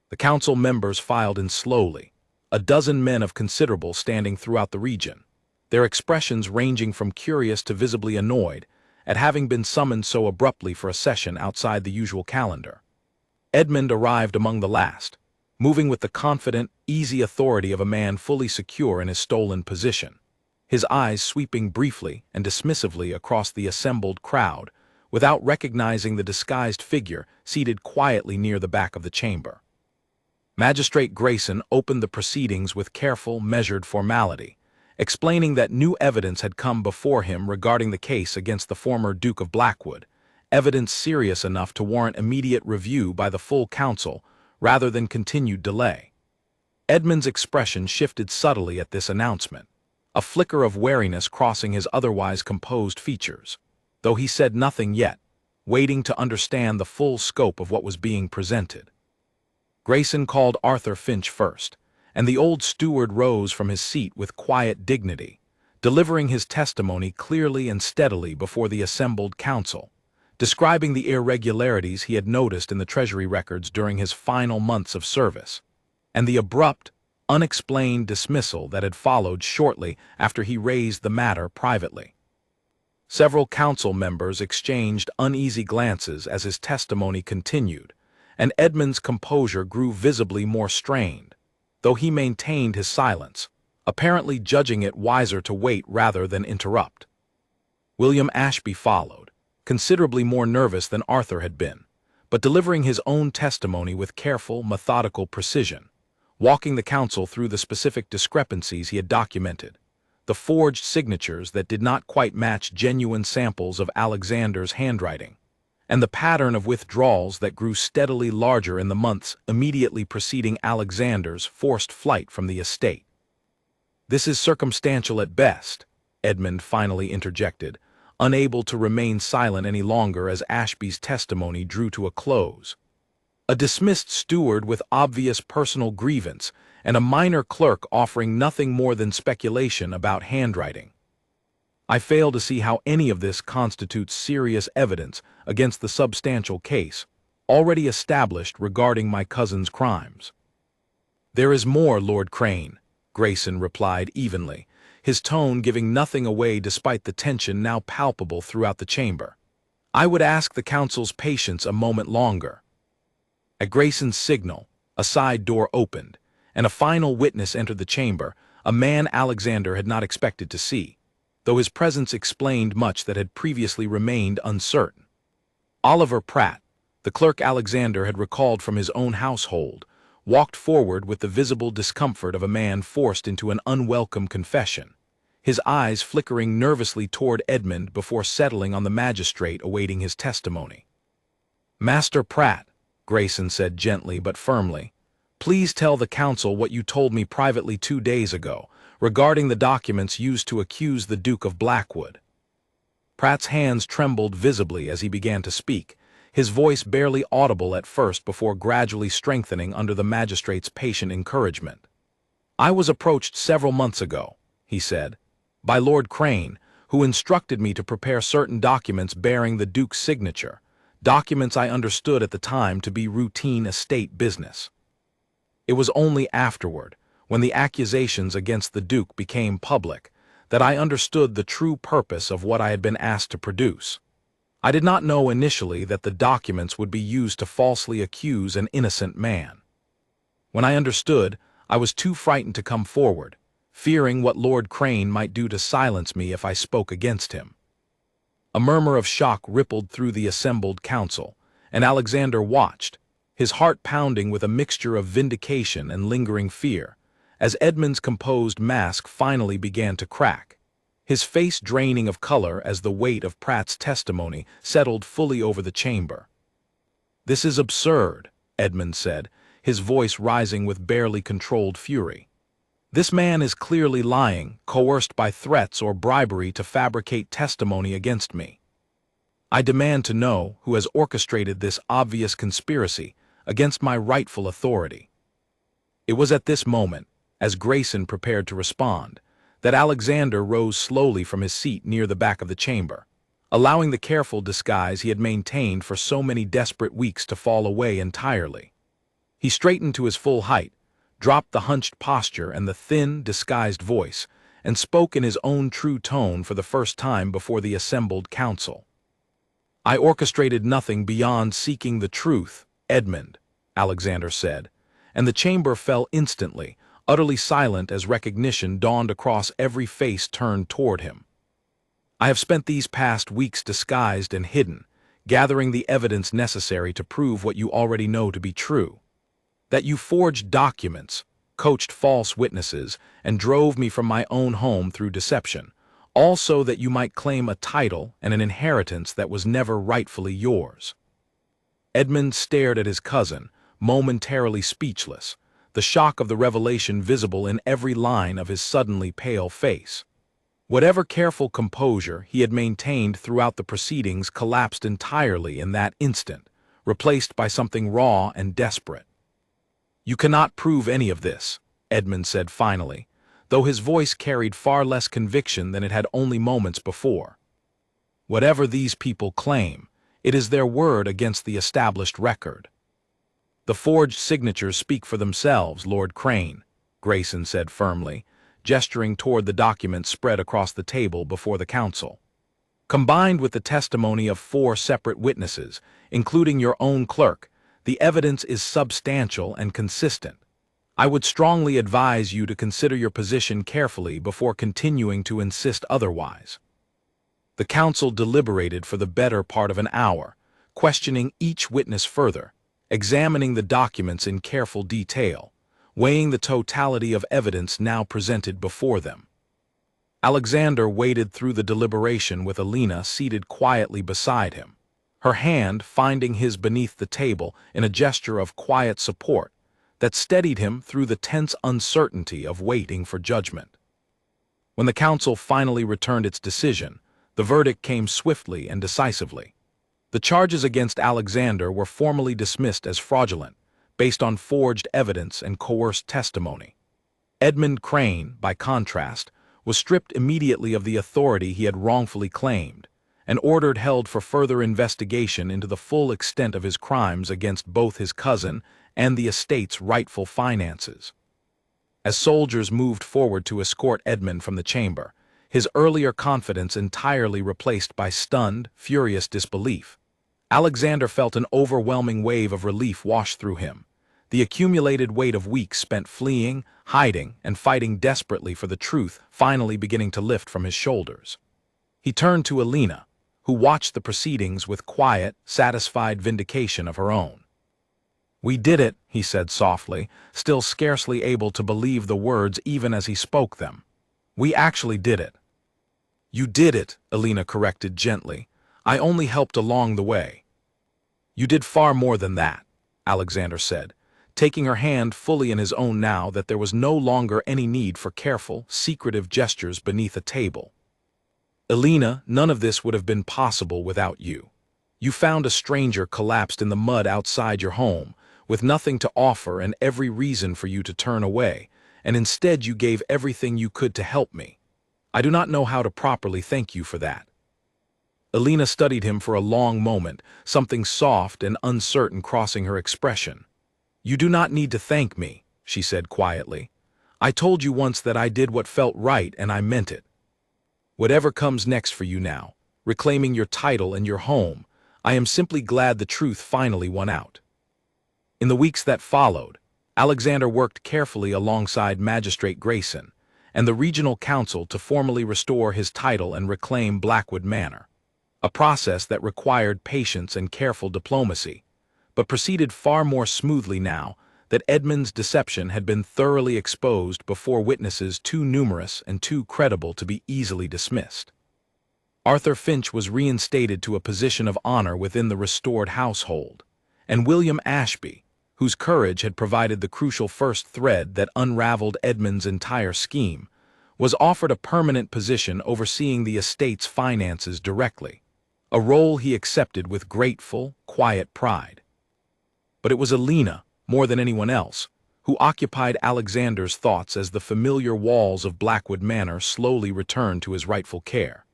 The council members filed in slowly, a dozen men of considerable standing throughout the region, their expressions ranging from curious to visibly annoyed at having been summoned so abruptly for a session outside the usual calendar. Edmund arrived among the last, moving with the confident, easy authority of a man fully secure in his stolen position, his eyes sweeping briefly and dismissively across the assembled crowd without recognizing the disguised figure seated quietly near the back of the chamber. Magistrate Grayson opened the proceedings with careful, measured formality, explaining that new evidence had come before him regarding the case against the former Duke of Blackwood, evidence serious enough to warrant immediate review by the full council rather than continued delay. Edmund's expression shifted subtly at this announcement, a flicker of wariness crossing his otherwise composed features, though he said nothing yet, waiting to understand the full scope of what was being presented. Grayson called Arthur Finch first, and the old steward rose from his seat with quiet dignity, delivering his testimony clearly and steadily before the assembled council, describing the irregularities he had noticed in the treasury records during his final months of service, and the abrupt, unexplained dismissal that had followed shortly after he raised the matter privately. Several council members exchanged uneasy glances as his testimony continued, and Edmund's composure grew visibly more strained, though he maintained his silence, apparently judging it wiser to wait rather than interrupt. William Ashby followed, considerably more nervous than Arthur had been, but delivering his own testimony with careful, methodical precision, walking the council through the specific discrepancies he had documented, the forged signatures that did not quite match genuine samples of Alexander's handwriting, and the pattern of withdrawals that grew steadily larger in the months immediately preceding Alexander's forced flight from the estate. "This is circumstantial at best," Edmund finally interjected, unable to remain silent any longer as Ashby's testimony drew to a close. A dismissed steward with obvious personal grievance and a minor clerk offering nothing more than speculation about handwriting. "I fail to see how any of this constitutes serious evidence against the substantial case already established regarding my cousin's crimes." "There is more, Lord Crane," Grayson replied evenly, his tone giving nothing away despite the tension now palpable throughout the chamber. "I would ask the council's patience a moment longer." At Grayson's signal, A side door opened, and a final witness entered the chamber, a man Alexander had not expected to see, though his presence explained much that had previously remained uncertain. Oliver Pratt, the clerk Alexander had recalled from his own household, walked forward with the visible discomfort of a man forced into an unwelcome confession, his eyes flickering nervously toward Edmund before settling on the magistrate awaiting his testimony. "Master Pratt," Grayson said gently but firmly, "please tell the council what you told me privately 2 days ago, regarding the documents used to accuse the Duke of Blackwood." Pratt's hands trembled visibly as he began to speak, his voice barely audible at first before gradually strengthening under the magistrate's patient encouragement. "I was approached several months ago," he said, "by Lord Crane, who instructed me to prepare certain documents bearing the Duke's signature, documents I understood at the time to be routine estate business. It was only afterward, when the accusations against the Duke became public, that I understood the true purpose of what I had been asked to produce. I did not know initially that the documents would be used to falsely accuse an innocent man. When I understood, I was too frightened to come forward, fearing what Lord Crane might do to silence me if I spoke against him." A murmur of shock rippled through the assembled council, and Alexander watched, his heart pounding with a mixture of vindication and lingering fear, as Edmund's composed mask finally began to crack, his face draining of color as the weight of Pratt's testimony settled fully over the chamber. "This is absurd," Edmund said, his voice rising with barely controlled fury. "This man is clearly lying, coerced by threats or bribery to fabricate testimony against me. I demand to know who has orchestrated this obvious conspiracy against my rightful authority." It was at this moment, as Grayson prepared to respond, that Alexander rose slowly from his seat near the back of the chamber, allowing the careful disguise he had maintained for so many desperate weeks to fall away entirely. He straightened to his full height, dropped the hunched posture and the thin, disguised voice, and spoke in his own true tone for the first time before the assembled council. "I orchestrated nothing beyond seeking the truth, Edmund," Alexander said, and the chamber fell instantly, utterly silent as recognition dawned across every face turned toward him. "I have spent these past weeks disguised and hidden, gathering the evidence necessary to prove what you already know to be true. That you forged documents, coached false witnesses, and drove me from my own home through deception, all so that you might claim a title and an inheritance that was never rightfully yours." Edmund stared at his cousin, momentarily speechless, the shock of the revelation visible in every line of his suddenly pale face. Whatever careful composure he had maintained throughout the proceedings collapsed entirely in that instant, replaced by something raw and desperate. "You cannot prove any of this," Edmund said finally, though his voice carried far less conviction than it had only moments before. "Whatever these people claim, it is their word against the established record." "The forged signatures speak for themselves, Lord Crane," Grayson said firmly, gesturing toward the documents spread across the table before the council. "Combined with the testimony of 4 separate witnesses, including your own clerk, the evidence is substantial and consistent. I would strongly advise you to consider your position carefully before continuing to insist otherwise." The council deliberated for the better part of an hour, questioning each witness further, examining the documents in careful detail, weighing the totality of evidence now presented before them. Alexander waded through the deliberation with Alina seated quietly beside him, her hand finding his beneath the table in a gesture of quiet support that steadied him through the tense uncertainty of waiting for judgment. When the council finally returned its decision, the verdict came swiftly and decisively. The charges against Alexander were formally dismissed as fraudulent, based on forged evidence and coerced testimony. Edmund Crane, by contrast, was stripped immediately of the authority he had wrongfully claimed, and ordered held for further investigation into the full extent of his crimes against both his cousin and the estate's rightful finances. As soldiers moved forward to escort Edmund from the chamber, his earlier confidence entirely replaced by stunned, furious disbelief, Alexander felt an overwhelming wave of relief wash through him, the accumulated weight of weeks spent fleeing, hiding, and fighting desperately for the truth finally beginning to lift from his shoulders. He turned to Alina, who watched the proceedings with quiet, satisfied vindication of her own. "We did it," he said softly, still scarcely able to believe the words even as he spoke them. "We actually did it." "You did it," Alina corrected gently. "I only helped along the way." "You did far more than that," Alexander said, taking her hand fully in his own now that there was no longer any need for careful, secretive gestures beneath a table. "Alina, none of this would have been possible without you. You found a stranger collapsed in the mud outside your home, with nothing to offer and every reason for you to turn away, and instead you gave everything you could to help me. I do not know how to properly thank you for that." Alina studied him for a long moment, something soft and uncertain crossing her expression. "You do not need to thank me," she said quietly. "I told you once that I did what felt right and I meant it. Whatever comes next for you now, reclaiming your title and your home, I am simply glad the truth finally won out." In the weeks that followed, Alexander worked carefully alongside Magistrate Grayson and the regional council to formally restore his title and reclaim Blackwood Manor, a process that required patience and careful diplomacy, but proceeded far more smoothly now that Edmund's deception had been thoroughly exposed before witnesses too numerous and too credible to be easily dismissed. Arthur Finch was reinstated to a position of honor within the restored household, and William Ashby, whose courage had provided the crucial first thread that unraveled Edmund's entire scheme, was offered a permanent position overseeing the estate's finances directly, a role he accepted with grateful, quiet pride. But it was Alina, more than anyone else, who occupied Alexander's thoughts as the familiar walls of Blackwood Manor slowly returned to his rightful care.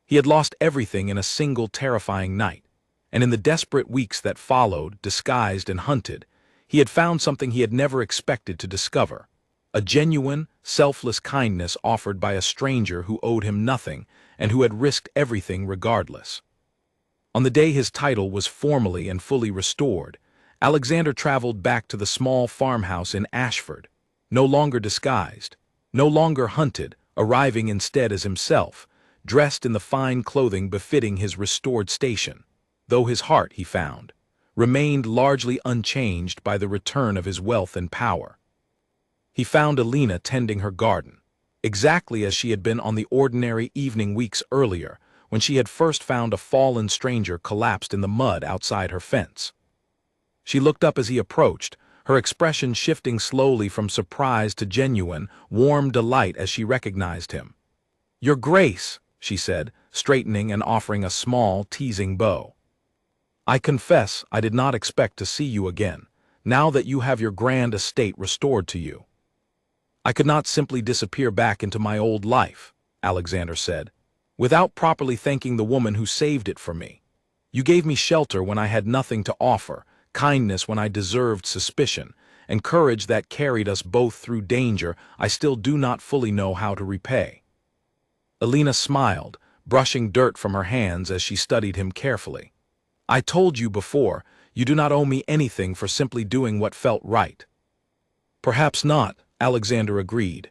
He had lost everything in a single terrifying night, and in the desperate weeks that followed, disguised and hunted, he had found something he had never expected to discover, a genuine, selfless kindness offered by a stranger who owed him nothing and who had risked everything regardless. On the day his title was formally and fully restored, Alexander traveled back to the small farmhouse in Ashford, no longer disguised, no longer hunted, arriving instead as himself, dressed in the fine clothing befitting his restored station, though his heart, he found, remained largely unchanged by the return of his wealth and power. He found Alina tending her garden, exactly as she had been on the ordinary evening weeks earlier, when she had first found a fallen stranger collapsed in the mud outside her fence. She looked up as he approached, her expression shifting slowly from surprise to genuine, warm delight as she recognized him. "Your Grace," she said, straightening and offering a small, teasing bow. "I confess I did not expect to see you again, now that you have your grand estate restored to you." "I could not simply disappear back into my old life," Alexander said, "without properly thanking the woman who saved it for me. You gave me shelter when I had nothing to offer, kindness when I deserved suspicion, and courage that carried us both through danger I still do not fully know how to repay." Alina smiled, brushing dirt from her hands as she studied him carefully. "I told you before, you do not owe me anything for simply doing what felt right." "Perhaps not," Alexander agreed.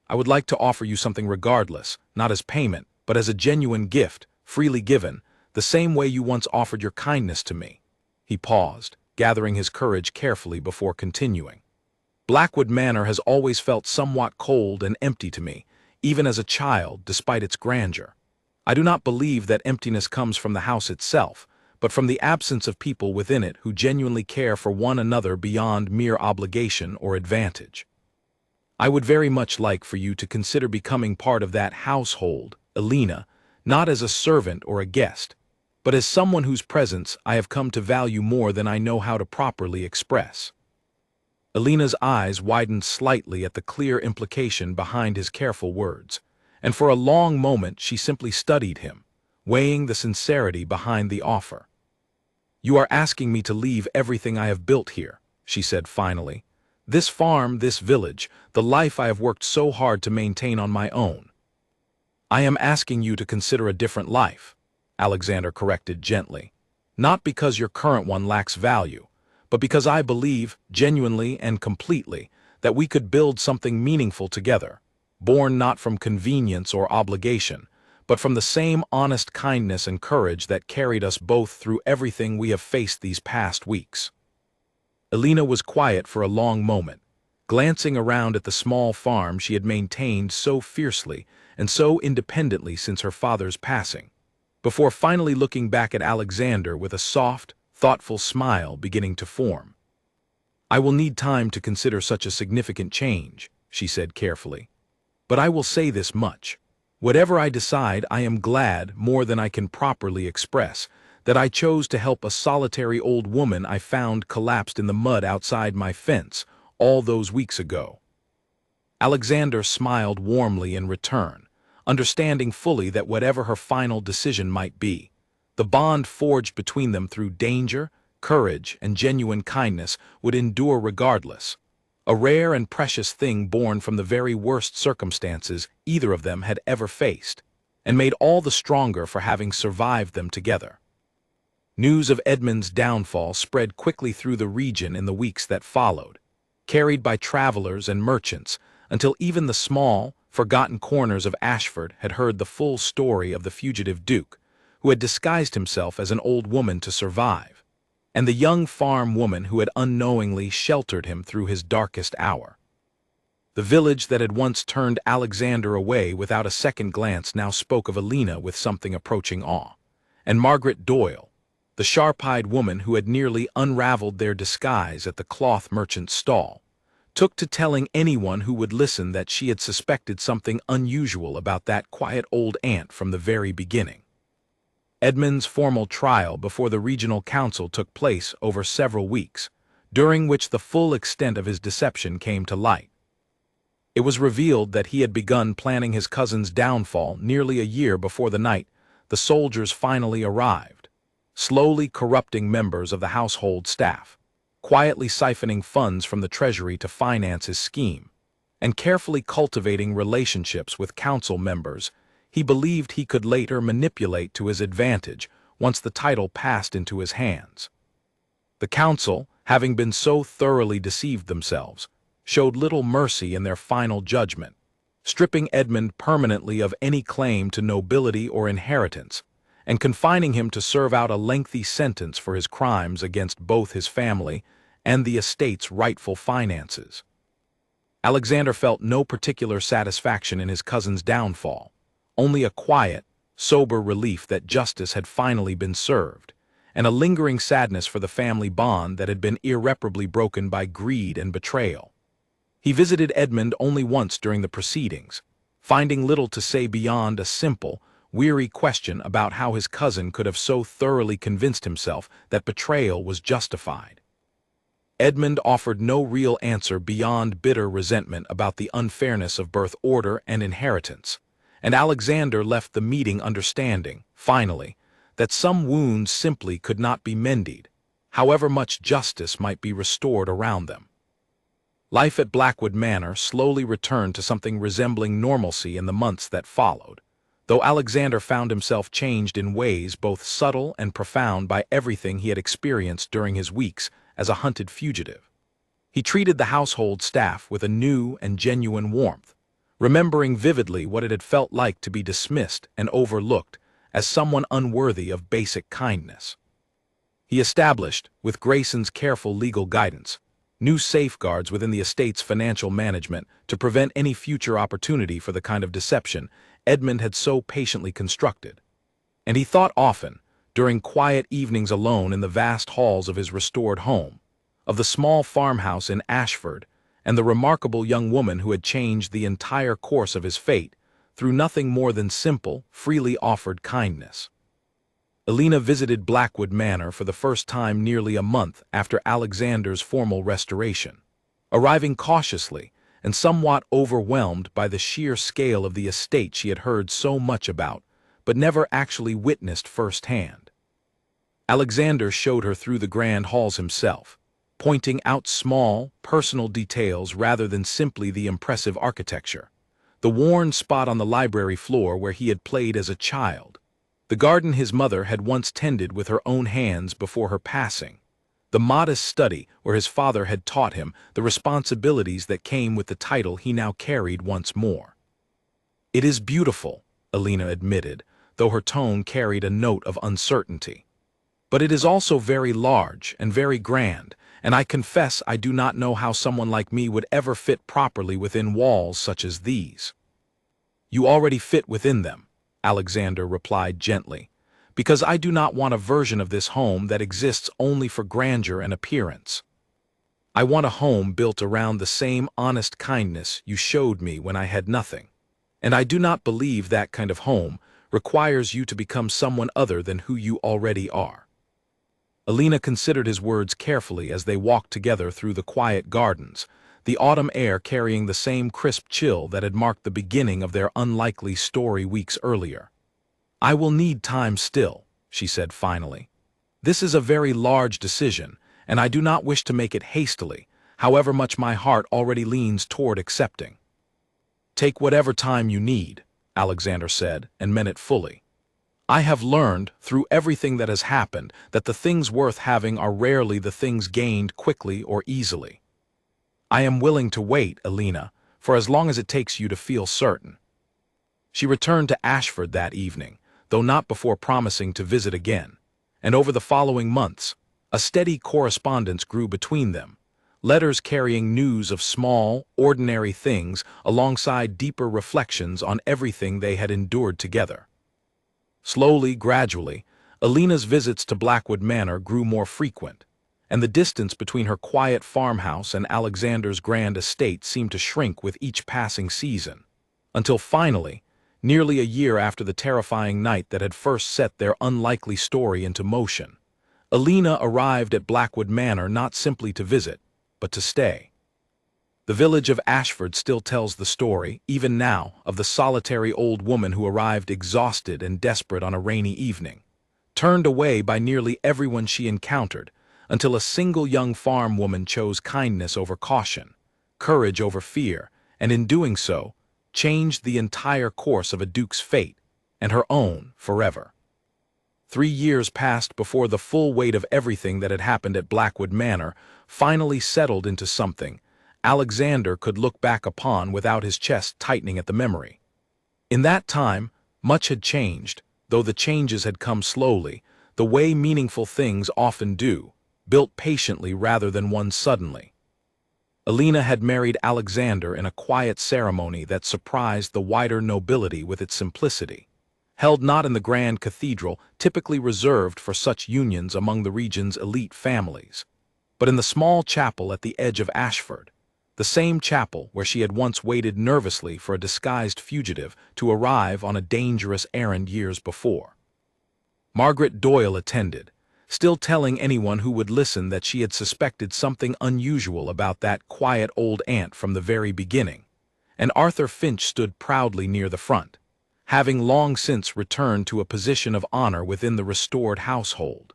"I would like to offer you something regardless, not as payment, but as a genuine gift, freely given, the same way you once offered your kindness to me." He paused, gathering his courage carefully before continuing. "Blackwood Manor has always felt somewhat cold and empty to me, even as a child, despite its grandeur. I do not believe that emptiness comes from the house itself, but from the absence of people within it who genuinely care for one another beyond mere obligation or advantage. I would very much like for you to consider becoming part of that household, Alina, not as a servant or a guest, but as someone whose presence I have come to value more than I know how to properly express." Alina's eyes widened slightly at the clear implication behind his careful words, and for a long moment she simply studied him, weighing the sincerity behind the offer. "You are asking me to leave everything I have built here," she said finally. "This farm, this village, the life I have worked so hard to maintain on my own." "I am asking you to consider a different life," Alexander corrected gently. "Not because your current one lacks value, but because I believe, genuinely and completely, that we could build something meaningful together, born not from convenience or obligation, but from the same honest kindness and courage that carried us both through everything we have faced these past weeks. Elena was quiet for a long moment, glancing around at the small farm she had maintained so fiercely and so independently since her father's passing, before finally looking back at Alexander with a soft, thoughtful smile beginning to form. "I will need time to consider such a significant change," she said carefully. "But I will say this much. Whatever I decide, I am glad, more than I can properly express, that I chose to help a solitary old woman I found collapsed in the mud outside my fence all those weeks ago." Alexander smiled warmly in return, understanding fully that whatever her final decision might be, the bond forged between them through danger, courage, and genuine kindness would endure regardless, a rare and precious thing born from the very worst circumstances either of them had ever faced, and made all the stronger for having survived them together. News of Edmund's downfall spread quickly through the region in the weeks that followed, carried by travelers and merchants, until even the small, forgotten corners of Ashford had heard the full story of the fugitive duke, who had disguised himself as an old woman to survive, and the young farm woman who had unknowingly sheltered him through his darkest hour. The village that had once turned Alexander away without a second glance now spoke of Elena with something approaching awe, and Margaret Doyle, the sharp-eyed woman who had nearly unraveled their disguise at the cloth merchant's stall, took to telling anyone who would listen that she had suspected something unusual about that quiet old aunt from the very beginning. Edmund's formal trial before the regional council took place over several weeks, during which the full extent of his deception came to light. It was revealed that he had begun planning his cousin's downfall nearly a year before the night the soldiers finally arrived, slowly corrupting members of the household staff, quietly siphoning funds from the treasury to finance his scheme, and carefully cultivating relationships with council members he believed he could later manipulate to his advantage once the title passed into his hands. The council, having been so thoroughly deceived themselves, showed little mercy in their final judgment, stripping Edmund permanently of any claim to nobility or inheritance, and confining him to serve out a lengthy sentence for his crimes against both his family and the estate's rightful finances. Alexander felt no particular satisfaction in his cousin's downfall, only a quiet, sober relief that justice had finally been served, and a lingering sadness for the family bond that had been irreparably broken by greed and betrayal. He visited Edmund only once during the proceedings, finding little to say beyond a simple, weary question about how his cousin could have so thoroughly convinced himself that betrayal was justified. Edmund offered no real answer beyond bitter resentment about the unfairness of birth order and inheritance, and Alexander left the meeting understanding, finally, that some wounds simply could not be mended, however much justice might be restored around them. Life at Blackwood Manor slowly returned to something resembling normalcy in the months that followed, though Alexander found himself changed in ways both subtle and profound by everything he had experienced during his weeks as a hunted fugitive. He treated the household staff with a new and genuine warmth, remembering vividly what it had felt like to be dismissed and overlooked as someone unworthy of basic kindness. He established, with Grayson's careful legal guidance, new safeguards within the estate's financial management to prevent any future opportunity for the kind of deception Edmund had so patiently constructed. And he thought often, during quiet evenings alone in the vast halls of his restored home, of the small farmhouse in Ashford and the remarkable young woman who had changed the entire course of his fate through nothing more than simple, freely offered kindness. Elena visited Blackwood Manor for the first time nearly a month after Alexander's formal restoration, arriving cautiously and somewhat overwhelmed by the sheer scale of the estate she had heard so much about, but never actually witnessed firsthand. Alexander showed her through the grand halls himself, pointing out small, personal details rather than simply the impressive architecture. The worn spot on the library floor where he had played as a child, the garden his mother had once tended with her own hands before her passing, the modest study where his father had taught him the responsibilities that came with the title he now carried once more. "It is beautiful," Alina admitted, though her tone carried a note of uncertainty. "But it is also very large and very grand, and I confess I do not know how someone like me would ever fit properly within walls such as these." "You already fit within them," Alexander replied gently, "because I do not want a version of this home that exists only for grandeur and appearance. I want a home built around the same honest kindness you showed me when I had nothing, and I do not believe that kind of home requires you to become someone other than who you already are." Alina considered his words carefully as they walked together through the quiet gardens, the autumn air carrying the same crisp chill that had marked the beginning of their unlikely story weeks earlier. "I will need time still," she said finally. "This is a very large decision, and I do not wish to make it hastily, however much my heart already leans toward accepting." "Take whatever time you need," Alexander said, and meant it fully. "I have learned, through everything that has happened, that the things worth having are rarely the things gained quickly or easily. I am willing to wait, Alina, for as long as it takes you to feel certain." She returned to Ashford that evening, though not before promising to visit again, and over the following months, a steady correspondence grew between them, letters carrying news of small, ordinary things alongside deeper reflections on everything they had endured together. Slowly, gradually, Alina's visits to Blackwood Manor grew more frequent, and the distance between her quiet farmhouse and Alexander's grand estate seemed to shrink with each passing season, until finally, nearly a year after the terrifying night that had first set their unlikely story into motion, Alina arrived at Blackwood Manor not simply to visit, but to stay. The village of Ashford still tells the story, even now, of the solitary old woman who arrived exhausted and desperate on a rainy evening, turned away by nearly everyone she encountered, until a single young farm woman chose kindness over caution, courage over fear, and in doing so, changed the entire course of a duke's fate, and her own forever. 3 years passed before the full weight of everything that had happened at Blackwood Manor finally settled into something Alexander could look back upon without his chest tightening at the memory. In that time, much had changed, though the changes had come slowly, the way meaningful things often do, built patiently rather than won suddenly. Alina had married Alexander in a quiet ceremony that surprised the wider nobility with its simplicity, held not in the grand cathedral typically reserved for such unions among the region's elite families, but in the small chapel at the edge of Ashford, the same chapel where she had once waited nervously for a disguised fugitive to arrive on a dangerous errand years before. Margaret Doyle attended, still telling anyone who would listen that she had suspected something unusual about that quiet old aunt from the very beginning, and Arthur Finch stood proudly near the front, having long since returned to a position of honor within the restored household.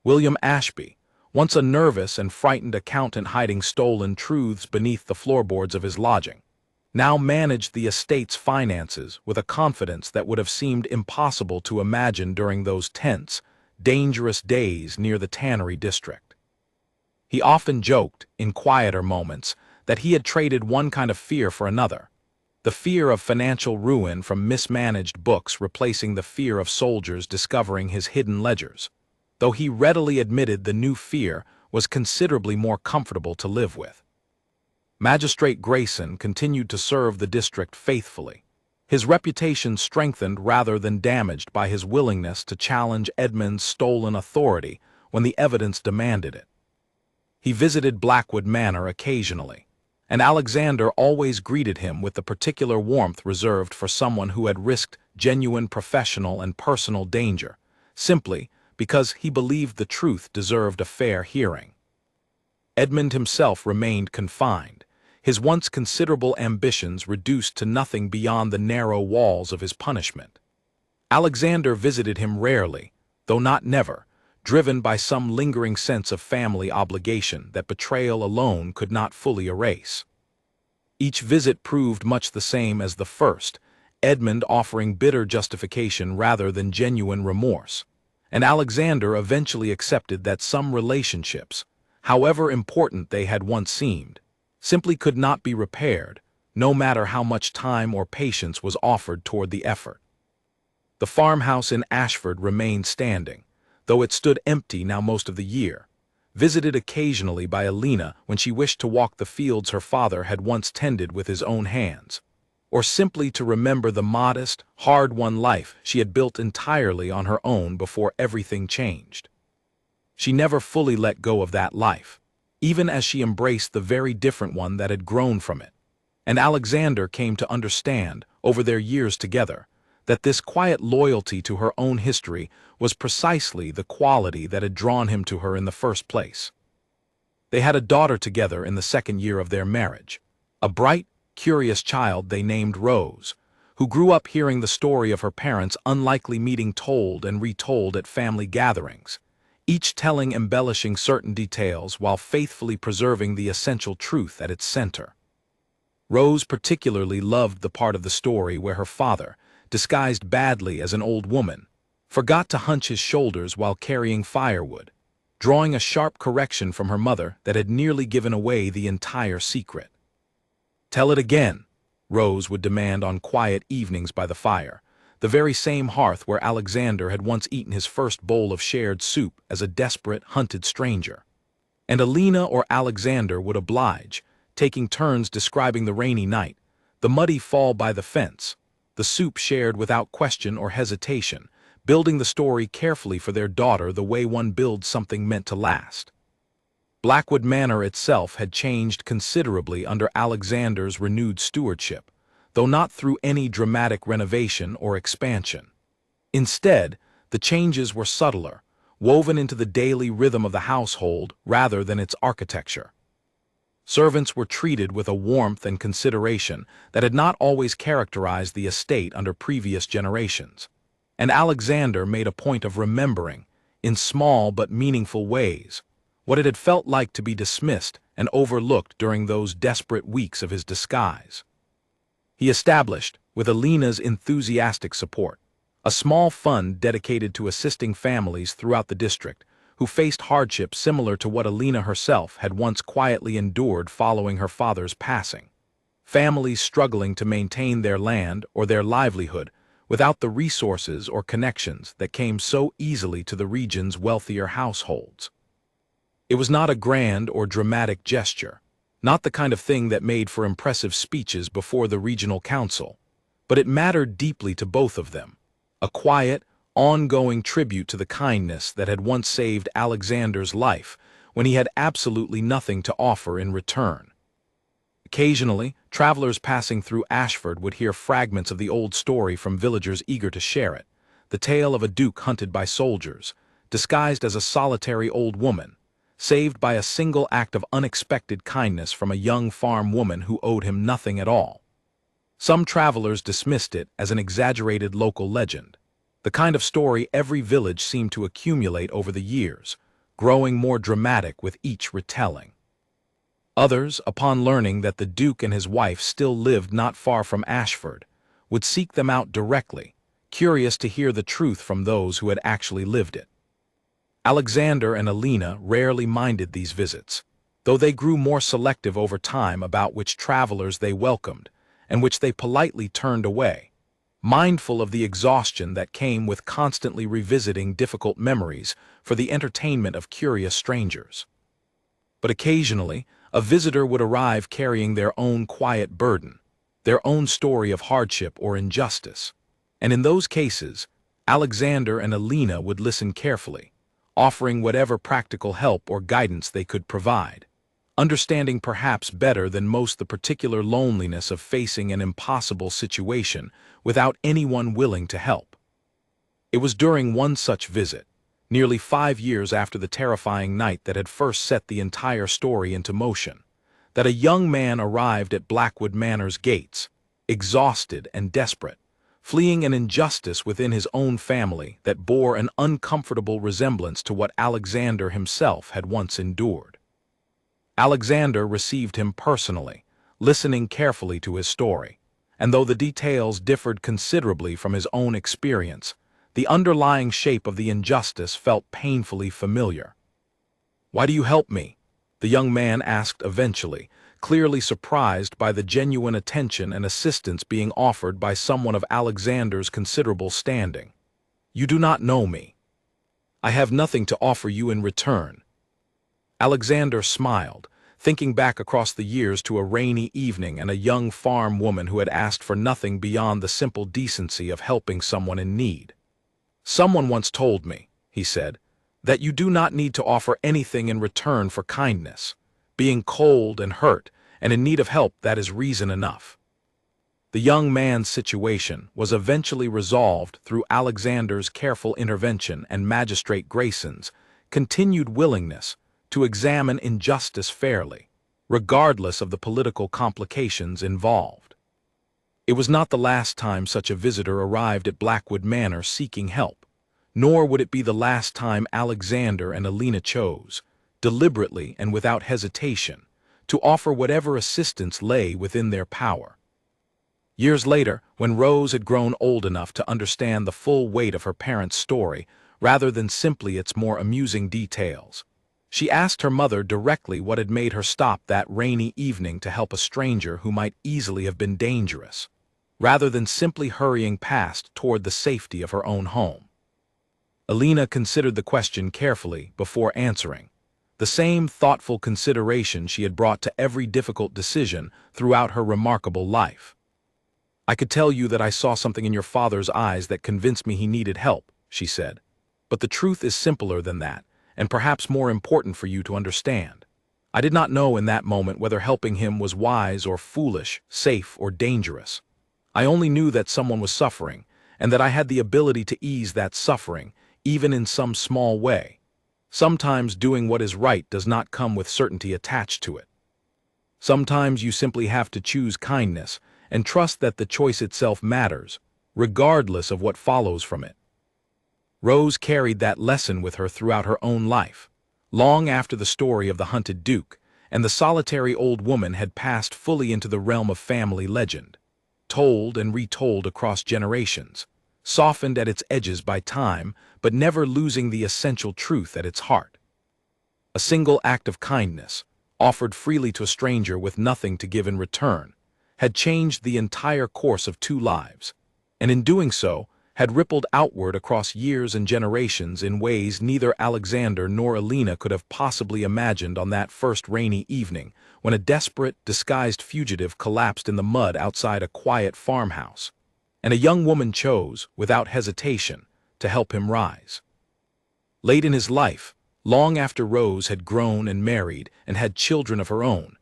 William Ashby, once a nervous and frightened accountant hiding stolen truths beneath the floorboards of his lodging, now managed the estate's finances with a confidence that would have seemed impossible to imagine during those tense, dangerous days near the tannery district. He often joked, in quieter moments, that he had traded one kind of fear for another, the fear of financial ruin from mismanaged books replacing the fear of soldiers discovering his hidden ledgers, though he readily admitted the new fear was considerably more comfortable to live with. Magistrate Grayson continued to serve the district faithfully, his reputation strengthened rather than damaged by his willingness to challenge Edmund's stolen authority when the evidence demanded it. He visited Blackwood Manor occasionally, and Alexander always greeted him with the particular warmth reserved for someone who had risked genuine professional and personal danger, simply because he believed the truth deserved a fair hearing. Edmund himself remained confined, his once considerable ambitions reduced to nothing beyond the narrow walls of his punishment. Alexander visited him rarely, though not never, driven by some lingering sense of family obligation that betrayal alone could not fully erase. Each visit proved much the same as the first, Edmund offering bitter justification rather than genuine remorse, and Alexander eventually accepted that some relationships, however important they had once seemed, simply could not be repaired, no matter how much time or patience was offered toward the effort. The farmhouse in Ashford remained standing, though it stood empty now most of the year, visited occasionally by Alina when she wished to walk the fields her father had once tended with his own hands, or simply to remember the modest, hard-won life she had built entirely on her own before everything changed. She never fully let go of that life, even as she embraced the very different one that had grown from it. And Alexander came to understand, over their years together, that this quiet loyalty to her own history was precisely the quality that had drawn him to her in the first place. They had a daughter together in the second year of their marriage, a bright, curious child they named Rose, who grew up hearing the story of her parents' unlikely meeting told and retold at family gatherings, each telling embellishing certain details while faithfully preserving the essential truth at its center. Rose particularly loved the part of the story where her father, disguised badly as an old woman, forgot to hunch his shoulders while carrying firewood, drawing a sharp correction from her mother that had nearly given away the entire secret. "Tell it again," Rose would demand on quiet evenings by the fire, the very same hearth where Alexander had once eaten his first bowl of shared soup as a desperate, hunted stranger. And Alina or Alexander would oblige, taking turns describing the rainy night, the muddy fall by the fence, the soup shared without question or hesitation, building the story carefully for their daughter the way one builds something meant to last. Blackwood Manor itself had changed considerably under Alexander's renewed stewardship, though not through any dramatic renovation or expansion. Instead, the changes were subtler, woven into the daily rhythm of the household rather than its architecture. Servants were treated with a warmth and consideration that had not always characterized the estate under previous generations, and Alexander made a point of remembering, in small but meaningful ways, what it had felt like to be dismissed and overlooked during those desperate weeks of his disguise. He established, with Alina's enthusiastic support, a small fund dedicated to assisting families throughout the district who faced hardships similar to what Alina herself had once quietly endured following her father's passing. Families struggling to maintain their land or their livelihood without the resources or connections that came so easily to the region's wealthier households. It was not a grand or dramatic gesture, not the kind of thing that made for impressive speeches before the regional council, but it mattered deeply to both of them, a quiet, ongoing tribute to the kindness that had once saved Alexander's life when he had absolutely nothing to offer in return. Occasionally, travelers passing through Ashford would hear fragments of the old story from villagers eager to share it, the tale of a duke hunted by soldiers, disguised as a solitary old woman, saved by a single act of unexpected kindness from a young farm woman who owed him nothing at all. Some travelers dismissed it as an exaggerated local legend, the kind of story every village seemed to accumulate over the years, growing more dramatic with each retelling. Others, upon learning that the Duke and his wife still lived not far from Ashford, would seek them out directly, curious to hear the truth from those who had actually lived it. Alexander and Alina rarely minded these visits, though they grew more selective over time about which travelers they welcomed and which they politely turned away, mindful of the exhaustion that came with constantly revisiting difficult memories for the entertainment of curious strangers. But occasionally, a visitor would arrive carrying their own quiet burden, their own story of hardship or injustice, and in those cases, Alexander and Alina would listen carefully, offering whatever practical help or guidance they could provide, understanding perhaps better than most the particular loneliness of facing an impossible situation without anyone willing to help. It was during one such visit, nearly 5 years after the terrifying night that had first set the entire story into motion, that a young man arrived at Blackwood Manor's gates, exhausted and desperate, fleeing an injustice within his own family that bore an uncomfortable resemblance to what Alexander himself had once endured. Alexander received him personally, listening carefully to his story, and though the details differed considerably from his own experience, The underlying shape of the injustice felt painfully familiar. "Why do you help me?" the young man asked eventually, clearly surprised by the genuine attention and assistance being offered by someone of Alexander's considerable standing. "You do not know me. I have nothing to offer you in return." Alexander smiled, thinking back across the years to a rainy evening and a young farm woman who had asked for nothing beyond the simple decency of helping someone in need. "Someone once told me," he said, "that you do not need to offer anything in return for kindness. Being cold and hurt and in need of help, that is reason enough." The young man's situation was eventually resolved through Alexander's careful intervention and Magistrate Grayson's continued willingness to examine injustice fairly, regardless of the political complications involved. It was not the last time such a visitor arrived at Blackwood Manor seeking help, nor would it be the last time Alexander and Alina chose, deliberately and without hesitation, to offer whatever assistance lay within their power. Years later, when Rose had grown old enough to understand the full weight of her parents' story, rather than simply its more amusing details, she asked her mother directly what had made her stop that rainy evening to help a stranger who might easily have been dangerous, rather than simply hurrying past toward the safety of her own home. Alina considered the question carefully before answering, the same thoughtful consideration she had brought to every difficult decision throughout her remarkable life. "I could tell you that I saw something in your father's eyes that convinced me he needed help," she said. "But the truth is simpler than that, and perhaps more important for you to understand. I did not know in that moment whether helping him was wise or foolish, safe or dangerous. I only knew that someone was suffering, and that I had the ability to ease that suffering, even in some small way. Sometimes doing what is right does not come with certainty attached to it. Sometimes you simply have to choose kindness and trust that the choice itself matters, regardless of what follows from it." Rose carried that lesson with her throughout her own life, long after the story of the hunted Duke and the solitary old woman had passed fully into the realm of family legend, told and retold across generations, softened at its edges by time, but never losing the essential truth at its heart. A single act of kindness, offered freely to a stranger with nothing to give in return, had changed the entire course of two lives, and in doing so, had rippled outward across years and generations in ways neither Alexander nor Alina could have possibly imagined on that first rainy evening when a desperate, disguised fugitive collapsed in the mud outside a quiet farmhouse, and a young woman chose, without hesitation, to help him rise. Late in his life, long after Rose had grown and married and had children of her own,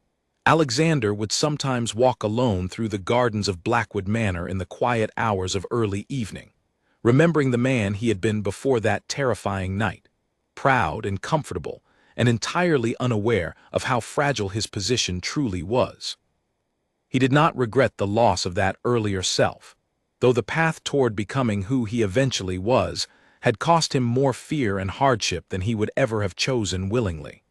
Alexander would sometimes walk alone through the gardens of Blackwood Manor in the quiet hours of early evening, remembering the man he had been before that terrifying night, proud and comfortable, and entirely unaware of how fragile his position truly was. He did not regret the loss of that earlier self, though the path toward becoming who he eventually was had cost him more fear and hardship than he would ever have chosen willingly.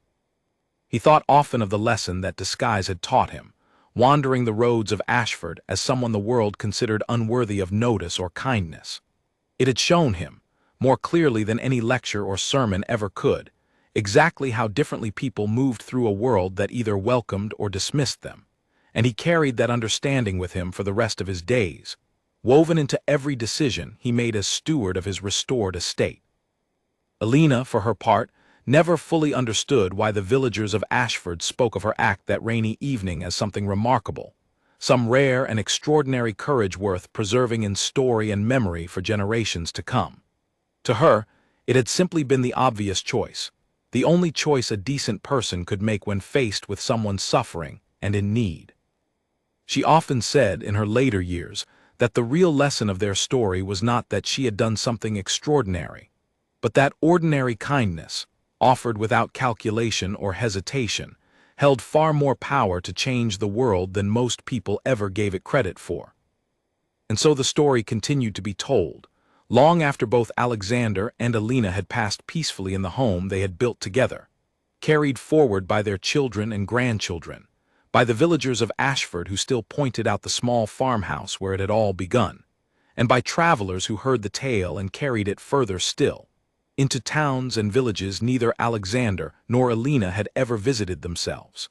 He thought often of the lesson that disguise had taught him, wandering the roads of Ashford as someone the world considered unworthy of notice or kindness. It had shown him, more clearly than any lecture or sermon ever could, exactly how differently people moved through a world that either welcomed or dismissed them, and he carried that understanding with him for the rest of his days, woven into every decision he made as steward of his restored estate. Alina, for her part, never fully understood why the villagers of Ashford spoke of her act that rainy evening as something remarkable, some rare and extraordinary courage worth preserving in story and memory for generations to come. To her, it had simply been the obvious choice, the only choice a decent person could make when faced with someone suffering and in need. She often said in her later years that the real lesson of their story was not that she had done something extraordinary, but that ordinary kindness, offered without calculation or hesitation, held far more power to change the world than most people ever gave it credit for. And so the story continued to be told, long after both Alexander and Alina had passed peacefully in the home they had built together, carried forward by their children and grandchildren, by the villagers of Ashford who still pointed out the small farmhouse where it had all begun, and by travelers who heard the tale and carried it further still, into towns and villages neither Alexander nor Alina had ever visited themselves.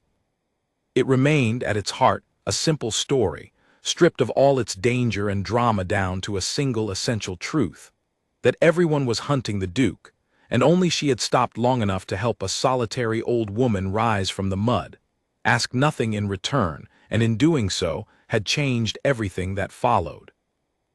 It remained, at its heart, a simple story, stripped of all its danger and drama down to a single essential truth, that everyone was hunting the Duke, and only she had stopped long enough to help a solitary old woman rise from the mud, ask nothing in return, and in doing so had changed everything that followed.